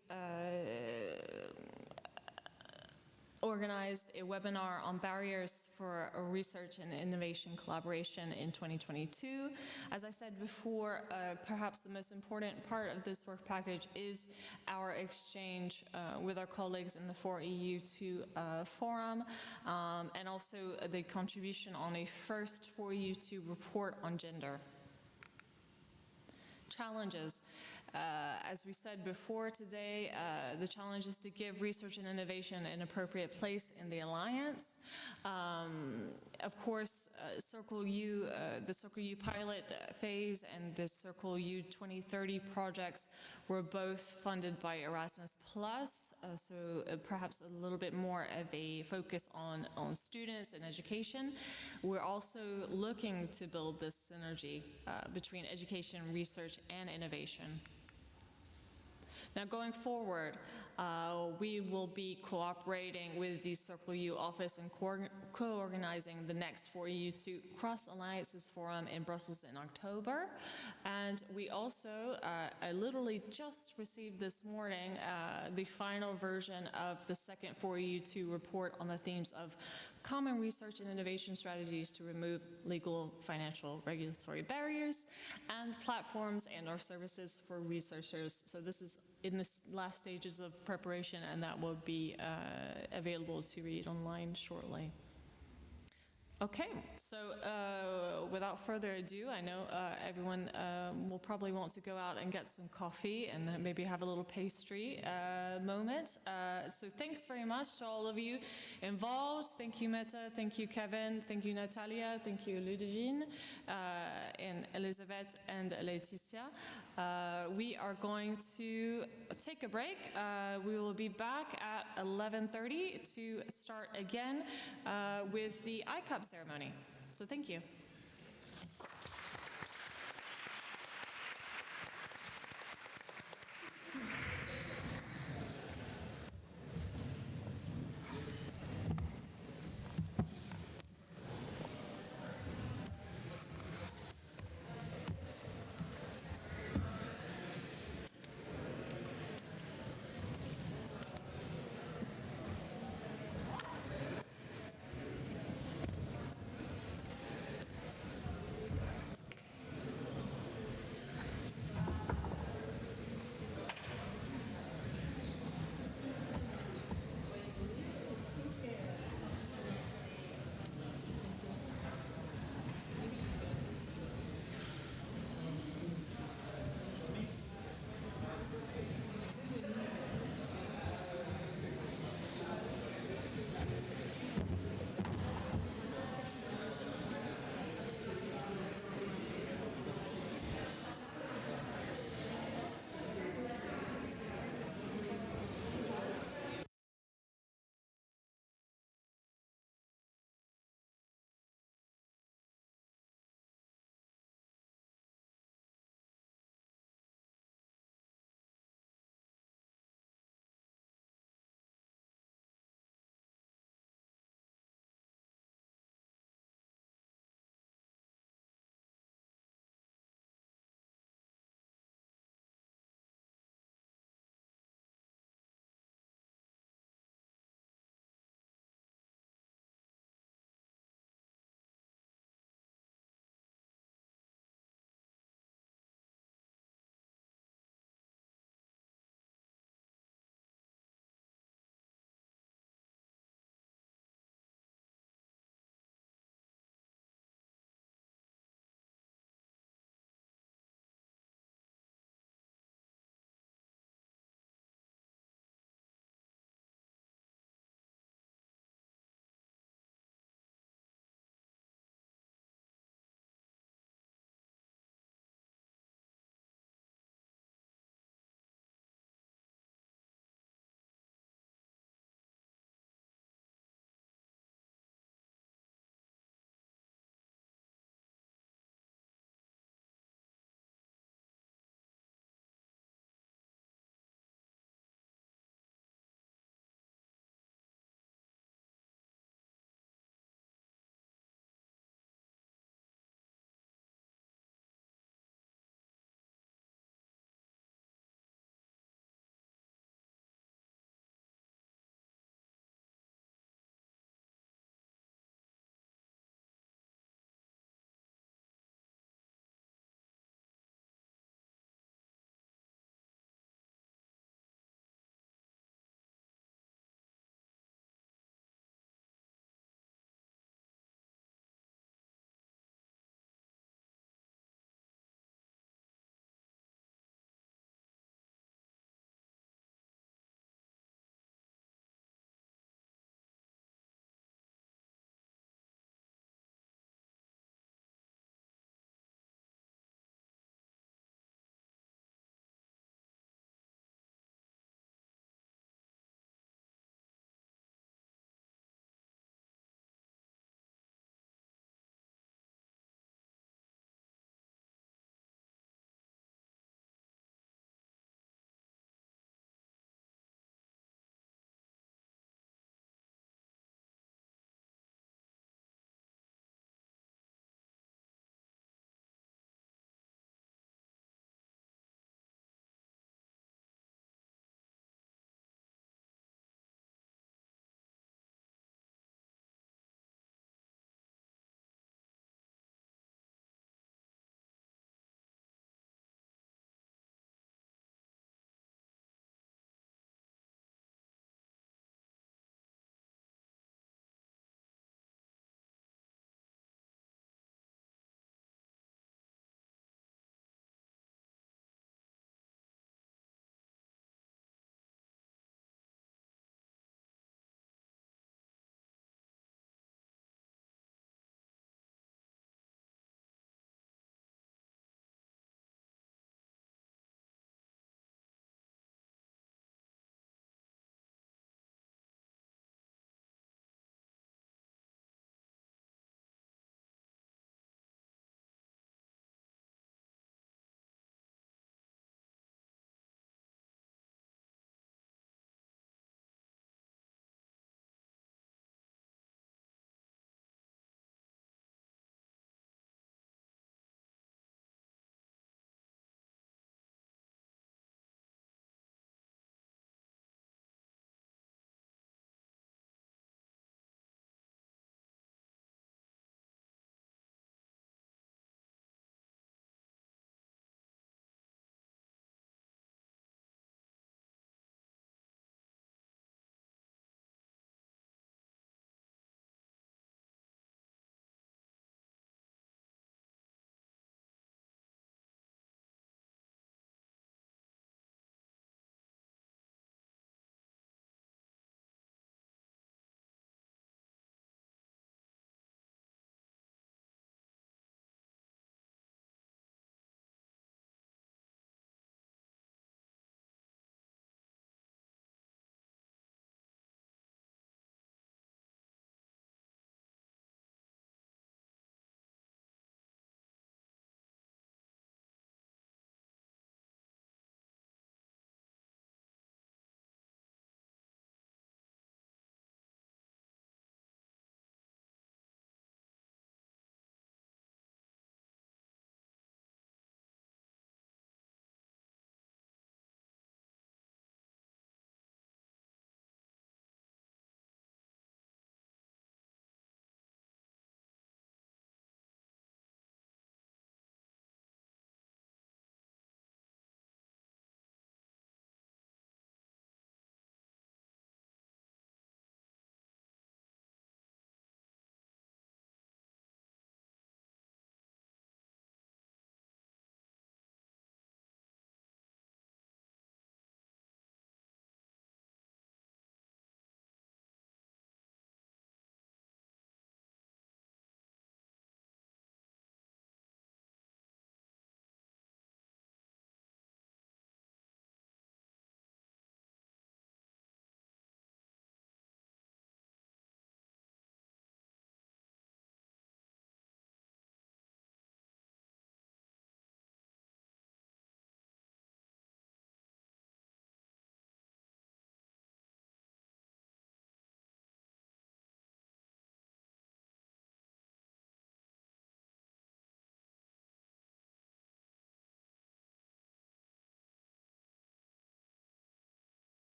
co-organized a webinar on barriers for research and innovation collaboration in 2022. As I said before, perhaps the most important part of this work package is our exchange with our colleagues in the 4EU2 forum, and also the contribution on a first 4EU2 report on gender. Challenges. As we said before today, the challenge is to give research and innovation an appropriate place in the Alliance. Of course, Circle U, the Circle U pilot phase and the Circle U 2030 projects were both funded by Erasmus+, so perhaps a little bit more of a focus on students and education. We're also looking to build this synergy between education, research, and innovation. Now, going forward, we will be cooperating with the Circle U office and co-organizing the next 4EU2 Cross Alliances Forum in Brussels in October. And we also, I literally just received this morning the final version of the second 4EU2 report on the themes of common research and innovation strategies to remove legal, financial, regulatory barriers, and platforms and or services for researchers. So this is in the last stages of preparation, and that will be available to read online shortly. Okay, so without further ado, I know everyone will probably want to go out and get some coffee and maybe have a little pastry moment. So thanks very much to all of you involved. Thank you, Meta. Thank you, Kevin. Thank you, Natalia. Thank you, Ludivine, and Elizabeth and Laetitia. We are going to take a break. We will be back at 11:30 to start again with the ICUP ceremony. So thank you.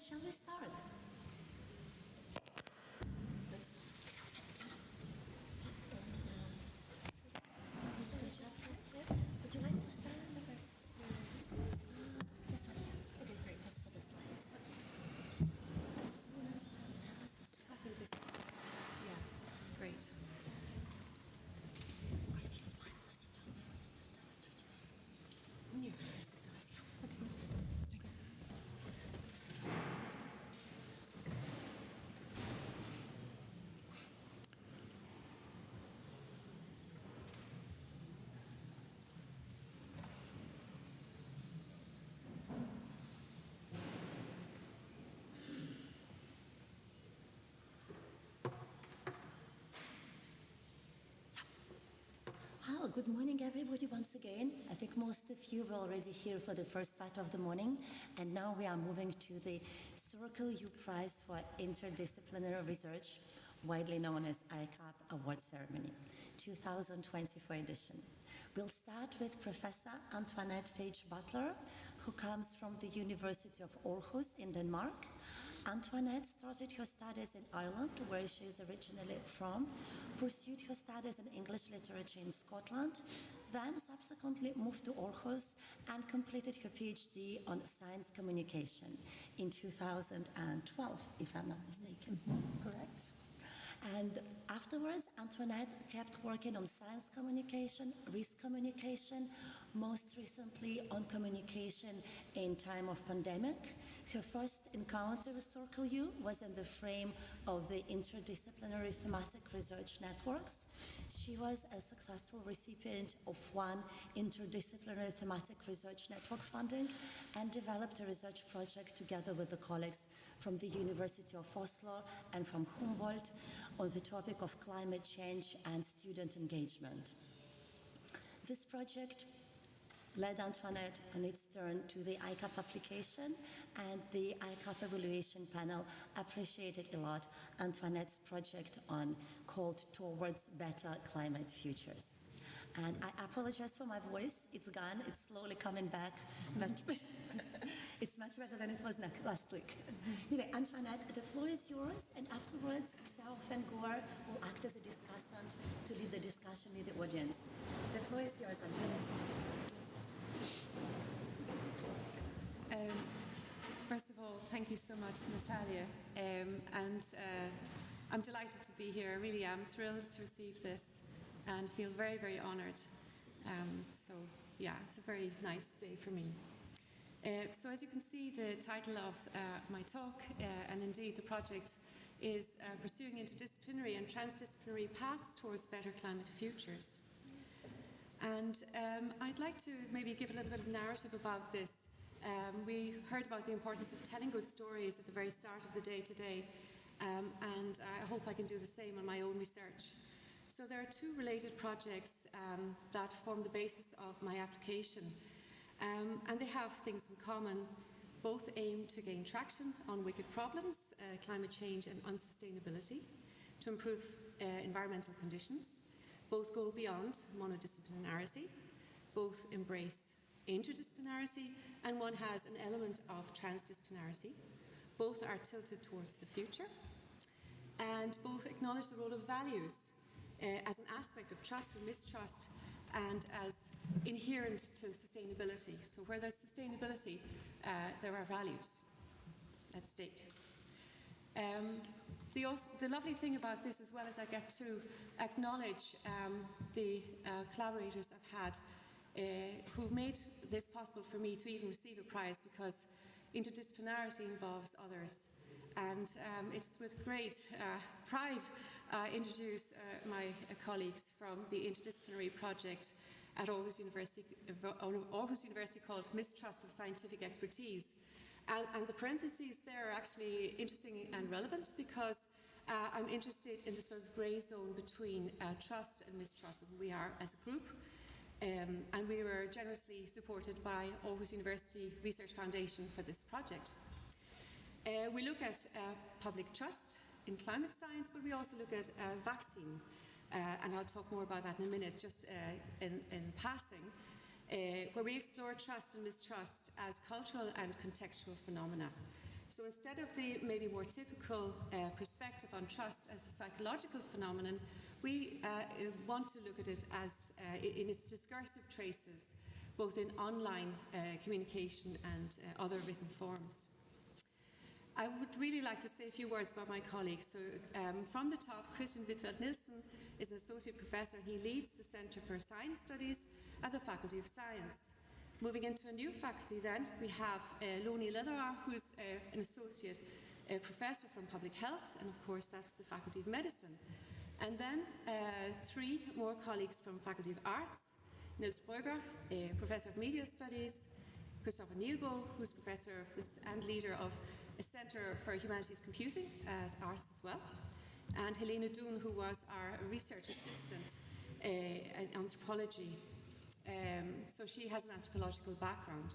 shall we start? Would you like to start on the first? This one? This one, yeah. Okay, great. That's for the slides. As soon as they'll tell us to start with this one. Yeah, it's great. Or if you'd like to sit down first, and I'll introduce you. Yeah, sit down. Okay. Thanks. Well, good morning, everybody, once again. I think most of you were already here for the first part of the morning, and now we are moving to the Circle U Prize for Interdisciplinary Research, widely known as ICUP Award Ceremony, 2024 edition. We'll start with Professor Antoinette Fage-Butler, who comes from the University of Aarhus in Denmark. Antoinette started her studies in Ireland, where she is originally from, pursued her studies in English literature in Scotland, then subsequently moved to Aarhus and completed her PhD on science communication in 2012, if I'm not mistaken. Correct? And afterwards, Antoinette kept working on science communication, risk communication, most recently on communication in time of pandemic. Her first encounter with Circle U was in the frame of the interdisciplinary thematic research networks. She was a successful recipient of one interdisciplinary thematic research network funding and developed a research project together with the colleagues from the University of Oslo and from Humboldt on the topic of climate change and student engagement. This project led Antoinette on its turn to the ICUP application, and the ICUP evaluation panel appreciated a lot Antoinette's project called Towards Better Climate Futures. And I apologize for my voice, it's gone, it's slowly coming back, but it's much better than it was last week. Anyway, Antoinette, the floor is yours, and afterwards, Self and Gore will act as a discussant to lead the discussion with the audience. The floor is yours, Antoinette. First of all, thank you so much, Natalia, I'm delighted to be here. I really am thrilled to receive this and feel very, very honoured. So yeah, it's a very nice day for me. So as you can see, the title of my talk, and indeed the project, is Pursuing Interdisciplinary and Transdisciplinary Paths Towards Better Climate Futures. And I'd like to maybe give a little bit of narrative about this. We heard about the importance of telling good stories at the very start of the day today, and I hope I can do the same on my own research. So there are two related projects that form the basis of my application, and they have things in common. Both aim to gain traction on wicked problems, climate change and unsustainability, to improve environmental conditions. Both go beyond monodisciplinarity, both embrace interdisciplinarity, and one has an element of transdisciplinarity. Both are tilted towards the future, and both acknowledge the role of values as an aspect of trust and mistrust, and as inherent to sustainability. So where there's sustainability, there are values at stake. The lovely thing about this, as well as I get to acknowledge the collaborators I've had who made this possible for me to even receive a prize, because interdisciplinarity involves others. And it's with great pride I introduce my colleagues from the interdisciplinary project at Aarhus University called Mistrust of Scientific Expertise. And the parentheses there are actually interesting and relevant, because I'm interested in the sort of grey zone between trust and mistrust, and we are as a group. And we were generously supported by Aarhus University Research Foundation for this project. We look at public trust in climate science, but we also look at vaccine, and I'll talk more about that in a minute, just in passing, where we explore trust and mistrust as cultural and contextual phenomena. So instead of the maybe more typical perspective on trust as a psychological phenomenon, we want to look at it as in its discursive traces, both in online communication and other written forms. I would really like to say a few words about my colleagues. So from the top, Christian Wittfeldt Nielsen is an associate professor. He leads the Center for Science Studies at the Faculty of Science. Moving into a new faculty then, we have Loni Leatherer, who's an associate professor from public health, and of course that's the Faculty of Medicine. And then 3 more colleagues from Faculty of Arts, Nils Brøgger, a professor of media studies, Christopher Nielbo, who's professor of this and leader of a Center for Humanities Computing at Arts as well, and Helene Doon, who was our research assistant in anthropology. So she has an anthropological background.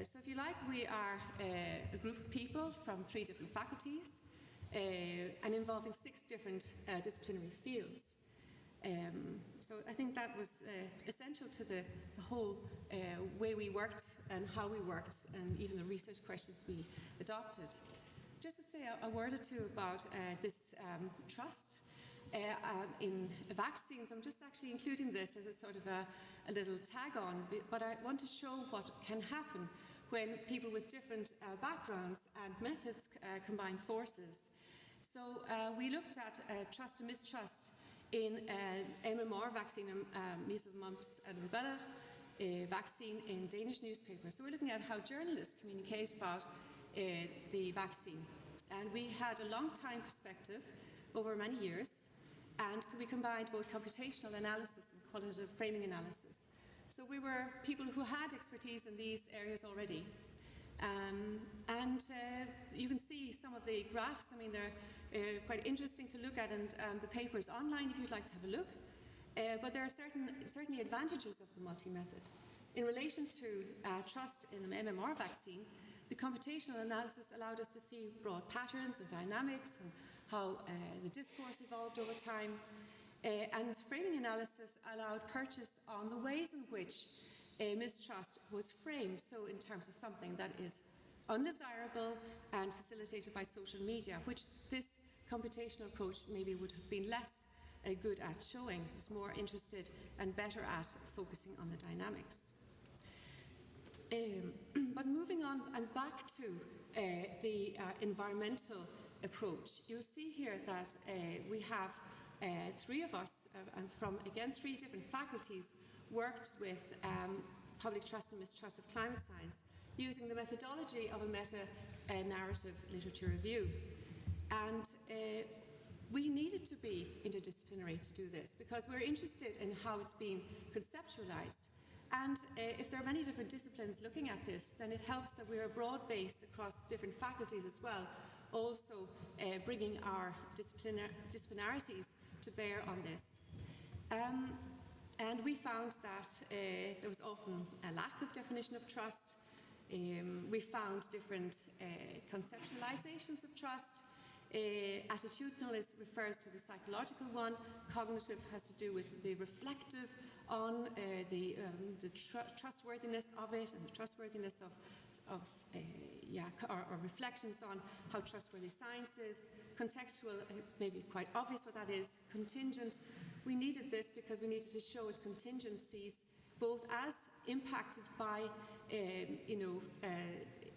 So if you like, we are a group of people from 3 different faculties and involving 6 different disciplinary fields. So I think that was essential to the whole way we worked and how we worked, and even the research questions we adopted. Just to say a word or two about this trust in vaccines, I'm just actually including this as a sort of a little tag on, but I want to show what can happen when people with different backgrounds and methods combine forces. So we looked at trust and mistrust in MMR vaccine, measles, mumps and rubella vaccine in Danish newspapers. So we're looking at how journalists communicate about the vaccine. And we had a long time perspective over many years, and we combined both computational analysis and qualitative framing analysis. So we were people who had expertise in these areas already. You can see some of the graphs. I mean, they're quite interesting to look at, and the paper's online if you'd like to have a look. But there are certainly advantages of the multi-method. In relation to trust in the MMR vaccine, the computational analysis allowed us to see broad patterns and dynamics and how the discourse evolved over time. And framing analysis allowed purchase on the ways in which mistrust was framed, so in terms of something that is undesirable and facilitated by social media, which this computational approach maybe would have been less good at showing. It was more interested and better at focusing on the dynamics. But moving on and back to the environmental approach, you'll see here that we have 3 of us, and from again 3 different faculties, worked with public trust and mistrust of climate science using the methodology of a meta-narrative literature review. And we needed to be interdisciplinary to do this because we're interested in how it's being conceptualized. And if there are many different disciplines looking at this, then it helps that we're broad-based across different faculties as well, also bringing our disciplinarities to bear on this. And we found that there was often a lack of definition of trust. We found different conceptualizations of trust. Attitudinal refers to the psychological one. Cognitive has to do with the reflective on the trustworthiness of it and the trustworthiness of or reflections on how trustworthy science is. Contextual, it's maybe quite obvious what that is. Contingent, we needed this because we needed to show its contingencies both as impacted by,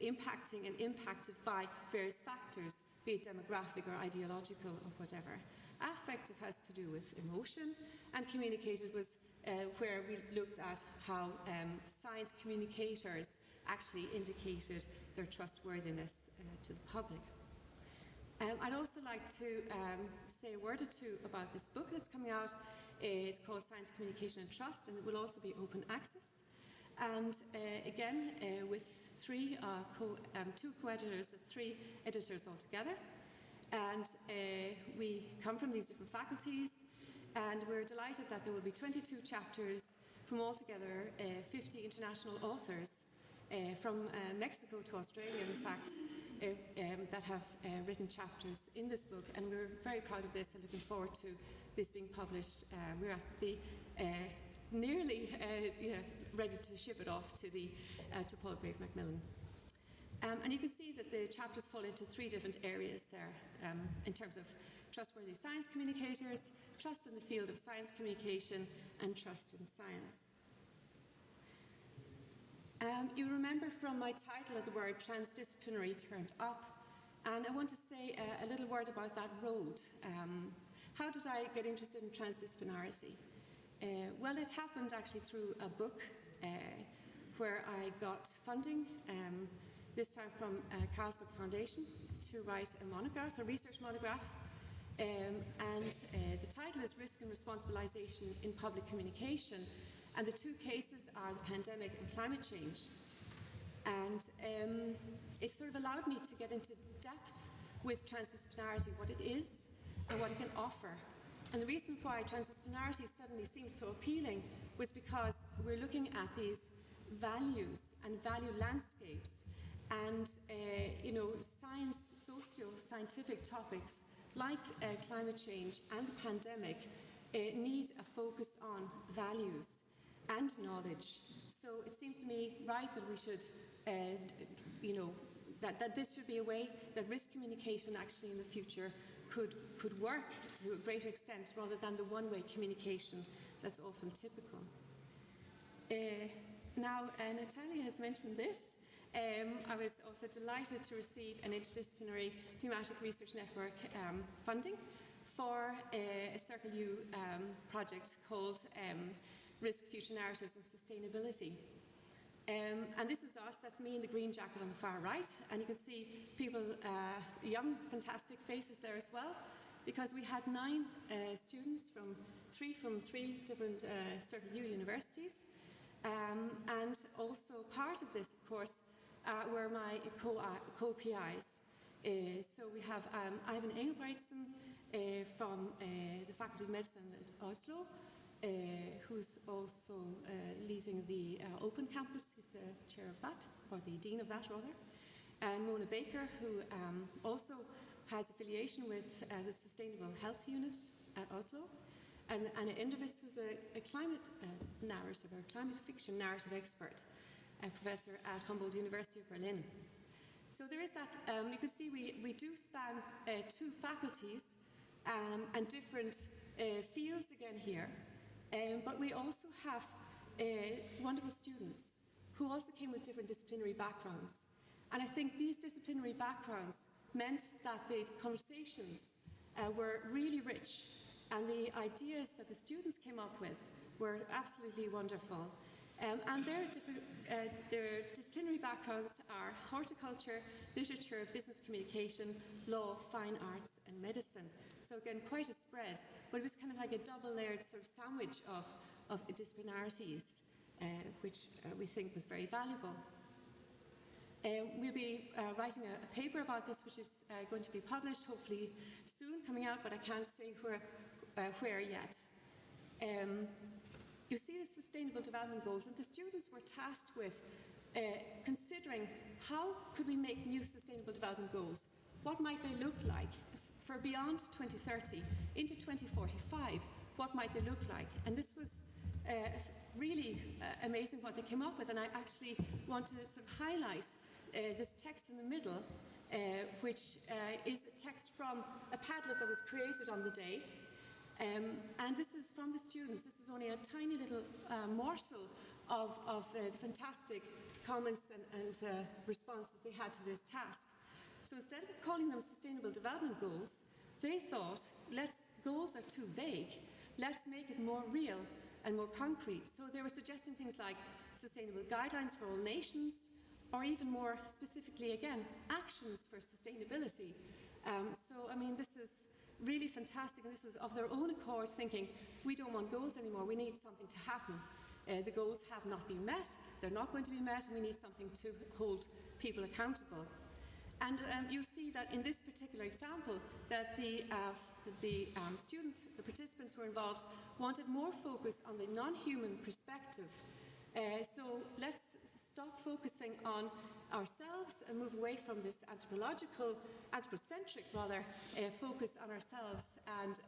impacting and impacted by various factors, be it demographic or ideological or whatever. Affective has to do with emotion, and communicated was where we looked at how science communicators actually indicated their trustworthiness to the public. I'd also like to say a word or two about this book that's coming out. It's called Science, Communication and Trust, and it will also be open access. And again, with 2 co-editors, 3 editors altogether. And we come from these different faculties, and we're delighted that there will be 22 chapters from altogether 50 international authors from Mexico to Australia, in fact, that have written chapters in this book, and we're very proud of this and looking forward to this being published. We're at the nearly ready to ship it off to Paul Grave Macmillan. And you can see that the chapters fall into 3 different areas there in terms of trustworthy science communicators, trust in the field of science communication, and trust in science. You remember from my title that the word transdisciplinary turned up, and I want to say a little word about that road. How did I get interested in transdisciplinarity? Well, it happened actually through a book where I got funding, this time from Carlsberg Foundation, to write a monograph, a research monograph. And the title is Risk and Responsibilization in Public Communication. And the 2 cases are the pandemic and climate change. And it sort of allowed me to get into depth with transdisciplinarity, what it is and what it can offer. And the reason why transdisciplinarity suddenly seemed so appealing was because we're looking at these values and value landscapes and science, socio-scientific topics like climate change and the pandemic need a focus on values and knowledge. So it seems to me right that we should, that this should be a way that risk communication actually in the future could work to a greater extent rather than the one-way communication that's often typical. Now, Natalia has mentioned this. I was also delighted to receive an interdisciplinary thematic research network funding for a Circle U project called Risk, Future Narratives and Sustainability. And this is us, that's me in the green jacket on the far right, and you can see people, young, fantastic faces there as well, because we had 9 students from three different Circle U universities, and also part of this, of course, were my co-PIs. So we have Ivan Engelbrechtsen from the Faculty of Medicine at Oslo, who's also leading the Open Campus. He's the chair of that, or the dean of that rather. And Mona Baker, who also has affiliation with the Sustainable Health Unit at Oslo. And Anna Endovitz, who's a climate narrative, or climate fiction narrative expert, a professor at Humboldt University of Berlin. So there is that, you can see we do span 2 faculties and different fields again here. But we also have wonderful students who also came with different disciplinary backgrounds. And I think these disciplinary backgrounds meant that the conversations were really rich, and the ideas that the students came up with were absolutely wonderful. And their disciplinary backgrounds are horticulture, literature, business communication, law, fine arts, and medicine. So again, quite a spread, but it was kind of like a double-layered sort of sandwich of disciplinarities, which we think was very valuable. We'll be writing a paper about this, which is going to be published hopefully soon, coming out, but I can't say where yet. You see the Sustainable Development Goals, and the students were tasked with considering how could we make new Sustainable Development Goals? What might they look like for beyond 2030 into 2045? What might they look like? And this was really amazing what they came up with, and I actually want to sort of highlight this text in the middle, which is a text from a Padlet that was created on the day. And this is from the students. This is only a tiny little morsel of the fantastic comments and responses they had to this task. So instead of calling them Sustainable Development Goals, they thought, goals are too vague, let's make it more real and more concrete. So they were suggesting things like sustainable guidelines for all nations, or even more specifically, again, actions for sustainability. So, I mean, this is really fantastic, and this was of their own accord, thinking, we don't want goals anymore, we need something to happen. The goals have not been met, they're not going to be met, and we need something to hold people accountable. And you'll see that in this particular example, that the students, the participants who were involved, wanted more focus on the non-human perspective. So let's stop focusing on ourselves and move away from this anthropocentric focus on ourselves and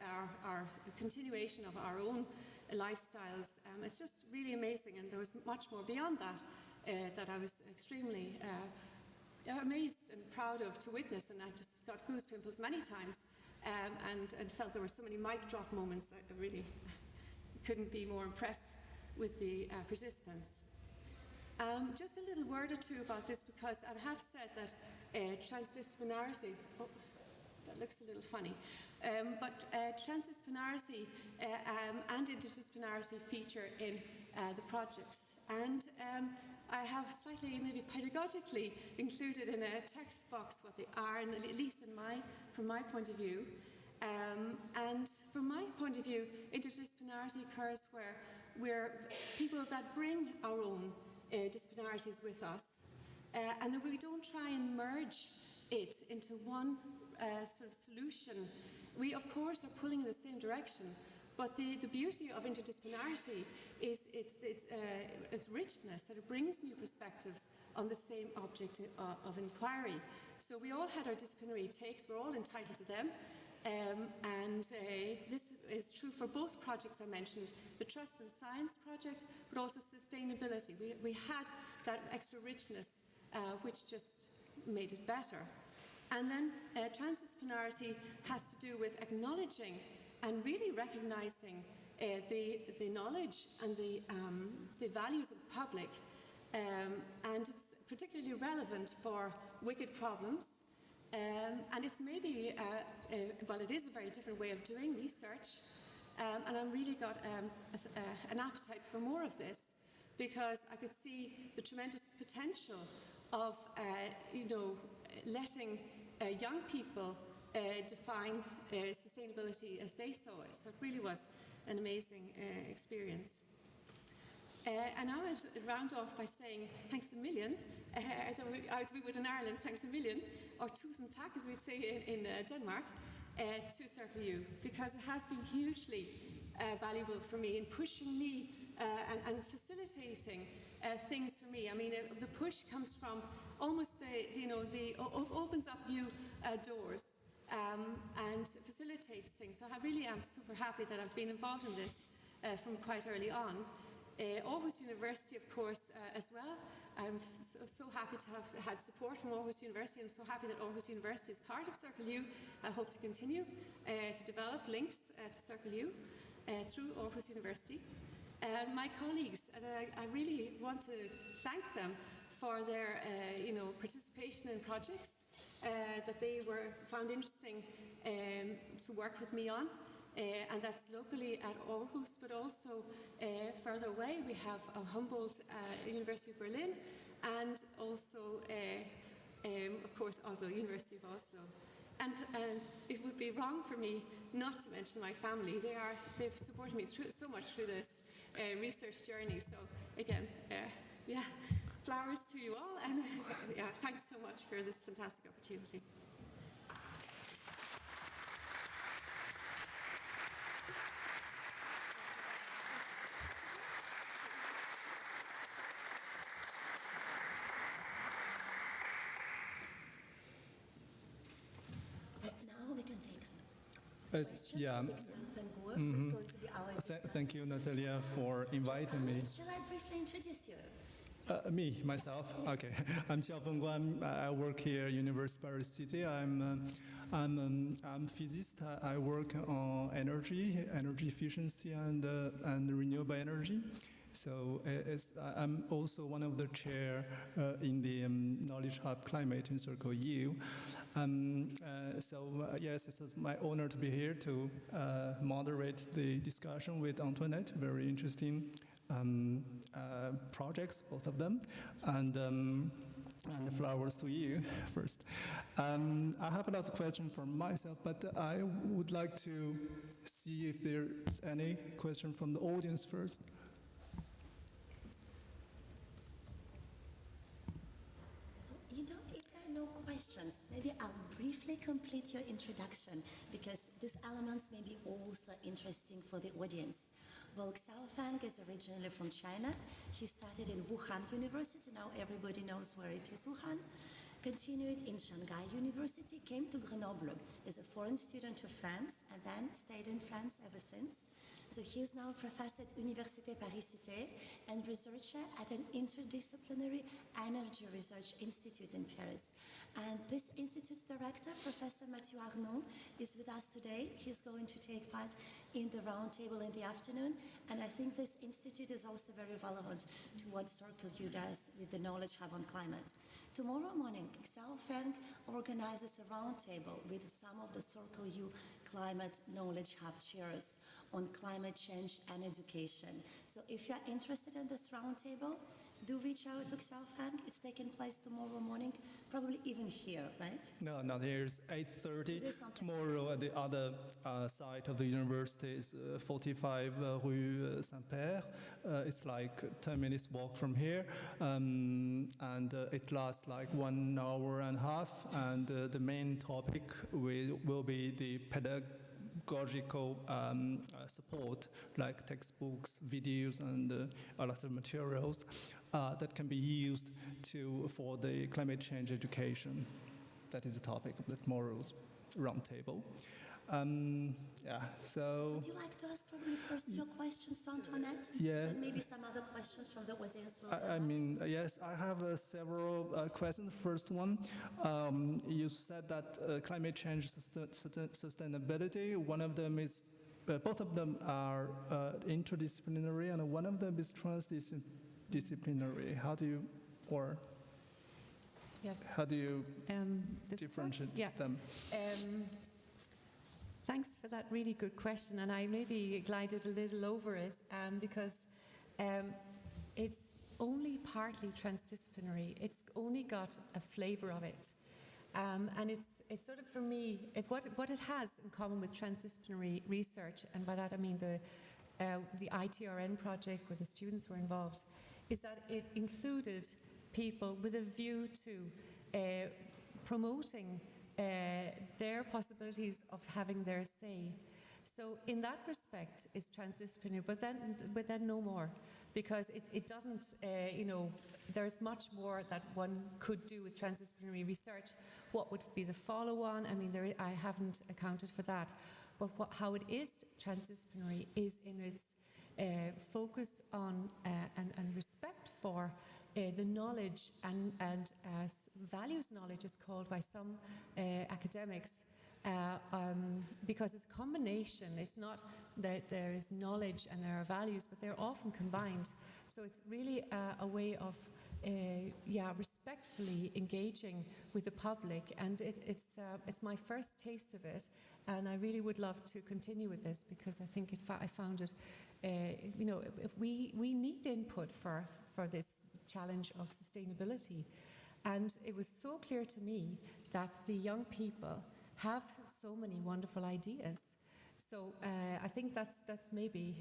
our continuation of our own lifestyles. It's just really amazing, and there was much more beyond that that I was extremely amazed and proud of to witness, and I just got goose pimples many times, and felt there were so many mic drop moments. I really couldn't be more impressed with the participants. Just a little word or two about this, because I have said that transdisciplinarity, that looks a little funny, but transdisciplinarity and interdisciplinarity feature in the projects. And I have slightly, maybe pedagogically, included in a text box what they are, and at least from my point of view. And from my point of view, interdisciplinarity occurs where we're people that bring our own disciplinarities with us, and that we don't try and merge it into one sort of solution. We, of course, are pulling in the same direction, but the beauty of interdisciplinarity is its richness, that it brings new perspectives on the same object of inquiry. So we all had our disciplinary takes, we're all entitled to them, and this is true for both projects I mentioned, the Trust in Science project, but also sustainability. We had that extra richness, which just made it better. And then transdisciplinarity has to do with acknowledging and really recognizing the knowledge and the values of the public. And it's particularly relevant for wicked problems. And it's maybe, well, it is a very different way of doing research. And I've really got an appetite for more of this, because I could see the tremendous potential of, letting young people define sustainability as they saw it. So it really was an amazing experience. And I will round off by saying thanks a million, as we would in Ireland, thanks a million, or tusen tak, as we'd say in Denmark, to Circle U, because it has been hugely valuable for me in pushing me and facilitating things for me. I mean, the push comes from almost opens up new doors and facilitates things. So I really am super happy that I've been involved in this from quite early on. Aarhus University, of course, as well. I'm so happy to have had support from Aarhus University. I'm so happy that Aarhus University is part of Circle U. I hope to continue to develop links to Circle U through Aarhus University. My colleagues, I really want to thank them for their participation in projects that they found interesting to work with me on. And that's locally at Aarhus, but also further away we have Humboldt University of Berlin, and also, of course, Oslo, University of Oslo. And it would be wrong for me not to mention my family. They've supported me so much through this research journey. So again, flowers to you all, and thanks so much for this fantastic opportunity. Thank you, Natalia, for inviting me. Shall I briefly introduce you? Myself? Okay. I'm Xiaofeng Guan. I work here at University Paris Cité. I'm a physicist. I work on energy efficiency, and renewable energy. So I'm also one of the chair in the Knowledge Hub Climate in Circle U. Yes, it's my honor to be here to moderate the discussion with Antoinette. Very interesting projects, both of them, and flowers to you first. I have a lot of questions for myself, but I would like to see if there's any question from the audience first. Questions. Maybe I'll briefly complete your introduction, because these elements may be also interesting for the audience. Well, Xiaofeng is originally from China. He studied in Wuhan University. Now everybody knows where it is, Wuhan. continued in Shanghai University, came to Grenoble as a foreign student to France, and then stayed in France ever since. So he is now professor at Université Paris Cité and researcher at an interdisciplinary energy research institute in Paris. And this institute's director, Professor Mathieu Arnaud, is with us today. He's going to take part in the roundtable in the afternoon. And I think this institute is also very relevant to what Circle U does with the Knowledge Hub on climate. Tomorrow morning, SwafS organizes a roundtable with some of the Circle U Climate Knowledge Hub chairs on climate change and education. So if you're interested in this roundtable, do reach out to SwafS. It's taking place tomorrow morning, probably even here, right? No, not here. It's 8:30. Tomorrow at the other side of the university is 45 Rue Saint-Père. It's like 10 minutes walk from here. And it lasts like 1 hour and a half. And the main topic will be the pedagogical support, like textbooks, videos, and a lot of materials that can be used for the climate change education. That is the topic of the tomorrow's roundtable. So would you like to ask probably first your questions to Antoinette? Yeah. And maybe some other questions from the audience. Yes, I have several questions. First one, you said that climate change sustainability, one of them is, both of them are interdisciplinary, and one of them is transdisciplinary. How do you differentiate them? Thanks for that really good question, and I maybe glided a little over it because it's only partly transdisciplinary. It's only got a flavour of it, and it's sort of, for me, what it has in common with transdisciplinary research, and by that I mean the ITRN project where the students were involved, is that it included people with a view to promoting their possibilities of having their say. So in that respect, it's transdisciplinary, but then no more, because it doesn't, there's much more that one could do with transdisciplinary research. What would be the follow-on? I mean, I haven't accounted for that. But how it is transdisciplinary is in its focus on and respect for the knowledge and values knowledge is called by some academics, because it's a combination. It's not that there is knowledge and there are values, but they're often combined. So it's really a way of respectfully engaging with the public, and it's my first taste of it, and I really would love to continue with this, because I think I found it, we need input for this challenge of sustainability. And it was so clear to me that the young people have so many wonderful ideas. So I think that's maybe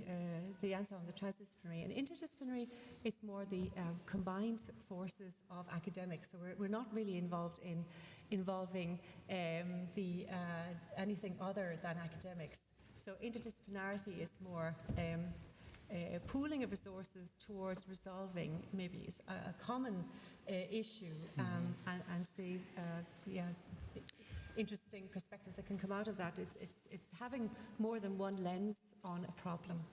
the answer on the transdisciplinary. And interdisciplinary is more the combined forces of academics. So we're not really involved in involving anything other than academics. So interdisciplinarity is more pooling of resources towards resolving maybe a common issue, and the interesting perspectives that can come out of that. It's having more than one lens on a problem.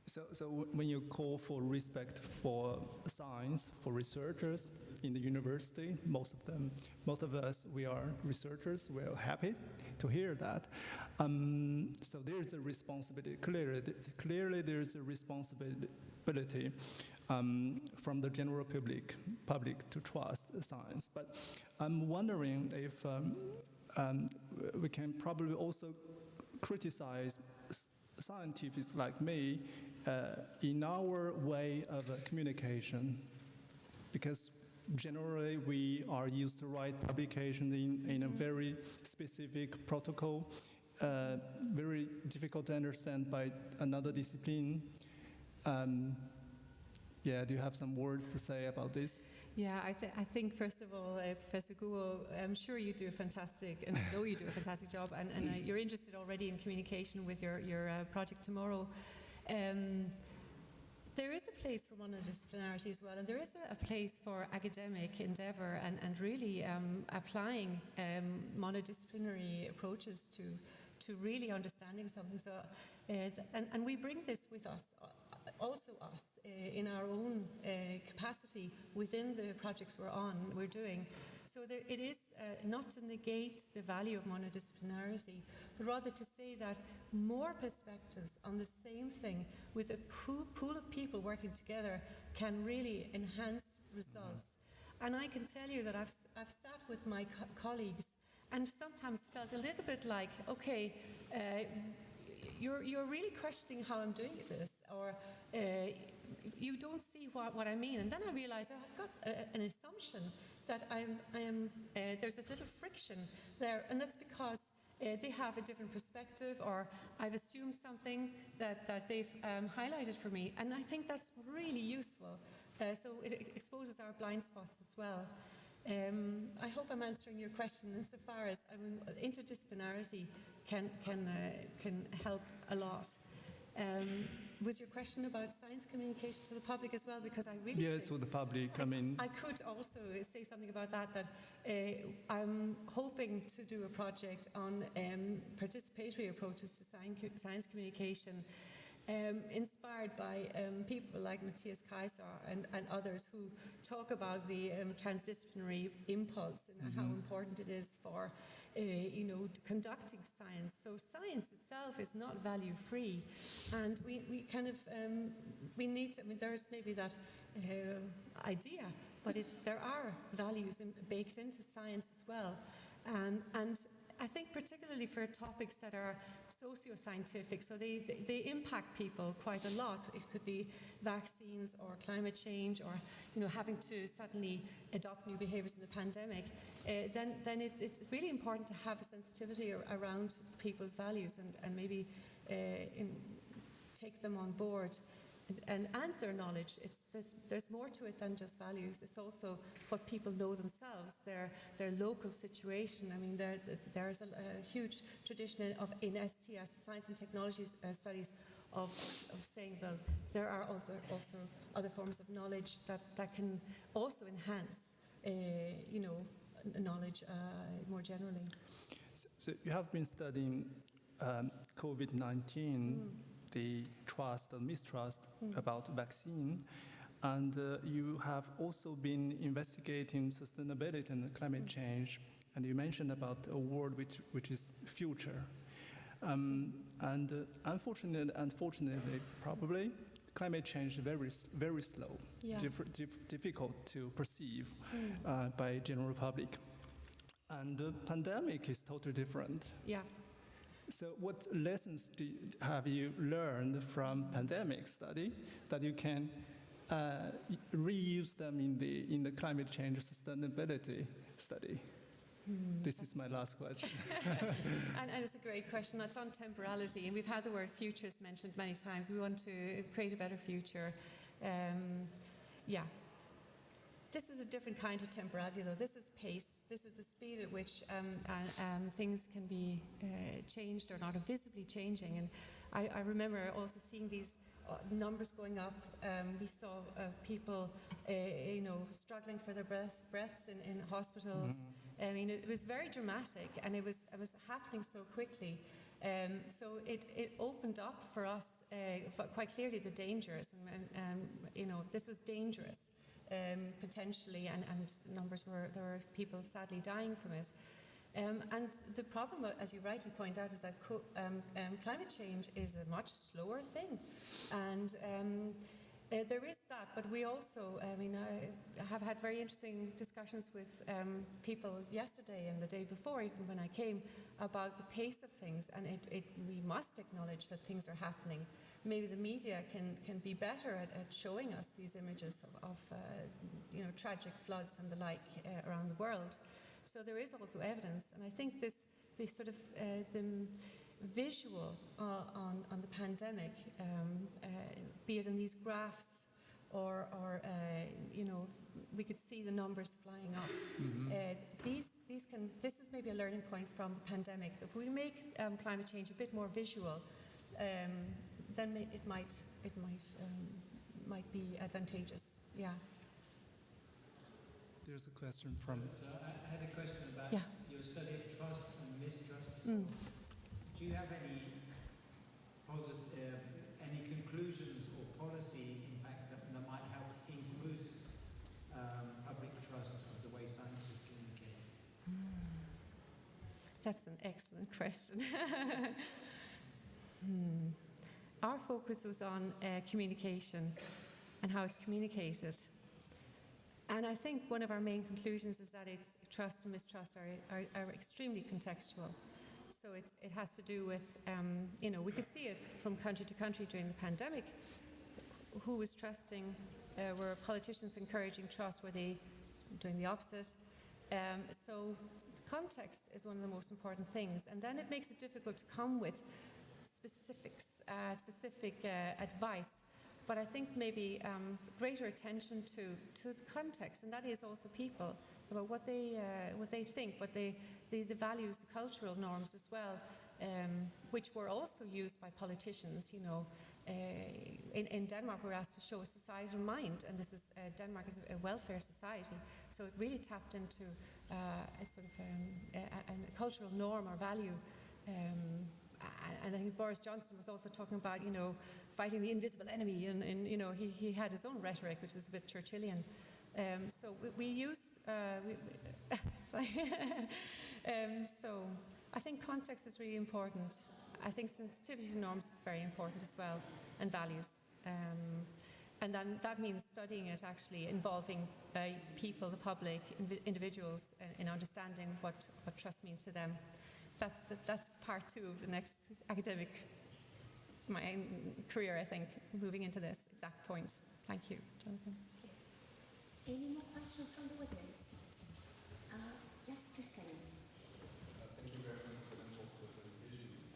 So when you call for respect for science, for researchers in the university, most of us, we are researchers, we're happy to hear that. So there's a responsibility, clearly there's a responsibility from the general public to trust science. But I'm wondering if we can probably also criticize scientists like me in our way of communication, because generally we are used to write publication in a very specific protocol, very difficult to understand by another discipline. Do you have some words to say about this? Yeah, I think first of all, Professor Guo, I'm sure you do a fantastic, and I know you do a fantastic job, and you're interested already in communication with your project tomorrow. There is a place for monodisciplinarity as well, and there is a place for academic endeavour and really applying monodisciplinary approaches to really understanding something. So, and we bring this with us, also us, in our own capacity within the projects we're doing. So it is not to negate the value of monodisciplinarity, but rather to say that more perspectives on the same thing with a pool of people working together can really enhance results. And I can tell you that I've sat with my colleagues and sometimes felt a little bit like, okay, you're really questioning how I'm doing this, or you don't see what I mean. And then I realized I've got an assumption that there's a little friction there, and that's because they have a different perspective, or I've assumed something that they've highlighted for me, and I think that's really useful. So it exposes our blind spots as well. I hope I'm answering your question insofar as interdisciplinarity can help a lot. Was your question about science communication to the public as well? Because I really yes, to the public. I could also say something about that I'm hoping to do a project on participatory approaches to science communication, inspired by people like Matthias Kaiser and others who talk about the transdisciplinary impulse and how important it is for conducting science. So science itself is not value-free, and we kind of we need to, there's maybe that idea, but there are values baked into science as well, and I think particularly for topics that are socio-scientific, so they impact people quite a lot. It could be vaccines or climate change, or having to suddenly adopt new behaviours in the pandemic. Then it's really important to have a sensitivity around people's values and maybe take them on board. And their knowledge. There's more to it than just values. It's also what people know themselves, their local situation. There's a huge tradition in STS, Science and Technology Studies, of saying, well, there are also other forms of knowledge that can also enhance, knowledge more generally. So you have been studying COVID-19. The trust or mistrust about vaccine, and you have also been investigating sustainability and climate change, and you mentioned about a world which is future, and unfortunately, probably climate change is very slow, difficult to perceive by general public, and the pandemic is totally different. Yeah. So what lessons have you learned from pandemic study that you can reuse them in the climate change sustainability study? This is my last question. and it's a great question. That's on temporality, and we've had the word futures mentioned many times. We want to create a better future. This is a different kind of temporality, though. This is pace. This is the speed at which things can be changed or not visibly changing. And I remember also seeing these numbers going up. We saw people, struggling for their breaths in hospitals. It was very dramatic, and it was happening so quickly. So it opened up for us quite clearly the dangers, and this was dangerous. Potentially, and there were people sadly dying from it. And the problem, as you rightly point out, is that climate change is a much slower thing. And there is that, but we also, I have had very interesting discussions with people yesterday and the day before, even when I came, about the pace of things, and we must acknowledge that things are happening. Maybe the media can be better at showing us these images of tragic floods and the like around the world. So there is also evidence, and I think this sort of the visual on the pandemic, be it in these graphs or we could see the numbers flying up. This is maybe a learning point from the pandemic. If we make climate change a bit more visual, then it might might be advantageous. Yeah. There's a question from... So I had a question about Yeah. your study of trust and mistrust. Do you have any any conclusions or policy impacts that might help increase public trust of the way scientists communicate? That's an excellent question. Our focus was on communication and how it's communicated. And I think one of our main conclusions is that it's trust and mistrust are extremely contextual. So it has to do with, we could see it from country to country during the pandemic. Who was trusting? Were politicians encouraging trust? Were they doing the opposite? So the context is one of the most important things. And then it makes it difficult to come with specifics, specific advice. But I think maybe greater attention to the context, and that is also people, about what they think, the values, the cultural norms as well, which were also used by politicians. In Denmark, we're asked to show a societal mind, and this is Denmark is a welfare society, so it really tapped into a sort of a cultural norm or value. And I think Boris Johnson was also talking about, fighting the invisible enemy, and he had his own rhetoric, which was a bit Churchillian. So we used, sorry. So I think context is really important. I think sensitivity norms is very important as well, and values. And then that means studying it, actually involving people, the public, individuals, in understanding what trust means to them. That's part 2 of the next my career, I think, moving into this exact point. Thank you, Jonathan. Any more questions from the audience? Yes, please, Karen. Thank you very much for the presentation.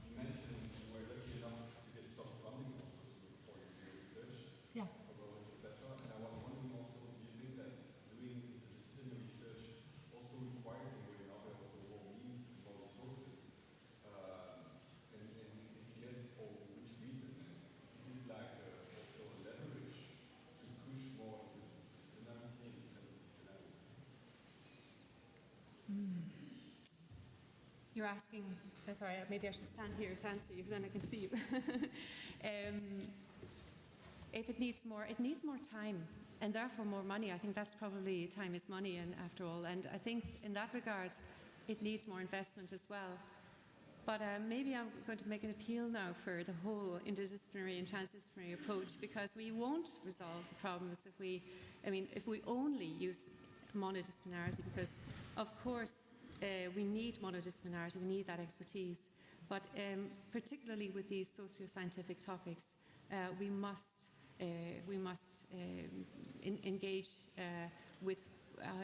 You mentioned you were lucky enough to get some funding also for your research, yeah, proposals, etc. And I was wondering also, do you think that doing interdisciplinary research also required to bring other also more means, more resources? And if yes, for which reason? Is it like also a leverage to push more interdisciplinarity and interdisciplinarity? You're asking, sorry, maybe I should stand here to answer you, then I can see you. If it needs more time, and therefore more money. I think that's probably, time is money, and after all, and I think in that regard, it needs more investment as well. But maybe I'm going to make an appeal now for the whole interdisciplinary and transdisciplinary approach, because we won't resolve the problems if we only use monodisciplinarity, because of course we need monodisciplinarity, we need that expertise, but particularly with these socio-scientific topics, we must engage with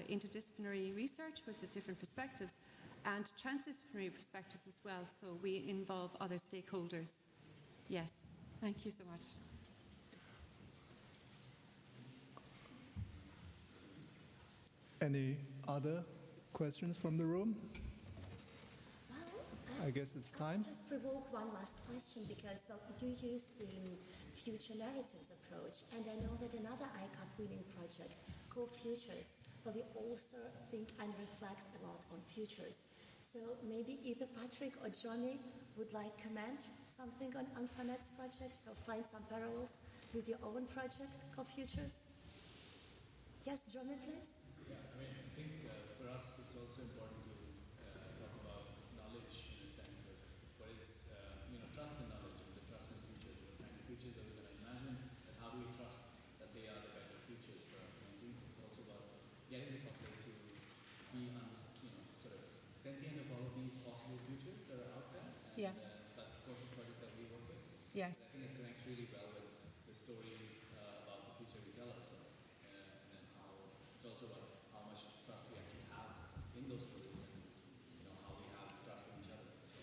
interdisciplinary research with the different perspectives, and transdisciplinary perspectives as well, so we involve other stakeholders. Yes, thank you so much. Any other questions from the room? Well, I guess it's time. I'll just provoke one last question, because you used the future narratives approach, and I know that another ICUP winning project called Futures, but we also think and reflect a lot on futures. So maybe either Patrick or Johnny would like comment something on Antoinette's project, so find some parallels with your own project called Futures. Yes, Johnny, please. Yeah, I think for us it's also important to talk about knowledge in the sense of what is, trust in knowledge and the trust in futures. What kind of futures are we going to imagine, and how do we trust that they are the better futures for us? And I think it's also about getting the public to be sort of sentient of all of these possible futures that are out there. And Yeah. That's of course a project that we work with. Yes. I think it connects really well with the stories about the future we tell ourselves, and then how it's also about how much trust we actually have in those stories, and how we have trust in each other. So,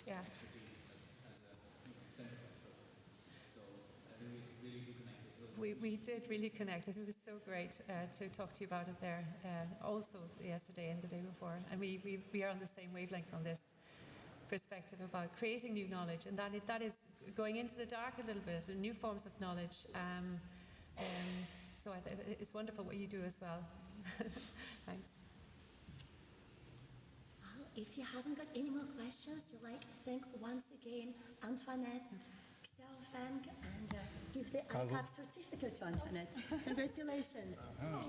Yeah. expertise as a center point for it. So I think we really do connect with those. We did really connect. It was so great to talk to you about it there, also yesterday and the day before, and we are on the same wavelength on this. perspective about creating new knowledge, and that is going into the dark a little bit, and new forms of knowledge. So it's wonderful what you do as well. Thanks. Well, if you haven't got any more questions, you'd like to thank once again Antoinette, Xiaofeng, and give the ICUP certificate to Antoinette. Congratulations. Oh.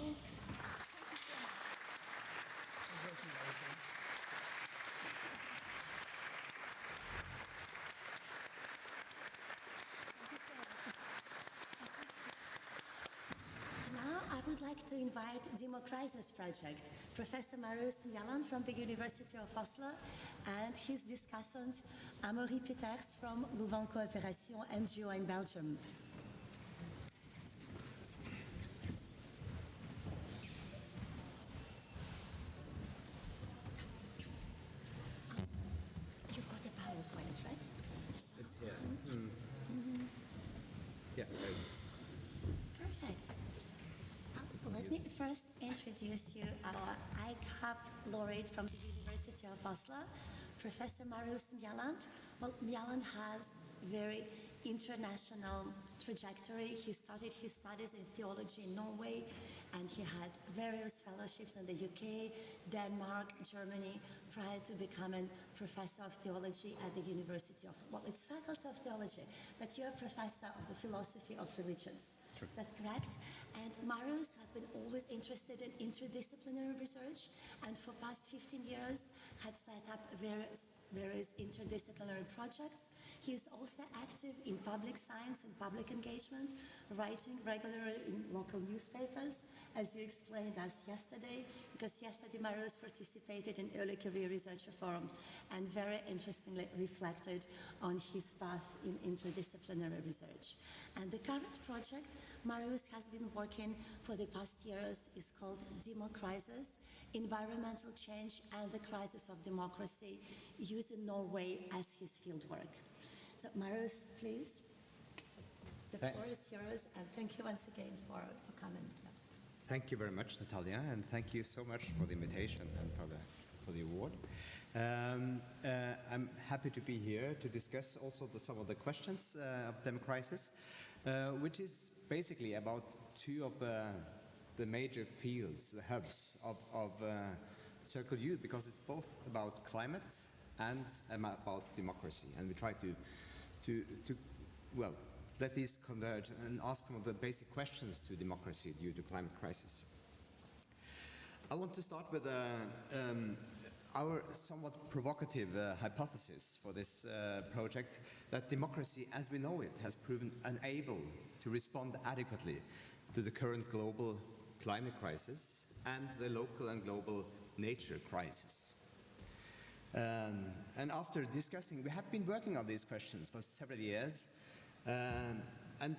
I would like to invite Democracies Project, Professor Marius Njalan from the University of Oslo, and his discussant, Amaury Peters from Louvain Coopération NGO in Belgium. You've got a PowerPoint, right? It's here. Yeah, there it is. Perfect. Let me first introduce you our ICUP laureate from the University of Oslo, Professor Marius Njalan. Well, Njalan has very international trajectory. He started his studies in theology in Norway, and he had various fellowships in the UK, Denmark, Germany, prior to becoming professor of theology at the University of, well, it's faculty of theology, but you're a professor of the philosophy of religions. Is that correct? And Marius has been always interested in interdisciplinary research, and for past 15 years had set up various interdisciplinary projects. He is also active in public science and public engagement, writing regularly in local newspapers, as you explained us yesterday, because yesterday Marius participated in Early Career Researcher Forum and very interestingly reflected on his path in interdisciplinary research. And the current project Marius has been working for the past years is called Democracies, Environmental Change and the Crisis of Democracy, using Norway as his fieldwork. So Marius, please, the floor is yours, and thank you once again for coming. Thank you very much, Natalia, and thank you so much for the invitation and for the award. I'm happy to be here to discuss also some of the questions of Democracies, which is basically about two of the major fields, the hubs of Circle U, because it's both about climate and about democracy, and we try to let these converge and ask some of the basic questions to democracy due to climate crisis. I want to start with our somewhat provocative hypothesis for this project, that democracy as we know it has proven unable to respond adequately to the current global climate crisis and the local and global nature crisis. And after discussing, we have been working on these questions for several years, and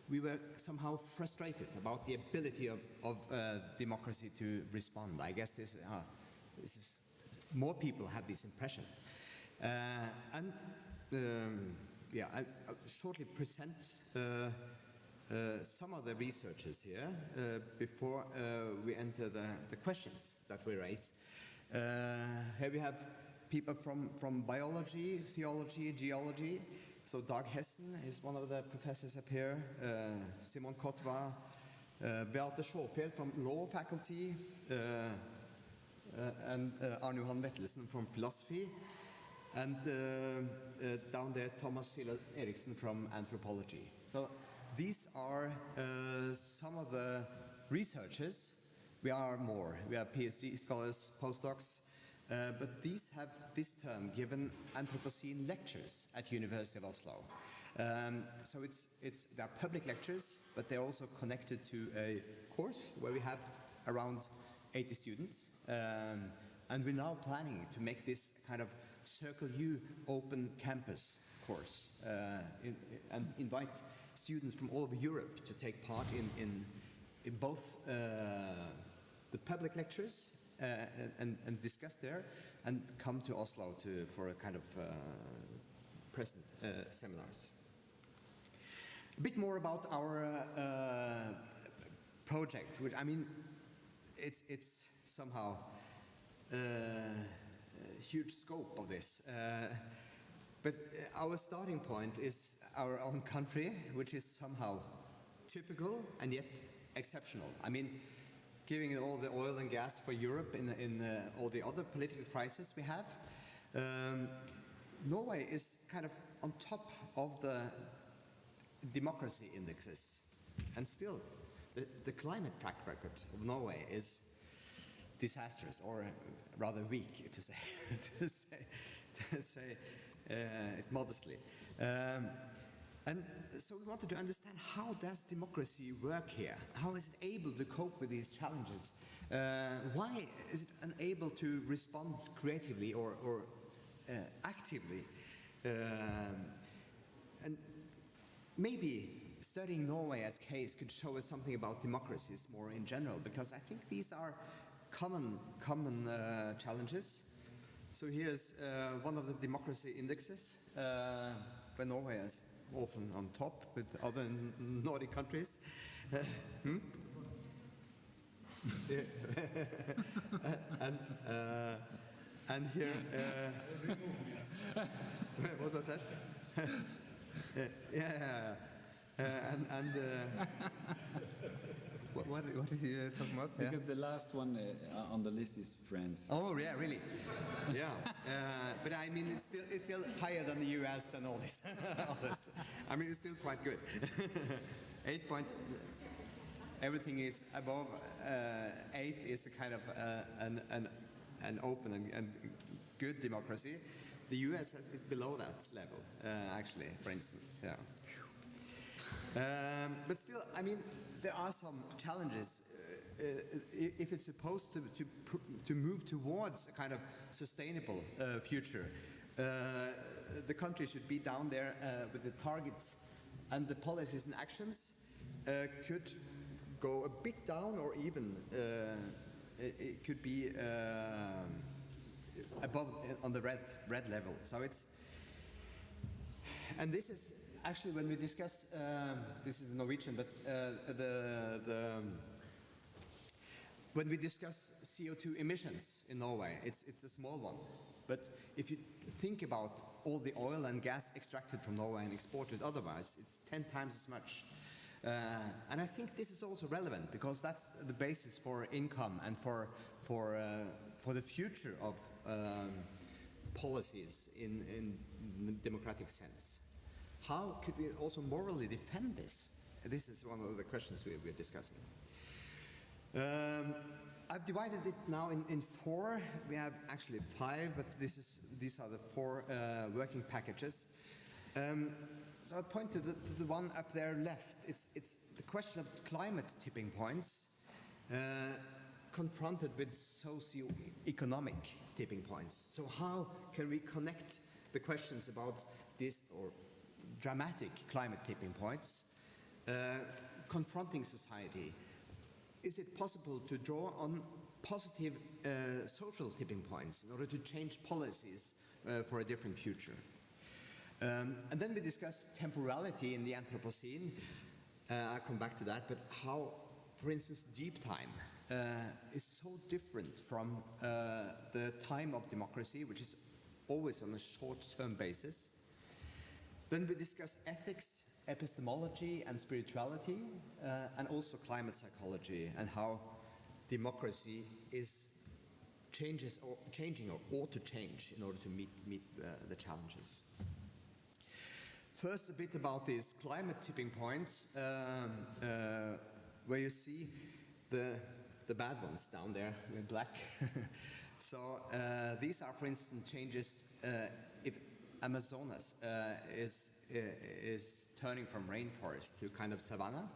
we were somehow frustrated about the ability of democracy to respond. I guess this is more people have this impression. I'll shortly present some of the researchers here before we enter the questions that we raise. Here we have people from biology, theology, geology. So Dag Hessen is one of the professors up here, Simon Kotva, Beate Sjåfjell from law faculty, and Arne Johan Vettelsen from philosophy, and down there Thomas Hillers Eriksen from anthropology. So these are some of the researchers. We are more. We are PhD scholars, postdocs, but these have this term given Anthropocene lectures at University of Oslo. So they are public lectures, but they're also connected to a course where we have around 80 students, and we're now planning to make this kind of Circle U open campus course and invite students from all over Europe to take part in both the public lectures and discuss there, and come to Oslo for a kind of present seminars. A bit more about our project, which I mean, it's somehow huge scope of this. But our starting point is our own country, which is somehow typical and yet exceptional. I mean, giving all the oil and gas for Europe in all the other political crises we have, Norway is kind of on top of the democracy indexes. And still, the climate track record of Norway is disastrous, or rather weak, to say, to say it modestly. And so we wanted to understand, how does democracy work here? How is it able to cope with these challenges? Why is it unable to respond creatively or actively? And maybe studying Norway as case could show us something about democracies more in general, because I think these are common challenges. So here's one of the democracy indexes, where Norway is often on top with other Nordic countries. And here, what was that? What is he talking about? Because the last one on the list is France. Oh yeah, really? Yeah. But I mean, it's still higher than the US and all this. I mean, it's still quite good. 8 point. Everything is above 8 is a kind of an open and good democracy. The US is below that level, actually, for instance. Yeah. But still, I mean, there are some challenges. If it's supposed to move towards a kind of sustainable future, the country should be down there with the targets, and the policies and actions could go a bit down, or even it could be above on the red level. So it's, and this is actually when we discuss, this is Norwegian, but when we discuss CO2 emissions in Norway, it's a small one. But if you think about all the oil and gas extracted from Norway and exported otherwise, it's 10 times as much. And I think this is also relevant, because that's the basis for income and for the future of policies in the democratic sense. How could we also morally defend this? This is one of the questions we're discussing. I've divided it now in 4. We have actually 5, but these are the 4 working packages. So I point to the one up there left. It's the question of climate tipping points confronted with socio-economic tipping points. So how can we connect the questions about this, or dramatic climate tipping points, confronting society? Is it possible to draw on positive social tipping points in order to change policies for a different future? And then we discuss temporality in the Anthropocene. I'll come back to that, but how, for instance, deep time is so different from the time of democracy, which is always on a short-term basis. Then we discuss ethics, epistemology and spirituality, and also climate psychology, and how democracy is changing or ought to change in order to meet the challenges. First, a bit about these climate tipping points, where you see the bad ones down there in black. So these are, for instance, changes if Amazonas is turning from rainforest to kind of savanna.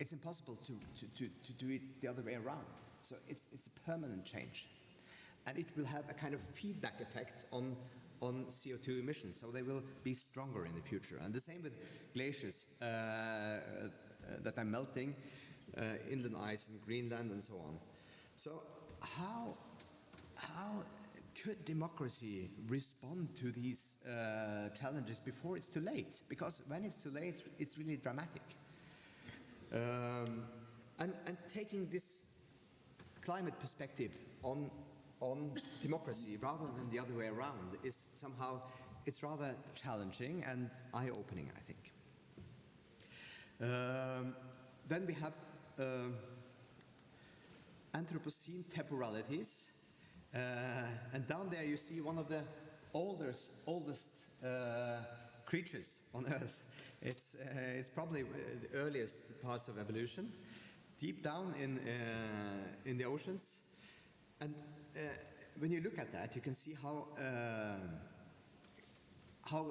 It's impossible to do it the other way around. So it's a permanent change, and it will have a kind of feedback effect on CO2 emissions, so they will be stronger in the future. And the same with glaciers that are melting, inland ice in Greenland, and so on. So how could democracy respond to these challenges before it's too late? Because when it's too late, it's really dramatic. And taking this climate perspective on on democracy rather than the other way around is somehow, it's rather challenging and eye-opening, I think. Then we have Anthropocene temporalities, and down there you see one of the oldest creatures on Earth. It's probably the earliest parts of evolution, deep down in the oceans. And when you look at that, you can see how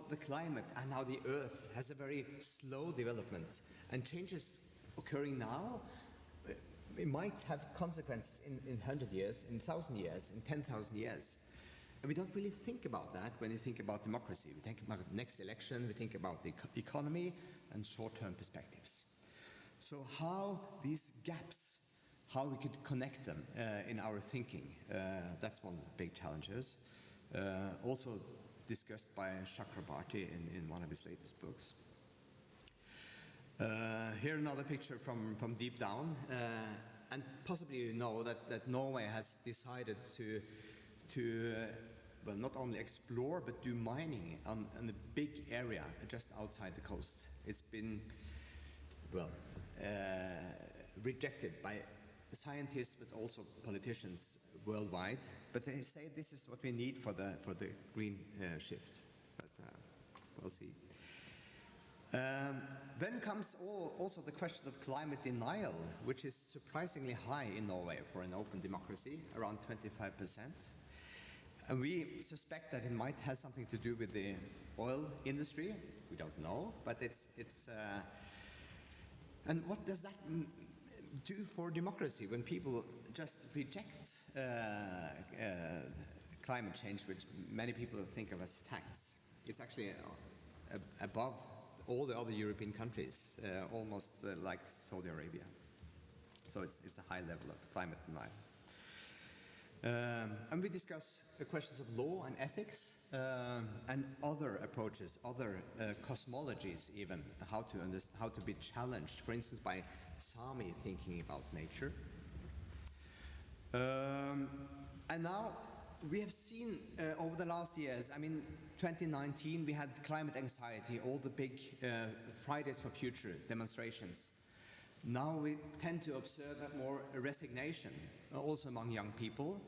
the climate and how the Earth has a very slow development, and changes occurring now, it might have consequences in 100 years, in 1,000 years, in 10,000 years. And we don't really think about that when you think about democracy. We think about the next election, we think about the economy and short-term perspectives. So how these gaps, how we could connect them in our thinking, that's one of the big challenges. Also discussed by Chakrabarty in one of his latest books. Here another picture from deep down, and possibly you know that Norway has decided to well, not only explore but do mining on a big area just outside the coast. It's been, well, rejected by scientists but also politicians worldwide. But they say this is what we need for the green shift. But we'll see. Then comes also the question of climate denial, which is surprisingly high in Norway for an open democracy, around 25%. And we suspect that it might have something to do with the oil industry. We don't know, but it's and what does that do for democracy when people just reject climate change, which many people think of as facts? It's actually above all the other European countries, almost like Saudi Arabia. So it's a high level of climate denial. And we discuss the questions of law and ethics and other approaches, other cosmologies even, how to be challenged, for instance, by Sami thinking about nature. And now we have seen over the last years, I mean, 2019 we had climate anxiety, all the big Fridays for Future demonstrations. Now we tend to observe more resignation, also among young people.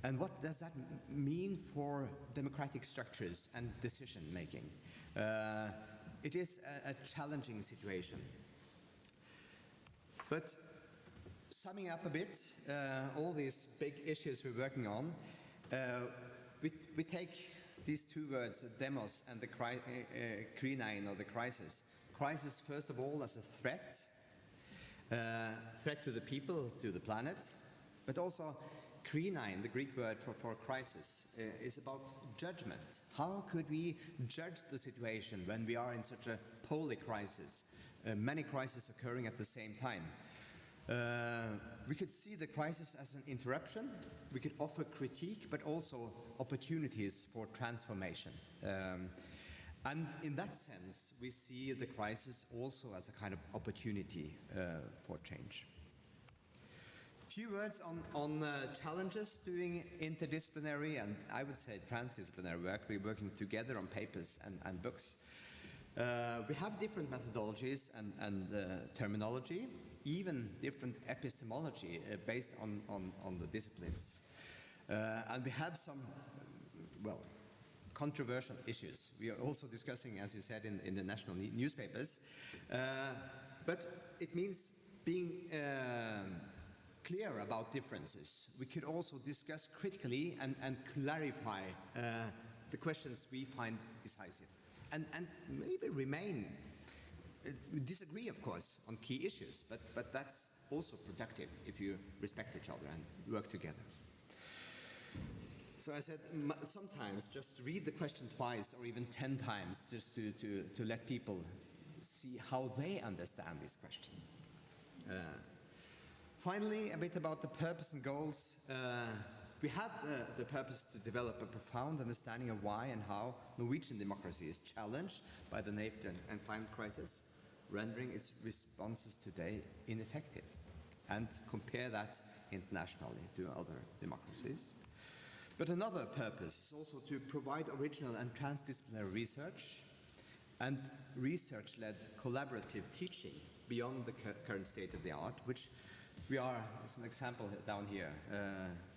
And what does that mean for democratic structures and decision making? It is a challenging situation. But summing up a bit, all these big issues we're working on, we take these two words, demos and the krinein, or the crisis. Crisis, first of all, as a threat to the people, to the planet, but also krinein, the Greek word for crisis, is about judgment. How could we judge the situation when we are in such a polycrisis, many crises occurring at the same time? We could see the crisis as an interruption. We could offer critique, but also opportunities for transformation. And in that sense, we see the crisis also as a kind of opportunity for change. Few words on challenges doing interdisciplinary and I would say transdisciplinary work. We're working together on papers and books. We have different methodologies and terminology, even different epistemology based on the disciplines. And we have some, well, controversial issues. We are also discussing, as you said, in the national newspapers. But it means being clear about differences. We could also discuss critically and clarify the questions we find decisive. And maybe remain, disagree of course on key issues, but that's also productive if you respect each other and work together. So I said sometimes just read the question twice or even 10 times just to let people see how they understand this question. Finally, a bit about the purpose and goals. We have the purpose to develop a profound understanding of why and how Norwegian democracy is challenged by the nature and climate crisis, rendering its responses today ineffective, and compare that internationally to other democracies. But another purpose is also to provide original and transdisciplinary research and research-led collaborative teaching beyond the current state of the art, which we are, as an example down here,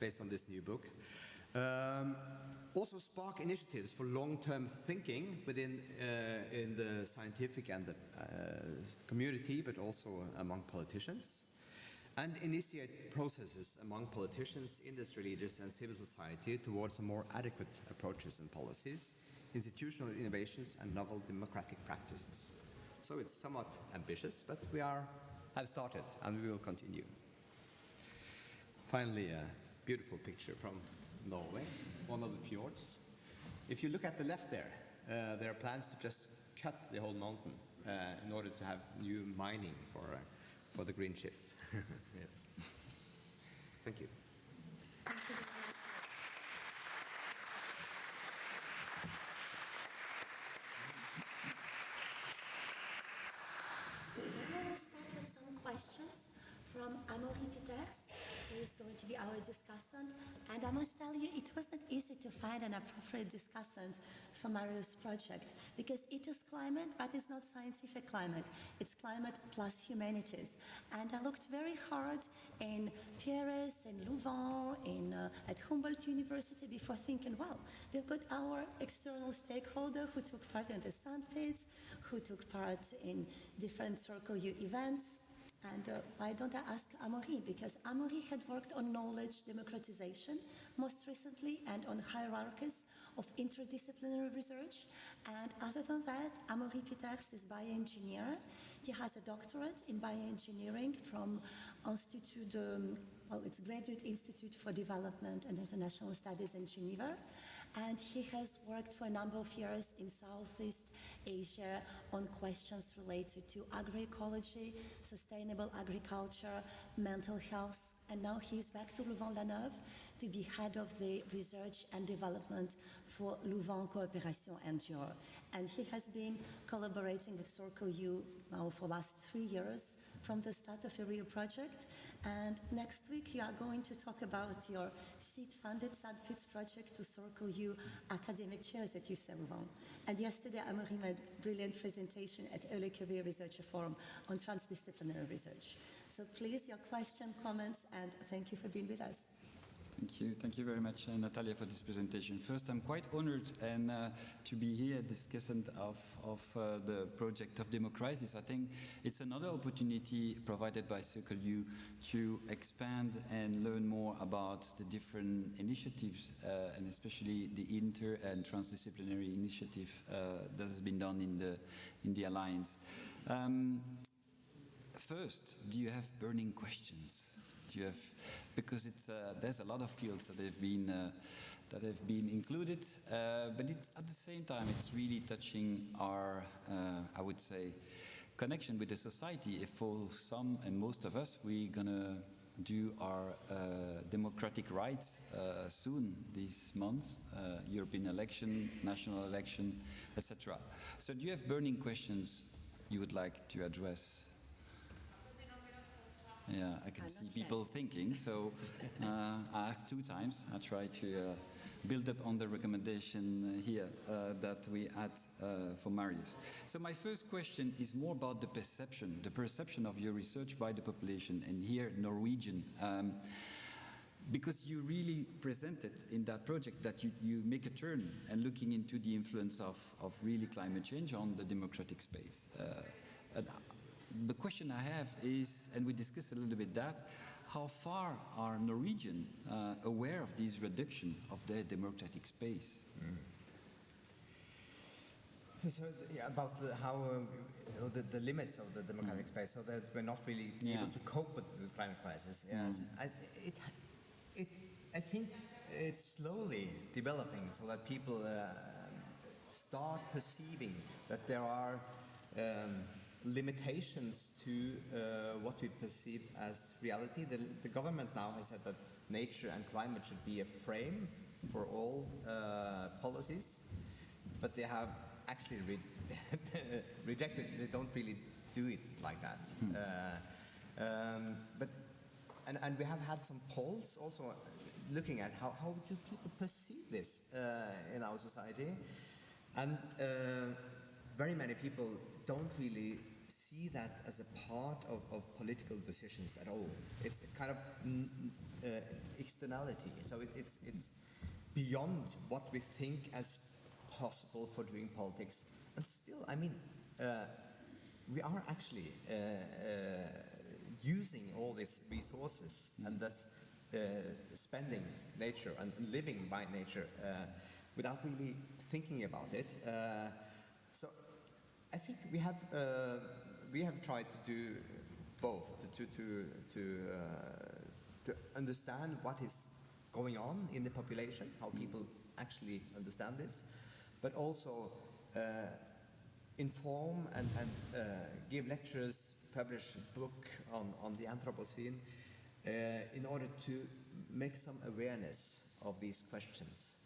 based on this new book. Also spark initiatives for long-term thinking within in the scientific and the community, but also among politicians, and initiate processes among politicians, industry leaders, and civil society towards a more adequate approaches and policies, institutional innovations, and novel democratic practices. So it's somewhat ambitious, but we have started, and we will continue. Finally, a beautiful picture from Norway, one of the fjords. If you look at the left there are plans to just cut the whole mountain in order to have new mining for the green shift. Yes. Thank you. Then we'll start with some questions from Amaury Peters, who is going to be our discussant. And I must tell you, it wasn't easy to find an appropriate discussant for Mario's project, because it is climate, but it's not scientific climate. It's climate plus humanities. And I looked very hard in Paris, in Louvain, at Humboldt University before thinking, well, we've got our external stakeholder who took part in the Sandpits, who took part in different Circle U events. And why don't I ask Amaury? Because Amaury had worked on knowledge democratization most recently and on hierarchies of interdisciplinary research. And other than that, Amaury Peters is bioengineer. He has a doctorate in bioengineering from Institut it's Graduate Institute for Development and International Studies in Geneva. And he has worked for a number of years in Southeast Asia on questions related to agroecology, sustainable agriculture, mental health. And now he's back to Louvain-la-Neuve to be head of the research and development for Louvain Coopération Endure. And he has been collaborating with Circle U now for the last 3 years from the start of ERIA project. And next week you are going to talk about your seed-funded Sandpits project to Circle U academic chairs at UC Louvain. And yesterday Amaury made a brilliant presentation at Early Career Researcher Forum on transdisciplinary research. So please, your question, comments, and thank you for being with us. Thank you very much, Natalia, for this presentation. First, I'm quite honored to be here discussant of the project of Democrisis. I think it's another opportunity provided by Circle U to expand and learn more about the different initiatives, and especially the inter and transdisciplinary initiative that has been done in the Alliance. First, do you have burning questions? Because there's a lot of fields that have been included, but it's at the same time it's really touching our, I would say, connection with the society. If for some and most of us we're gonna do our democratic rights soon this month, European election, national election, etc. So do you have burning questions you would like to address? Yeah, I can see people thinking, so I asked 2 times. I try to build up on the recommendation here that we had for Marius. So my first question is more about the perception of your research by the population, and here Norwegian. Because you really presented in that project that you make a turn and looking into the influence of really climate change on the democratic space. The question I have is, and we discussed a little bit that, how far are Norwegians aware of this reduction of their democratic space? So about the limits of the democratic space, so that we're not really able to cope with the climate crisis. Yes, I think it's slowly developing so that people start perceiving that there are limitations to what we perceive as reality. The government now has said that nature and climate should be a frame for all policies, but they have actually rejected. They don't really do it like that. And we have had some polls also looking at how do people perceive this in our society, and very many people don't really see that as a part of political decisions at all. It's kind of externality, so it's beyond what we think as possible for doing politics. And still, I mean, we are actually using all these resources and thus spending nature and living by nature without really thinking about it. So I think we have tried to do both to understand what is going on in the population, how people actually understand this, but also inform and give lectures, publish a book on the Anthropocene in order to make some awareness of these questions.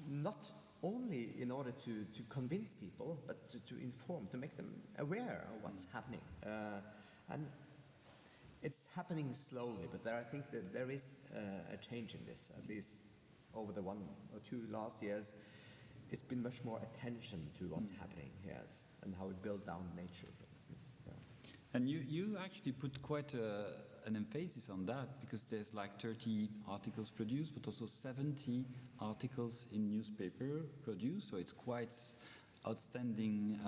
Not only in order to convince people, but to inform, to make them aware of what's happening. And it's happening slowly, but I think that there is a change in this, at least over the 1 or 2 last years. It's been much more attention to what's happening, yes, and how we build down nature, for instance. Yeah. And you actually put quite an emphasis on that, because there's like 30 articles produced, but also 70 articles in newspaper produced, so it's quite outstanding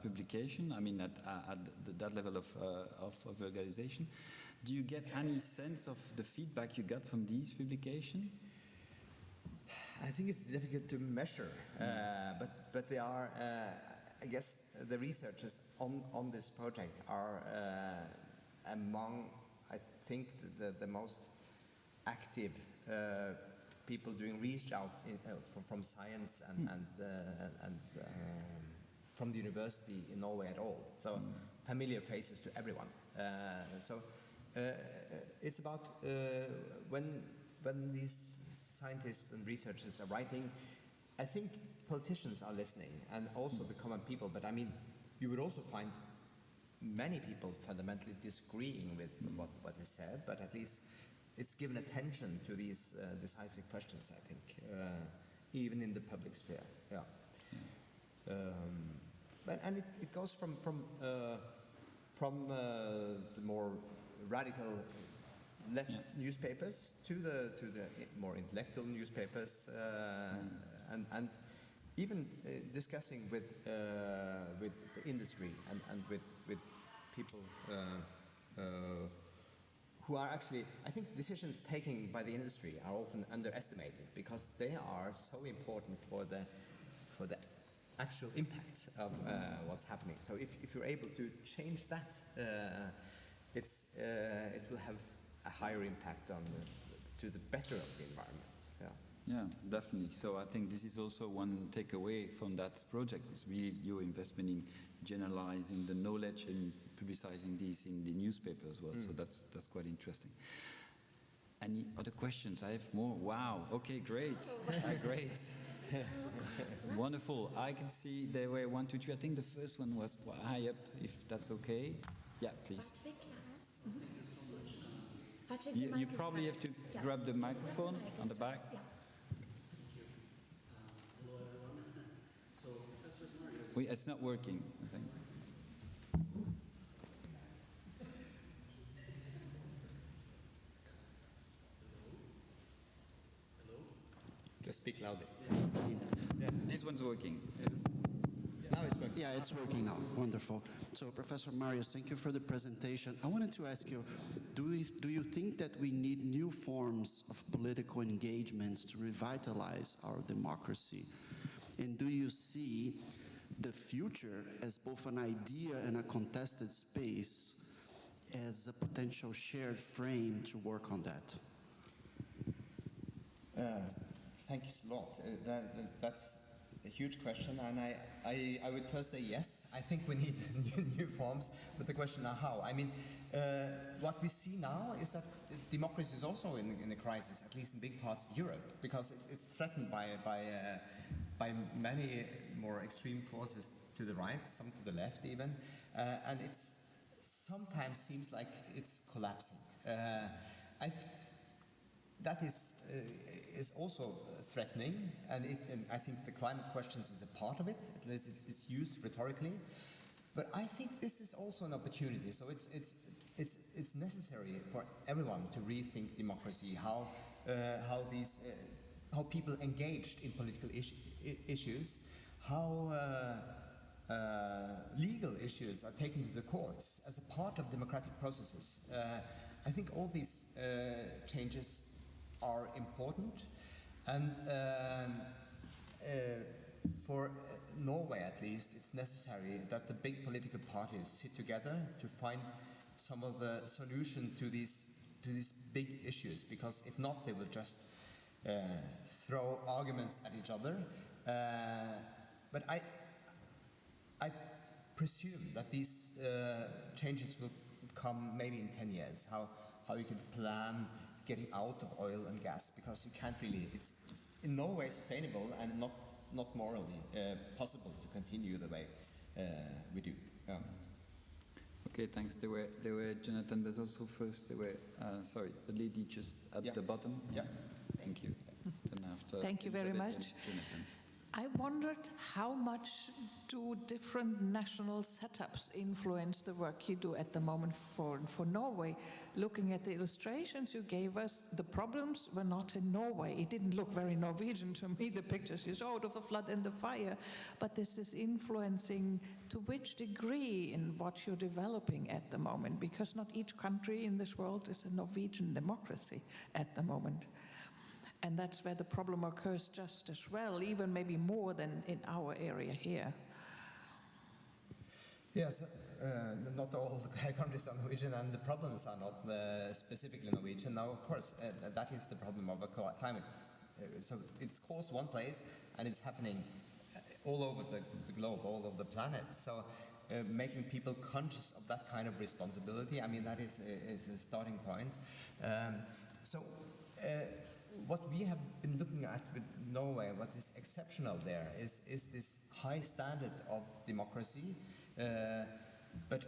publication, I mean, at that level of organization. Do you get any sense of the feedback you got from these publications? I think it's difficult to measure, but they are, I guess the researchers on this project are among, I think, the most active people doing reach out from science and from the university in Norway at all. So familiar faces to everyone. It's about when these scientists and researchers are writing, I think politicians are listening, and also the common people, but I mean, you would also find many people fundamentally disagreeing with what is said, but at least it's given attention to these decisive questions, I think, even in the public sphere. Yeah. And it goes from the more radical left newspapers to the more intellectual newspapers, and even discussing with the industry and with people who are actually, I think decisions taken by the industry are often underestimated, because they are so important for the actual impact of what's happening. So if you're able to change that, it will have a higher impact to the better of the environment. Yeah, definitely. So I think this is also one takeaway from that project, is really your investment in generalizing the knowledge and publicizing these in the newspaper as well. So that's quite interesting. Any other questions? I have more. Wow. Okay, great. Great. Wonderful. I can see there were 1, 2, 3. I think the first one was high up, if that's okay. Yeah, please. You probably have to grab the microphone on the back. It's not working, I think. Just speak loudly. This one's working. Now it's working. Yeah, it's working now. Wonderful. So, Professor Marius, thank you for the presentation. I wanted to ask you, do you think that we need new forms of political engagements to revitalize our democracy? And do you see the future as both an idea and a contested space as a potential shared frame to work on that? Thank you a lot. That's a huge question, and I would first say yes. I think we need new forms, but the question now how. I mean, what we see now is that democracy is also in a crisis, at least in big parts of Europe, because it's threatened by many more extreme forces to the right, some to the left even, and it sometimes seems like it's collapsing. that is also threatening, and I think the climate questions is a part of it. At least it's used rhetorically. But I think this is also an opportunity. So it's necessary for everyone to rethink democracy, how people engaged in political issues, how legal issues are taken to the courts as a part of democratic processes. I think all these changes are important, and for Norway at least, it's necessary that the big political parties sit together to find some of the solution to these big issues, because if not, they will just throw arguments at each other. But I presume that these changes will come maybe in 10 years, how you can plan getting out of oil and gas, because you can't really, it's in no way sustainable and not morally possible to continue the way we do. Okay, thanks. There were Jonathan, but also first there were, sorry, the lady just at the bottom. Yeah. Thank you. Then after Thank you very Elizabeth much. and Jonathan. I wondered how much do different national setups influence the work you do at the moment for Norway? Looking at the illustrations you gave us, the problems were not in Norway. It didn't look very Norwegian to me, the pictures you showed of the flood and the fire. But this is influencing to which degree in what you're developing at the moment? Because not each country in this world is a Norwegian democracy at the moment. And that's where the problem occurs just as well, even maybe more than in our area here. Yes, not all the countries are Norwegian, and the problems are not specifically Norwegian. Now, of course, that is the problem of a climate. So it's caused one place, and it's happening all over the globe, all over the planet. So making people conscious of that kind of responsibility, I mean, that is a starting point. What we have been looking at with Norway, what is exceptional there is this high standard of democracy, but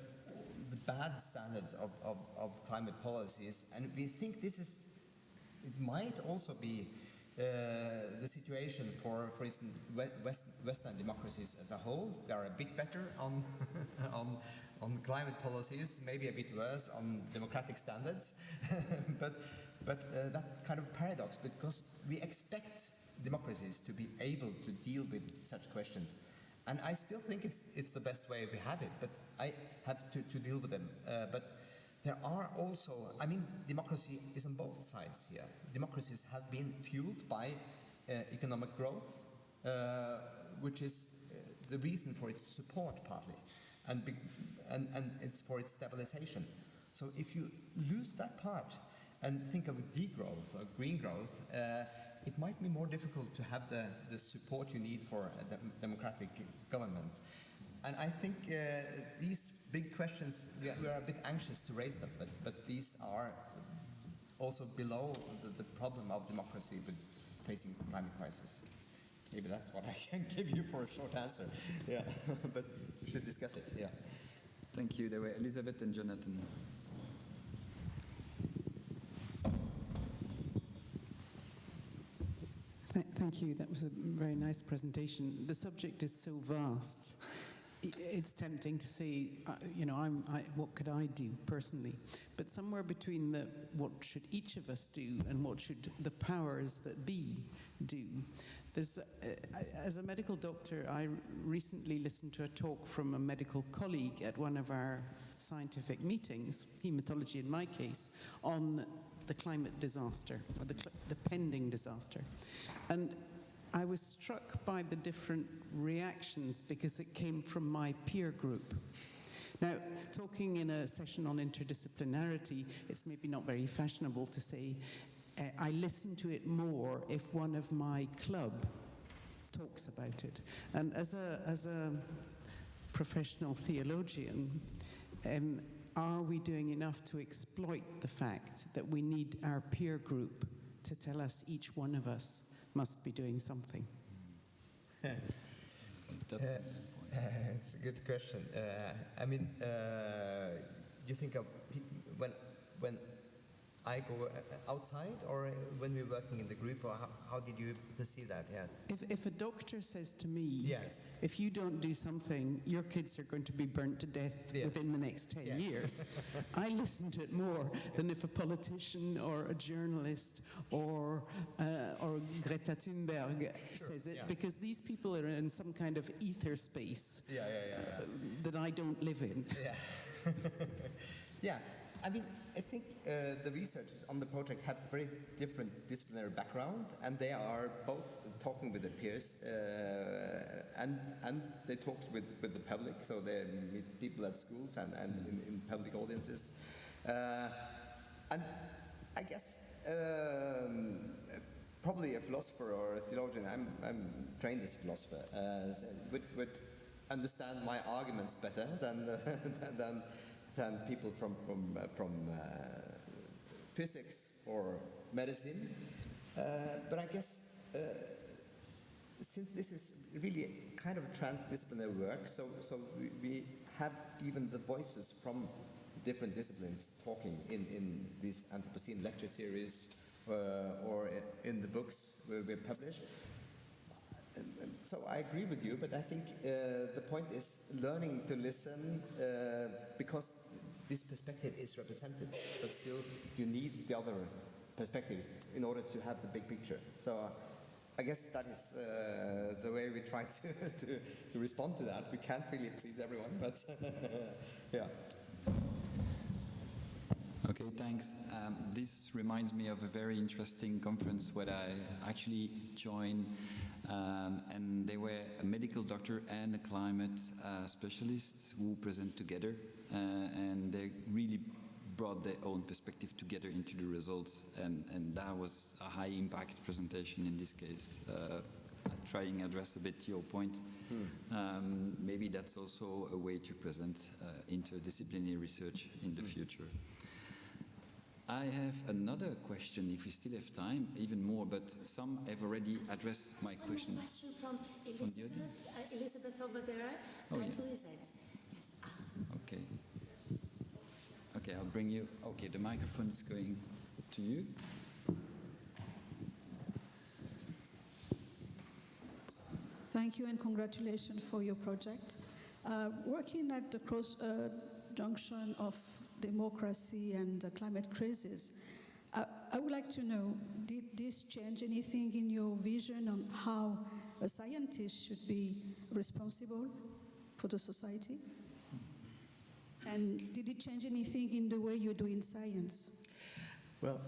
the bad standards of climate policies. And we think it might also be the situation for instance, Western democracies as a whole. They are a bit better on climate policies, maybe a bit worse on democratic standards, but that kind of paradox, because we expect democracies to be able to deal with such questions. And I still think it's the best way we have it, but I have to deal with them. But there are also, I mean, democracy is on both sides here. Democracies have been fueled by economic growth, which is the reason for its support partly, and it's for its stabilization. So if you lose that part, and think of degrowth or green growth, it might be more difficult to have the support you need for a democratic government. And I think these big questions, we are a bit anxious to raise them, but these are also below the problem of democracy with facing climate crisis. Maybe that's what I can give you for a short answer. Yeah, but we should discuss it. Yeah. Thank you. There were Elizabeth and Jonathan. Thank you. That was a very nice presentation. The subject is so vast. It's tempting to say, what could I do personally? But somewhere between what should each of us do and what should the powers that be do, as a medical doctor, I recently listened to a talk from a medical colleague at one of our scientific meetings, hematology in my case, on the climate disaster, or the pending disaster. And I was struck by the different reactions because it came from my peer group. Now, talking in a session on interdisciplinarity, it's maybe not very fashionable to say, I listen to it more if one of my club talks about it. And as a professional theologian, are we doing enough to exploit the fact that we need our peer group to tell us each one of us must be doing something? It's a good question. I mean, you think of when I go outside, or when we're working in the group, or how did you perceive that? Yes. If a doctor says to me, yes, if you don't do something, your kids are going to be burnt to death within the next 10 years, I listen to it more than if a politician or a journalist or Greta Thunberg says it, because these people are in some kind of ether space that I don't live in. Yeah. Yeah. I mean, I think the researchers on the project have very different disciplinary background, and they are both talking with their peers, and they talk with the public, so they meet people at schools and in public audiences. And I guess probably a philosopher or a theologian, I'm trained as a philosopher, would understand my arguments better than people from physics or medicine. But I guess since this is really a kind of transdisciplinary work, so we have even the voices from different disciplines talking in these Anthropocene lecture series or in the books we published. So I agree with you, but I think the point is learning to listen because this perspective is represented, but still you need the other perspectives in order to have the big picture. So I guess that is the way we try to respond to that. We can't really please everyone, but yeah. Okay, thanks. This reminds me of a very interesting conference where I actually joined, and they were a medical doctor and a climate specialist who present together, and they really brought their own perspective together into the results, and that was a high impact presentation in this case. Trying to address a bit your point. Maybe that's also a way to present interdisciplinary research in the future. I have another question, if we still have time, even more, but some have already addressed my question. Question from Elizabeth over there, and who is it? Yes. Okay. Okay, I'll bring you. Okay, the microphone is going to you. Thank you and congratulations for your project. Working at the cross junction of democracy and the climate crisis, I would like to know, did this change anything in your vision on how a scientist should be responsible for the society? And did it change anything in the way you're doing science? Well,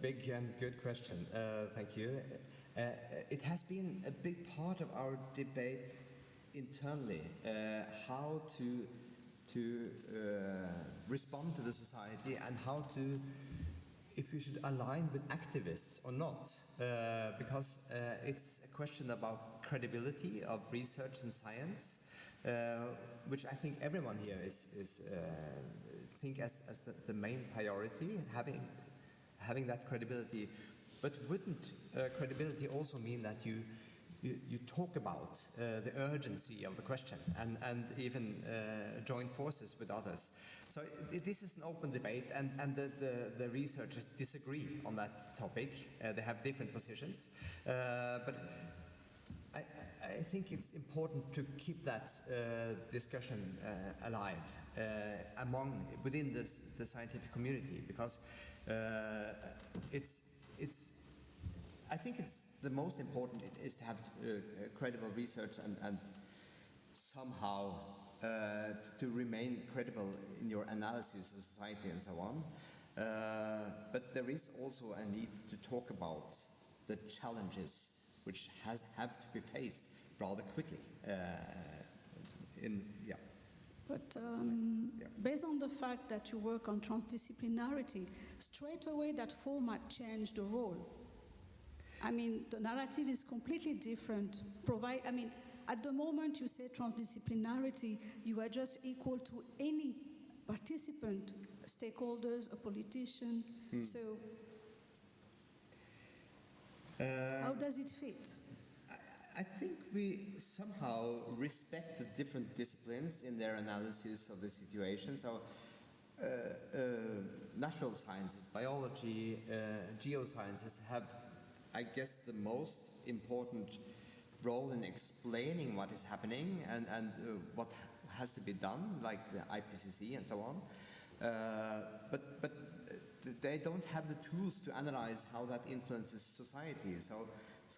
big and good question. Thank you. It has been a big part of our debate internally, how to respond to the society and how to, if we should align with activists or not, because it's a question about credibility of research and science, which I think everyone here is think as the main priority, having that credibility. But wouldn't credibility also mean that you talk about the urgency of the question and even join forces with others? So this is an open debate, and the researchers disagree on that topic. They have different positions, but I think it's important to keep that discussion alive within the scientific community, because I think it's the most important is to have credible research and somehow to remain credible in your analysis of society and so on. But there is also a need to talk about the challenges which have to be faced rather quickly. But based on the fact that you work on transdisciplinarity, straight away that format changed the role. I mean, the narrative is completely different. At the moment you say transdisciplinarity, you are just equal to any participant, stakeholders, a politician. So, how does it fit? I think we somehow respect the different disciplines in their analysis of the situation. So natural sciences, biology, geosciences have, I guess, the most important role in explaining what is happening and what has to be done, like the IPCC and so on. But they don't have the tools to analyze how that influences society. So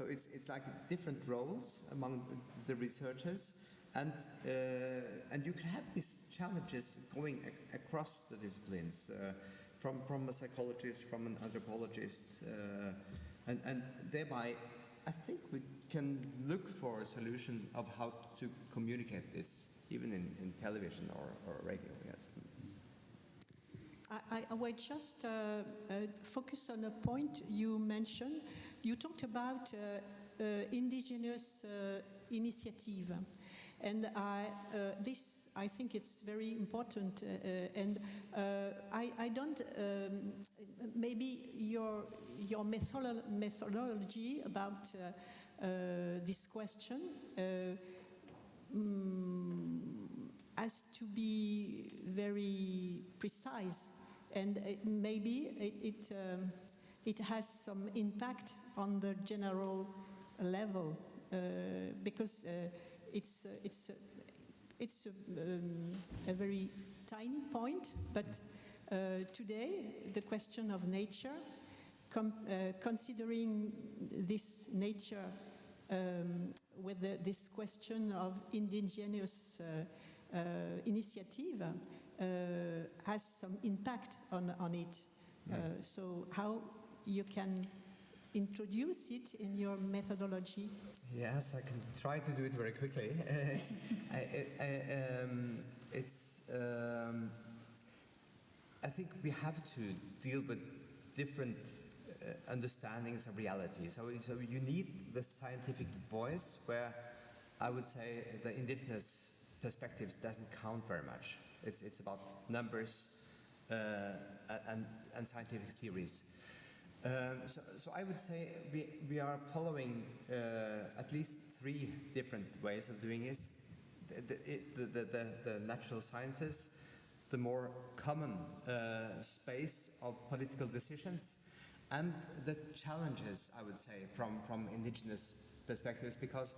it's like different roles among the researchers, and you can have these challenges going across the disciplines, from a psychologist, from an anthropologist, and thereby I think we can look for a solution of how to communicate this, even in television or radio. Yes. I will just focus on a point you mentioned. You talked about indigenous initiative, and this I think it's very important. And I don't maybe your methodology about this question has to be very precise, and maybe it has some impact on the general level, because it's a very tiny point, but today the question of nature, considering this nature with this question of indigenous initiative, has some impact on it. So how you can introduce it in your methodology? Yes, I can try to do it very quickly. I think we have to deal with different understandings of reality. So you need the scientific voice, where I would say the indigenous perspectives doesn't count very much. It's about numbers and scientific theories. So I would say we are following at least three different ways of doing this. The natural sciences, the more common space of political decisions, and the challenges, I would say, from indigenous perspectives, because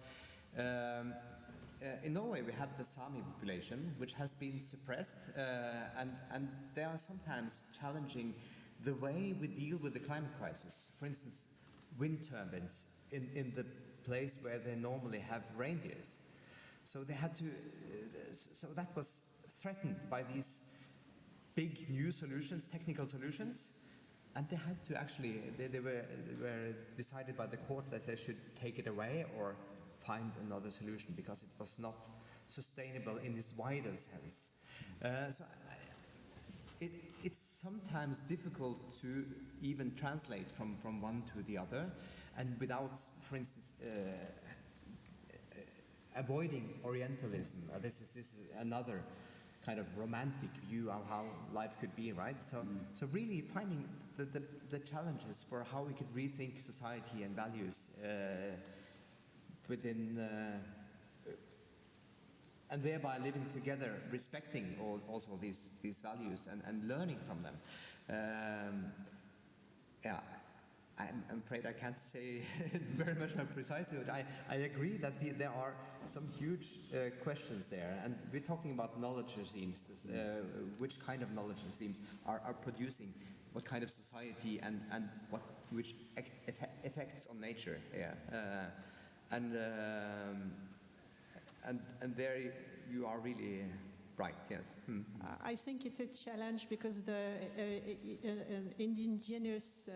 in Norway we have the Sami population, which has been suppressed, and they are sometimes challenging the way we deal with the climate crisis. For instance, wind turbines in the place where they normally have reindeers. So they had to, so that was threatened by these big new solutions, technical solutions, and they had to actually, they were decided by the court that they should take it away or find another solution, because it was not sustainable in this wider sense. It's sometimes difficult to even translate from one to the other, and without, for instance, avoiding Orientalism. This is another kind of romantic view of how life could be, right? So really finding the challenges for how we could rethink society and values within, and thereby living together, respecting also these values and learning from them. Yeah, I'm afraid I can't say very much more precisely, but I agree that there are some huge questions there, and we're talking about knowledge regimes, which kind of knowledge regimes are producing what kind of society and which effects on nature. Yeah. And there you are really right, yes. I think it's a challenge because the indigenous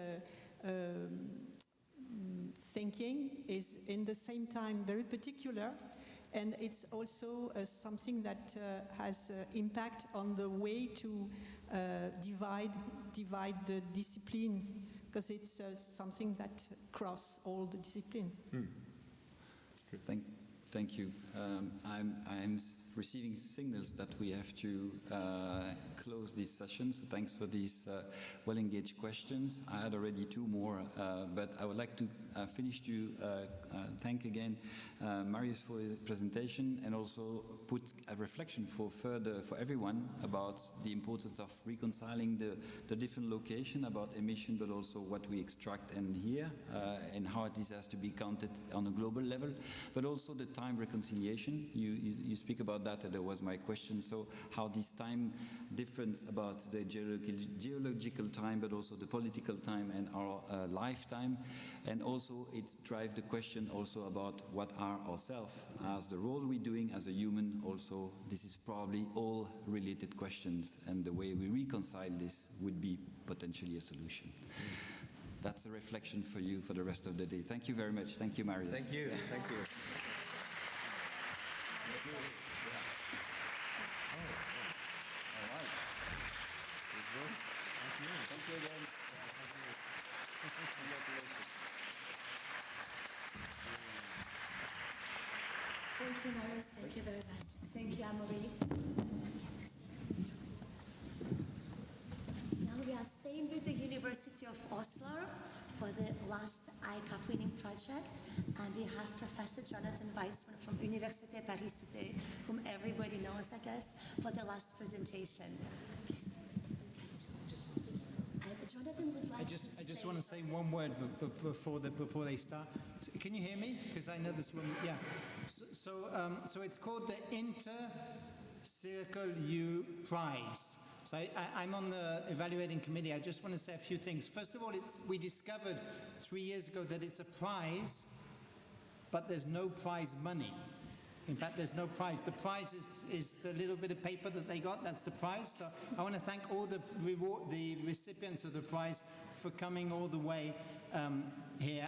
thinking is in the same time very particular, and it's also something that has impact on the way to divide the discipline, because it's something that cross all the discipline. Thank you. I'm receiving signals that we have to close this session, so thanks for these well-engaged questions. I had already two more, but I would like to finish to thank again Marius for his presentation, and also put a reflection for everyone about the importance of reconciling the different location about emission, but also what we extract and hear, and how this has to be counted on a global level, but also the time reconciliation. You speak about that, and that was my question. So how this time difference about the geological time, but also the political time and our lifetime, and also it drives the question also about what are ourselves as the role we're doing as a human. Also, this is probably all related questions, and the way we reconcile this would be potentially a solution. That's a reflection for you for the rest of the day. Thank you very much. Thank you, Marius. Thank you. Thank you. Thank you again. Thank you, Marius. Thank you very much. Thank you, Amaury. Now we are staying with the University of Oslo for the last ICUP winning project, and we have Professor Jonathan Weitzman from Université Paris Cité, whom everybody knows, I guess, for the last presentation. Jonathan would like I just want to say one word before they start. So, can you hear me? Because I know this woman. Yeah. So it's called the Inter-Circle U Prize. So I'm on the evaluating committee. I just want to say a few things. First of all, we discovered 3 years ago that it's a prize, but there's no prize money. In fact, there's no prize. The prize is the little bit of paper that they got. That's the prize. So I want to thank all the recipients of the prize for coming all the way here.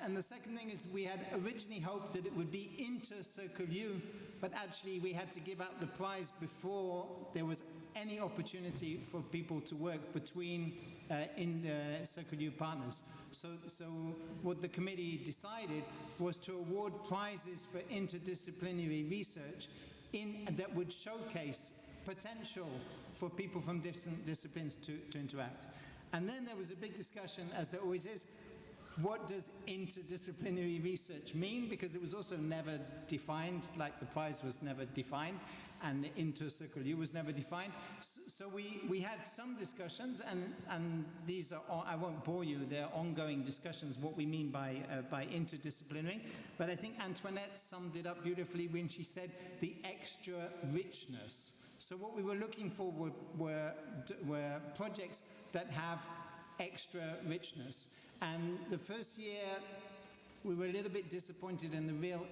And the second thing is, we had originally hoped that it would be Inter-Circle U, but actually we had to give out the prize before there was any opportunity for people to work between Circle U partners. So what the committee decided was to award prizes for interdisciplinary research that would showcase potential for people from different disciplines to interact. And then there was a big discussion, as there always is, what does interdisciplinary research mean? Because it was also never defined, like the prize was never defined, and the Inter-Circle U was never defined. So we had some discussions, and these are, I won't bore you, they're ongoing discussions, what we mean by interdisciplinary. But I think Antoinette summed it up beautifully when she said the extra richness. So what we were looking for were projects that have extra richness. And the first year, we were a little bit disappointed in the real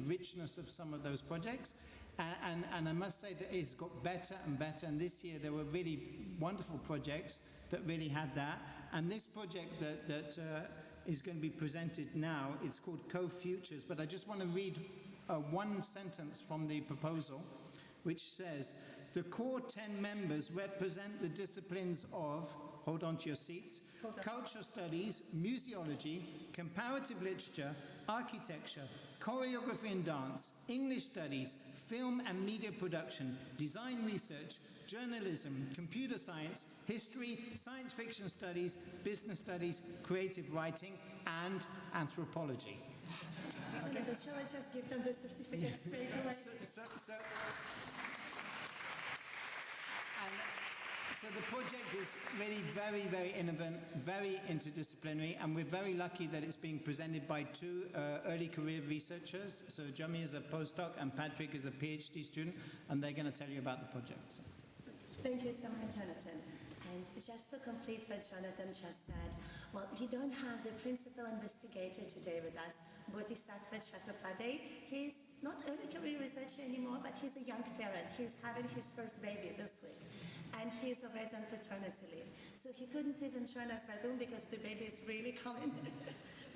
richness of some of those projects. And I must say that it's got better and better. And this year, there were really wonderful projects that really had that. And this project that is going to be presented now, it's called Co-Futures. But I just want to read one sentence from the proposal, which says, the core 10 members represent the disciplines of, hold on to your seats, culture studies, museology, comparative literature, architecture, choreography and dance, English studies, film and media production, design research, journalism, computer science, history, science fiction studies, business studies, creative writing, and anthropology. Jonathan, shall I just give them the certificate straight away? So the project is really very, very innovative, very interdisciplinary, and we're very lucky that it's being presented by two early career researchers. So Jomi is a postdoc and Patrick is a PhD student, and they're going to tell you about the project. So. Thank you so much, Jonathan. And just to complete what Jonathan just said, well, we don't have the principal investigator today with us, Bodhisattva Chattopadhyay. He's not early career researcher anymore, but he's a young parent. He's having his first baby this week. And he's already on paternity leave. So he couldn't even join us by Zoom because the baby is really coming.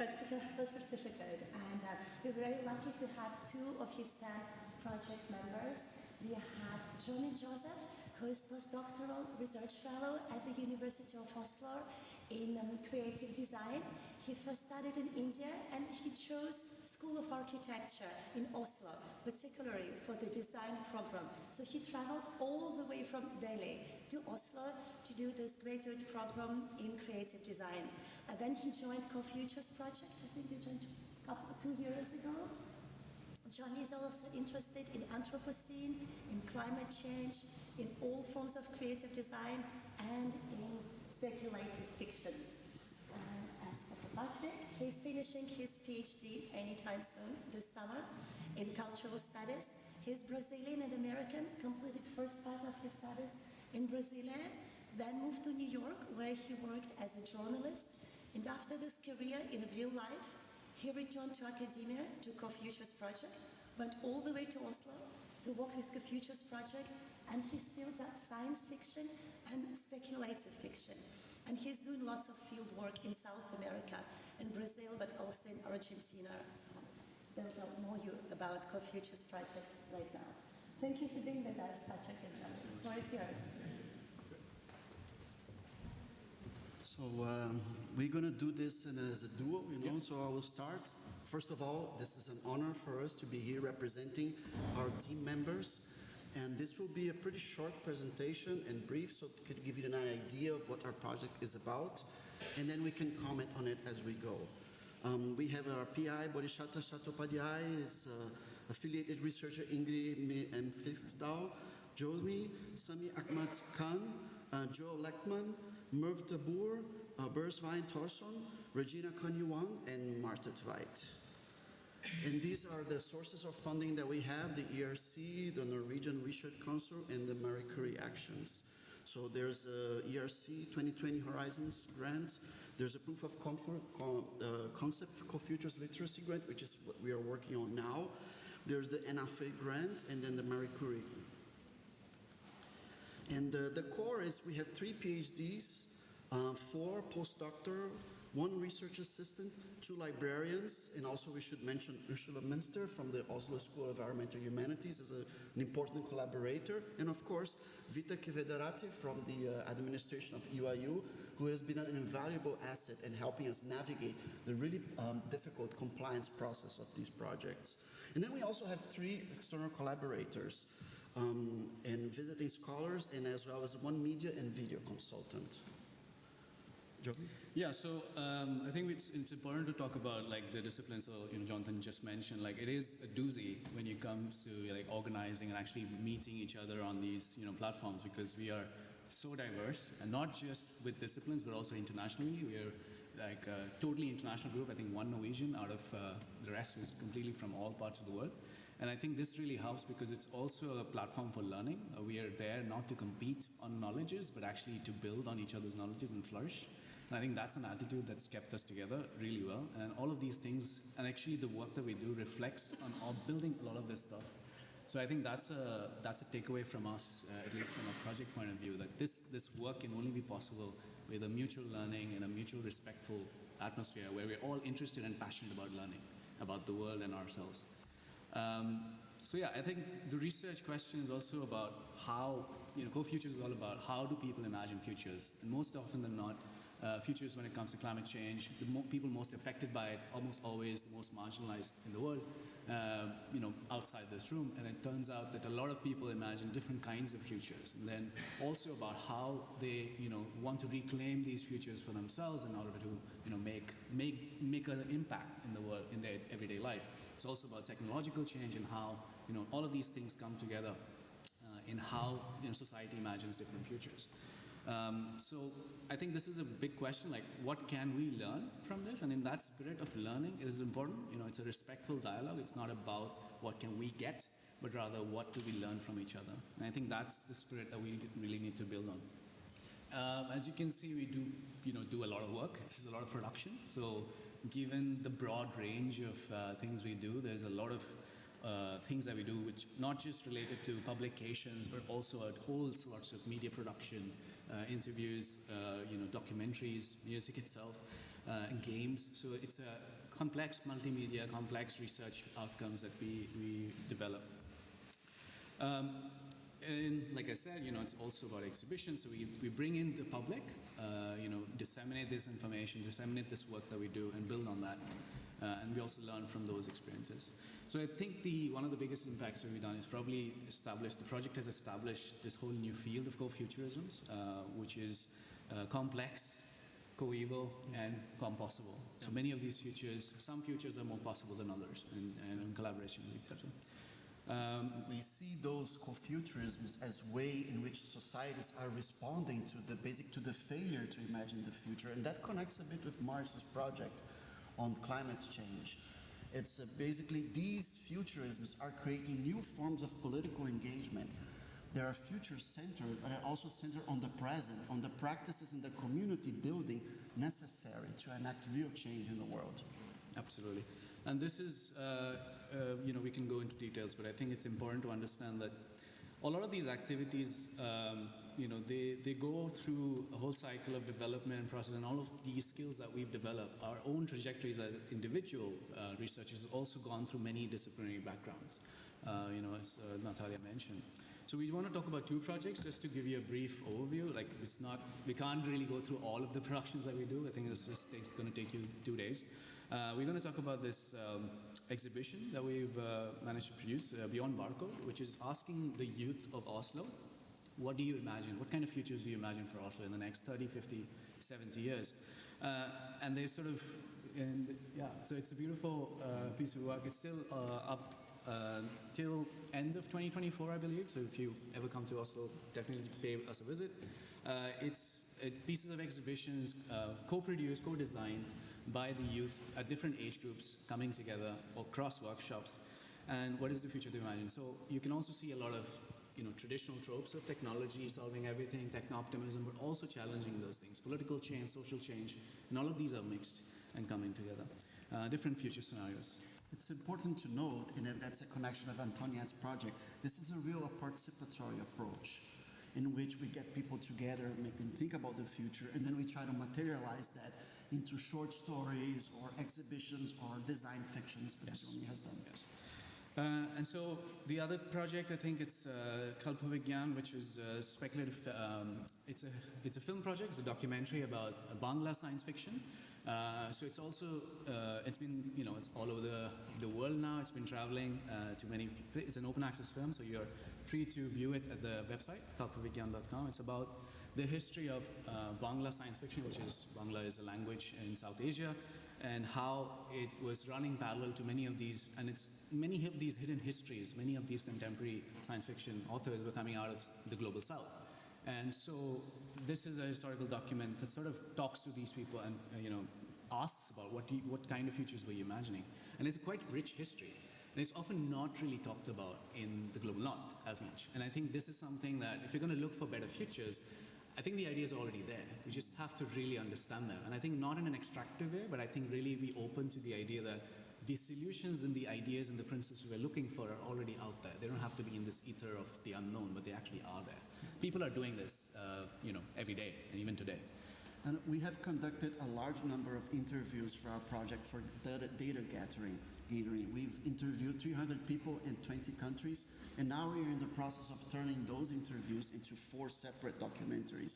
But he has a certificate. And we're very lucky to have two of his 10 project members. We have Johnny Joseph, who is postdoctoral research fellow at the University of Oslo in creative design. He first studied in India, and he chose School of Architecture in Oslo, particularly for the design program. So he traveled all the way from Delhi to Oslo to do this graduate program in creative design. And then he joined Co-Futures project, I think he joined 2 years ago. John is also interested in Anthropocene, in climate change, in all forms of creative design, and in speculative fiction. As for Patrick, he's finishing his PhD anytime soon, this summer, in cultural studies. He's Brazilian and American, completed first part of his studies in Brasilia, then moved to New York, where he worked as a journalist. And after this career in real life, he returned to academia to Co-Futures project, went all the way to Oslo to work with Co-Futures project, and his fields are science fiction and speculative fiction. And he's doing lots of field work in South America, in Brazil, but also in Argentina. So they'll tell more you about Co-Futures projects right now. Thank you for being with us, Patrick and John. The floor is yours. So we're going to do this as a duo, you know, so I will start. First of all, this is an honor for us to be here representing our team members. And this will be a pretty short presentation and brief, so it could give you an idea of what our project is about. And then we can comment on it as we go. We have our PI, Bodhisattva Chattopadhyay, is affiliated researcher Ingrid M. Felixdal, Jomi, Sami Ahmad Khan, Joe Leckman, Merv Tabur, Burswein Thorson, Regina Kanyuwang, and Marta Tveit. And these are the sources of funding that we have, the ERC, the Norwegian Research Council, and the Marie Curie Actions. So there's a ERC 2020 Horizons grant, there's a proof of concept for Co-Futures Literacy grant, which is what we are working on now. There's the NFA grant, and then the Marie Curie. And the core is we have 3 PhDs, 4 postdoctoral, 1 research assistant, 2 librarians, and also we should mention Ursula Münster from the Oslo School of Environmental Humanities as an important collaborator, and of course Vita Kevedarati from the administration of UIU, who has been an invaluable asset in helping us navigate the really difficult compliance process of these projects. And then we also have 3 external collaborators, and visiting scholars, and as well as 1 media and video consultant. Joey? Yeah, so I think it's important to talk about like the disciplines. So Jonathan just mentioned, like it is a doozy when it comes to like organizing and actually meeting each other on these platforms, because we are so diverse, and not just with disciplines but also internationally. We are like a totally international group. I think 1 Norwegian out of the rest is completely from all parts of the world. And I think this really helps because it's also a platform for learning. We are there not to compete on knowledges, but actually to build on each other's knowledges and flourish. And I think that's an attitude that's kept us together really well. And all of these things, and actually the work that we do reflects on building a lot of this stuff. So I think that's a takeaway from us, at least from a project point of view, that this work can only be possible with a mutual learning and a mutual respectful atmosphere where we're all interested and passionate about learning, about the world and ourselves. So yeah, I think the research question is also about how, Co-Futures is all about how do people imagine futures. And most often than not, futures when it comes to climate change, the people most affected by it, almost always the most marginalized in the world, outside this room. And it turns out that a lot of people imagine different kinds of futures. And then also about how they, want to reclaim these futures for themselves in order to, make an impact in the world, in their everyday life. It's also about technological change and how, all of these things come together in how, society imagines different futures. So I think this is a big question, like what can we learn from this? And in that spirit of learning, it is important. It's a respectful dialogue. It's not about what can we get, but rather what do we learn from each other. And I think that's the spirit that we really need to build on. As you can see, we do a lot of work. This is a lot of production. So given the broad range of things we do, there's a lot of things that we do, which not just related to publications, but also a whole sorts of media production, interviews, documentaries, music itself, and games. So it's a complex multimedia, complex research outcomes that we develop. And like I said, it's also about exhibitions. So we bring in the public, disseminate this information, disseminate this work that we do, and build on that. and we also learn from those experiences. So I think one of the biggest impacts that we've done is probably the project has established this whole new field of co-futurisms, which is complex, coeval, and compossible. So many of these futures, some futures are more possible than others, and in collaboration with each other. We see those co-futurisms as way in which societies are responding to the failure to imagine the future, and that connects a bit with Marius's project on climate change. It's basically these futurisms are creating new forms of political engagement. They are future-centered, but are also centered on the present, on the practices and the community building necessary to enact real change in the world. Absolutely. And this is, we can go into details, but I think it's important to understand that a lot of these activities, they go through a whole cycle of development and process, and all of these skills that we've developed, our own trajectories as individual researchers have also gone through many disciplinary backgrounds, as Natalia mentioned. So we want to talk about two projects, just to give you a brief overview. Like, we can't really go through all of the productions that we do. I think it's just going to take you 2 days. We're going to talk about this exhibition that we've managed to produce, Beyond Barcode, which is asking the youth of Oslo, what do you imagine? What kind of futures do you imagine for Oslo in the next 30, 50, 70 years? And they sort of, so it's a beautiful piece of work. It's still up till end of 2024, I believe. So if you ever come to Oslo, definitely pay us a visit. It's pieces of exhibitions, co-produced, co-designed by the youth at different age groups coming together or cross workshops. And what is the future they imagine? So you can also see a lot of traditional tropes of technology solving everything, techno-optimism, but also challenging those things. Political change, social change, and all of these are mixed and coming together. Different future scenarios. It's important to note, and that's a connection of Antoniette's project, this is a real participatory approach in which we get people together, make them think about the future, and then we try to materialize that into short stories or exhibitions or design fictions, as Johnny has done. Yes. And so the other project, I think it's Kalpavigyan, which is speculative. It's a film project. It's a documentary about Bangla science fiction. So it's also it's been it's all over the world now. It's been traveling to many. It's an open access film, so you're free to view it at the website kalpavigyan.com. It's about the history of Bangla science fiction, which is Bangla is a language in South Asia, and how it was running parallel to many of these, and it's many of these hidden histories, many of these contemporary science fiction authors were coming out of the global South. And so this is a historical document that sort of talks to these people and asks about what kind of futures were you imagining. And it's a quite rich history. And it's often not really talked about in the global north as much. And I think this is something that if you're going to look for better futures, I think the idea is already there. We just have to really understand them. And I think not in an extractive way, but I think really be open to the idea that the solutions and the ideas and the principles we're looking for are already out there. They don't have to be in this ether of the unknown, but they actually are there. People are doing this, every day, and even today. And we have conducted a large number of interviews for our project for data gathering. We've interviewed 300 people in 20 countries, and now we're in the process of turning those interviews into 4 separate documentaries.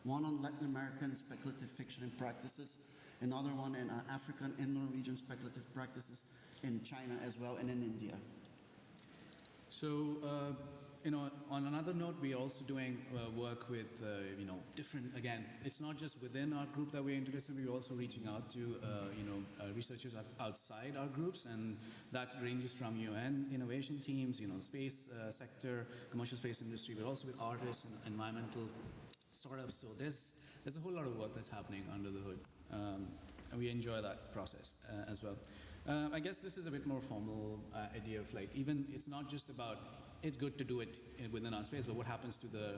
One on Latin American speculative fiction and practices, another one in African and Norwegian speculative practices, in China as well, and in India. So, on another note, we are also doing work with, different, again, it's not just within our group that we're interdisciplinary, we're also reaching out to, researchers outside our groups, and that ranges from UN innovation teams, space sector, commercial space industry, but also with artists and environmental startups. So there's a whole lot of work that's happening under the hood, and we enjoy that process as well. I guess this is a bit more formal idea of even, it's not just about, it's good to do it within our space, but what happens to the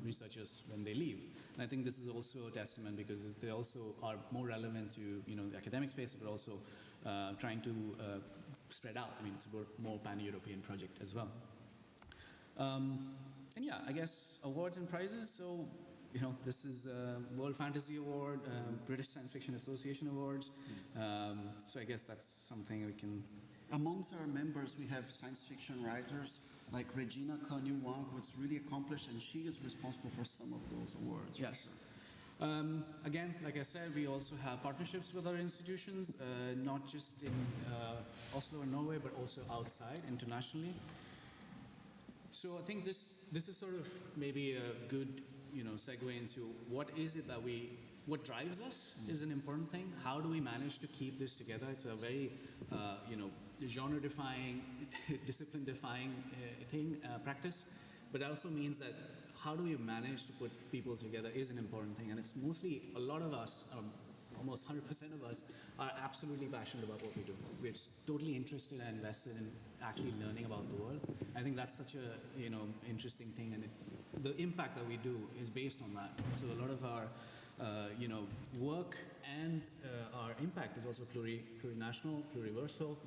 researchers when they leave? And I think this is also a testament because they also are more relevant to the academic space, but also trying to spread out. I mean, it's a more pan-European project as well. And yeah, I guess awards and prizes. So this is World Fantasy Award, British Science Fiction Association Awards. So I guess that's something we can. Amongst our members, we have science fiction writers like Regina Konyu Wang, who's really accomplished, and she is responsible for some of those awards. Yes. Again, like I said, we also have partnerships with other institutions, not just in Oslo and Norway, but also outside, internationally. So I think this is sort of maybe a good segue into what is it that what drives us is an important thing. How do we manage to keep this together? It's a very genre-defying, discipline-defying practice, but that also means that how do we manage to put people together is an important thing, and it's mostly a lot of us, almost 100% of us, are absolutely passionate about what we do. We're totally interested and invested in actually learning about the world. I think that's such a interesting thing, and the impact that we do is based on that. So a lot of our work and our impact is also plurinational, pluriversal.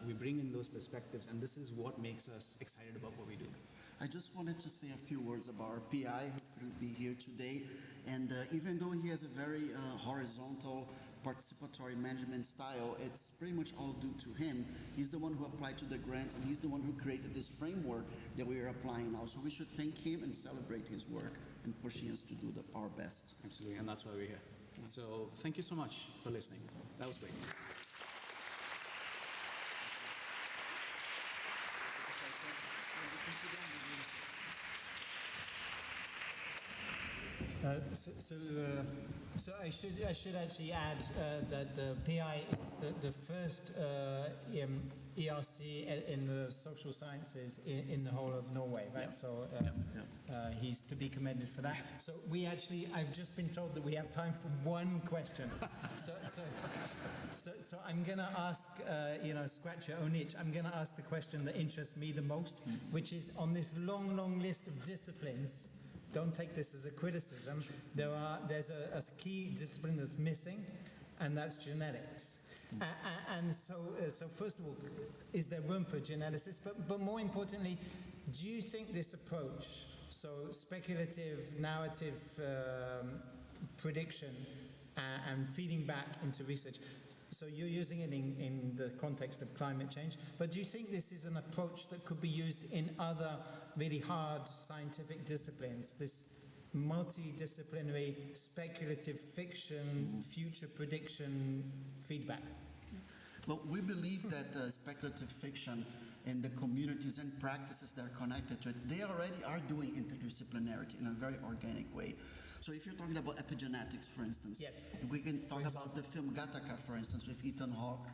We bring in those perspectives, and this is what makes us excited about what we do. I just wanted to say a few words about our PI who couldn't be here today. And even though he has a very horizontal, participatory management style, it's pretty much all due to him. He's the one who applied to the grant, and he's the one who created this framework that we are applying now. So we should thank him and celebrate his work and pushing us to do our best. Absolutely, and that's why we're here. So thank you so much for listening. That was great. So I should actually add that the PI is the first ERC in the social sciences in the whole of Norway, right? Yeah. So he's to be commended for that. So I've just been told that we have time for one question. So I'm going to ask, scratch your own itch. I'm going to ask the question that interests me the most, which is on this long list of disciplines. Don't take this as a criticism. There's a key discipline that's missing, and that's genetics. And so first of all, is there room for geneticists? But more importantly, do you think this approach, so speculative, narrative prediction, and feeding back into research, so you're using it in the context of climate change, but do you think this is an approach that could be used in other really hard scientific disciplines, this multidisciplinary speculative fiction, future prediction feedback? Well, we believe that speculative fiction and the communities and practices that are connected to it, they already are doing interdisciplinarity in a very organic way. So if you're talking about epigenetics, for instance, yes. We can talk about the film Gattaca, for instance, with Ethan Hawke,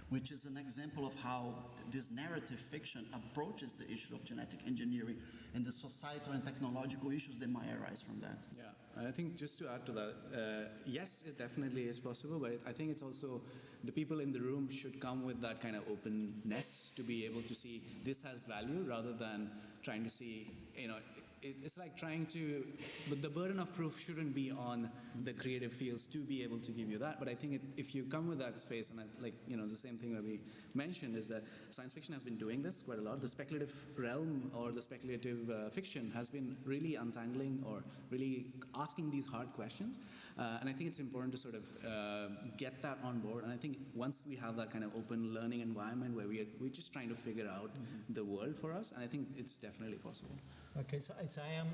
which is an example of how this narrative fiction approaches the issue of genetic engineering and the societal and technological issues that might arise from that. Yeah, I think just to add to that, yes, it definitely is possible, but I think it's also the people in the room should come with that kind of openness to be able to see this has value rather than trying to see, it's like trying to, but the burden of proof shouldn't be on the creative fields to be able to give you that. But I think if you come with that space, and the same thing that we mentioned is that science fiction has been doing this quite a lot. The speculative realm or the speculative fiction has been really untangling or really asking these hard questions. And I think it's important to sort of get that on board. And I think once we have that kind of open learning environment where we're just trying to figure out the world for us, and I think it's definitely possible. Okay, so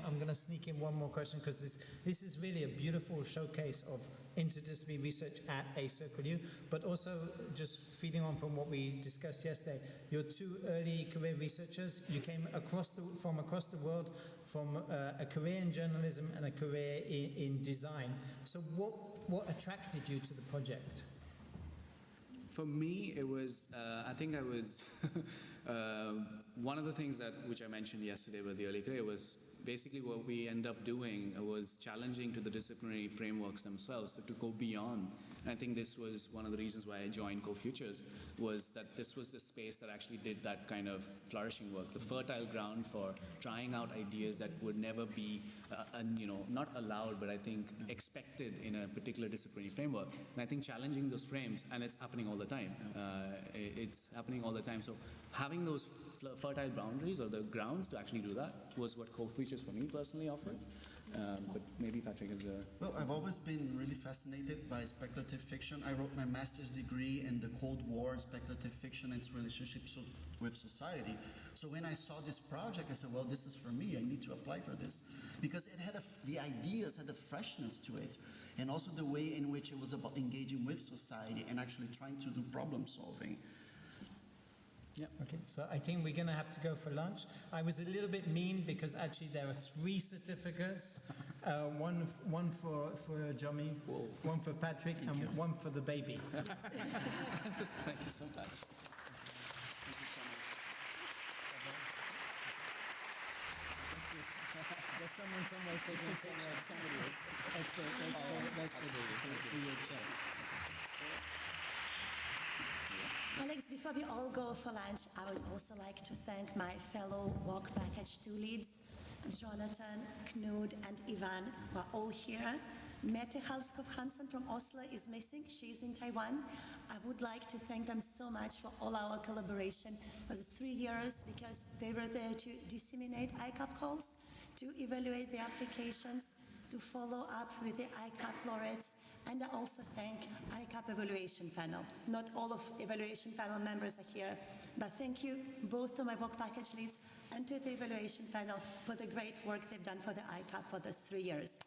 I'm going to sneak in one more question because this is really a beautiful showcase of interdisciplinary research at A Circle U, but also just feeding on from what we discussed yesterday. You're two early career researchers. You came from across the world, from a career in journalism and a career in design. So what attracted you to the project? For me, it was, I think I was, one of the things which I mentioned yesterday with the early career was basically what we end up doing was challenging to the disciplinary frameworks themselves, so to go beyond. And I think this was one of the reasons why I joined Co-Futures, was that this was the space that actually did that kind of flourishing work, the fertile ground for trying out ideas that would never be, not allowed, but I think expected in a particular disciplinary framework. And I think challenging those frames, and it's happening all the time. It's happening all the time. So having those fertile boundaries or the grounds to actually do that was what Co-Futures for me personally offered. But maybe Patrick is Well, I've always been really fascinated by speculative fiction. I wrote my master's degree in the Cold War, speculative fiction and its relationships with society. So when I saw this project, I said, well, this is for me. I need to apply for this. Because it had the ideas had a freshness to it. And also the way in which it was about engaging with society and actually trying to do problem solving. Yeah. Okay, so I think we're going to have to go for lunch. I was a little bit mean because actually there are 3 certificates, one for Jomi, one for Patrick, and one for the baby. Thank you so much. There's someone somewhere taking somebody else. That's for your chest. Alex, before we all go for lunch, I would also like to thank my fellow Walk Package 2 leads, Jonathan, Knud, and Ivan, who are all here. Mette Halskov Hansen from Oslo is missing. She's in Taiwan. I would like to thank them so much for all our collaboration for the 3 years, because they were there to disseminate ICUP calls, to evaluate the applications, to follow up with the ICUP laureates, and I also thank ICUP evaluation panel. Not all of evaluation panel members are here, but thank you both to my work package leads and to the evaluation panel for the great work they've done for the ICUP for those 3 years.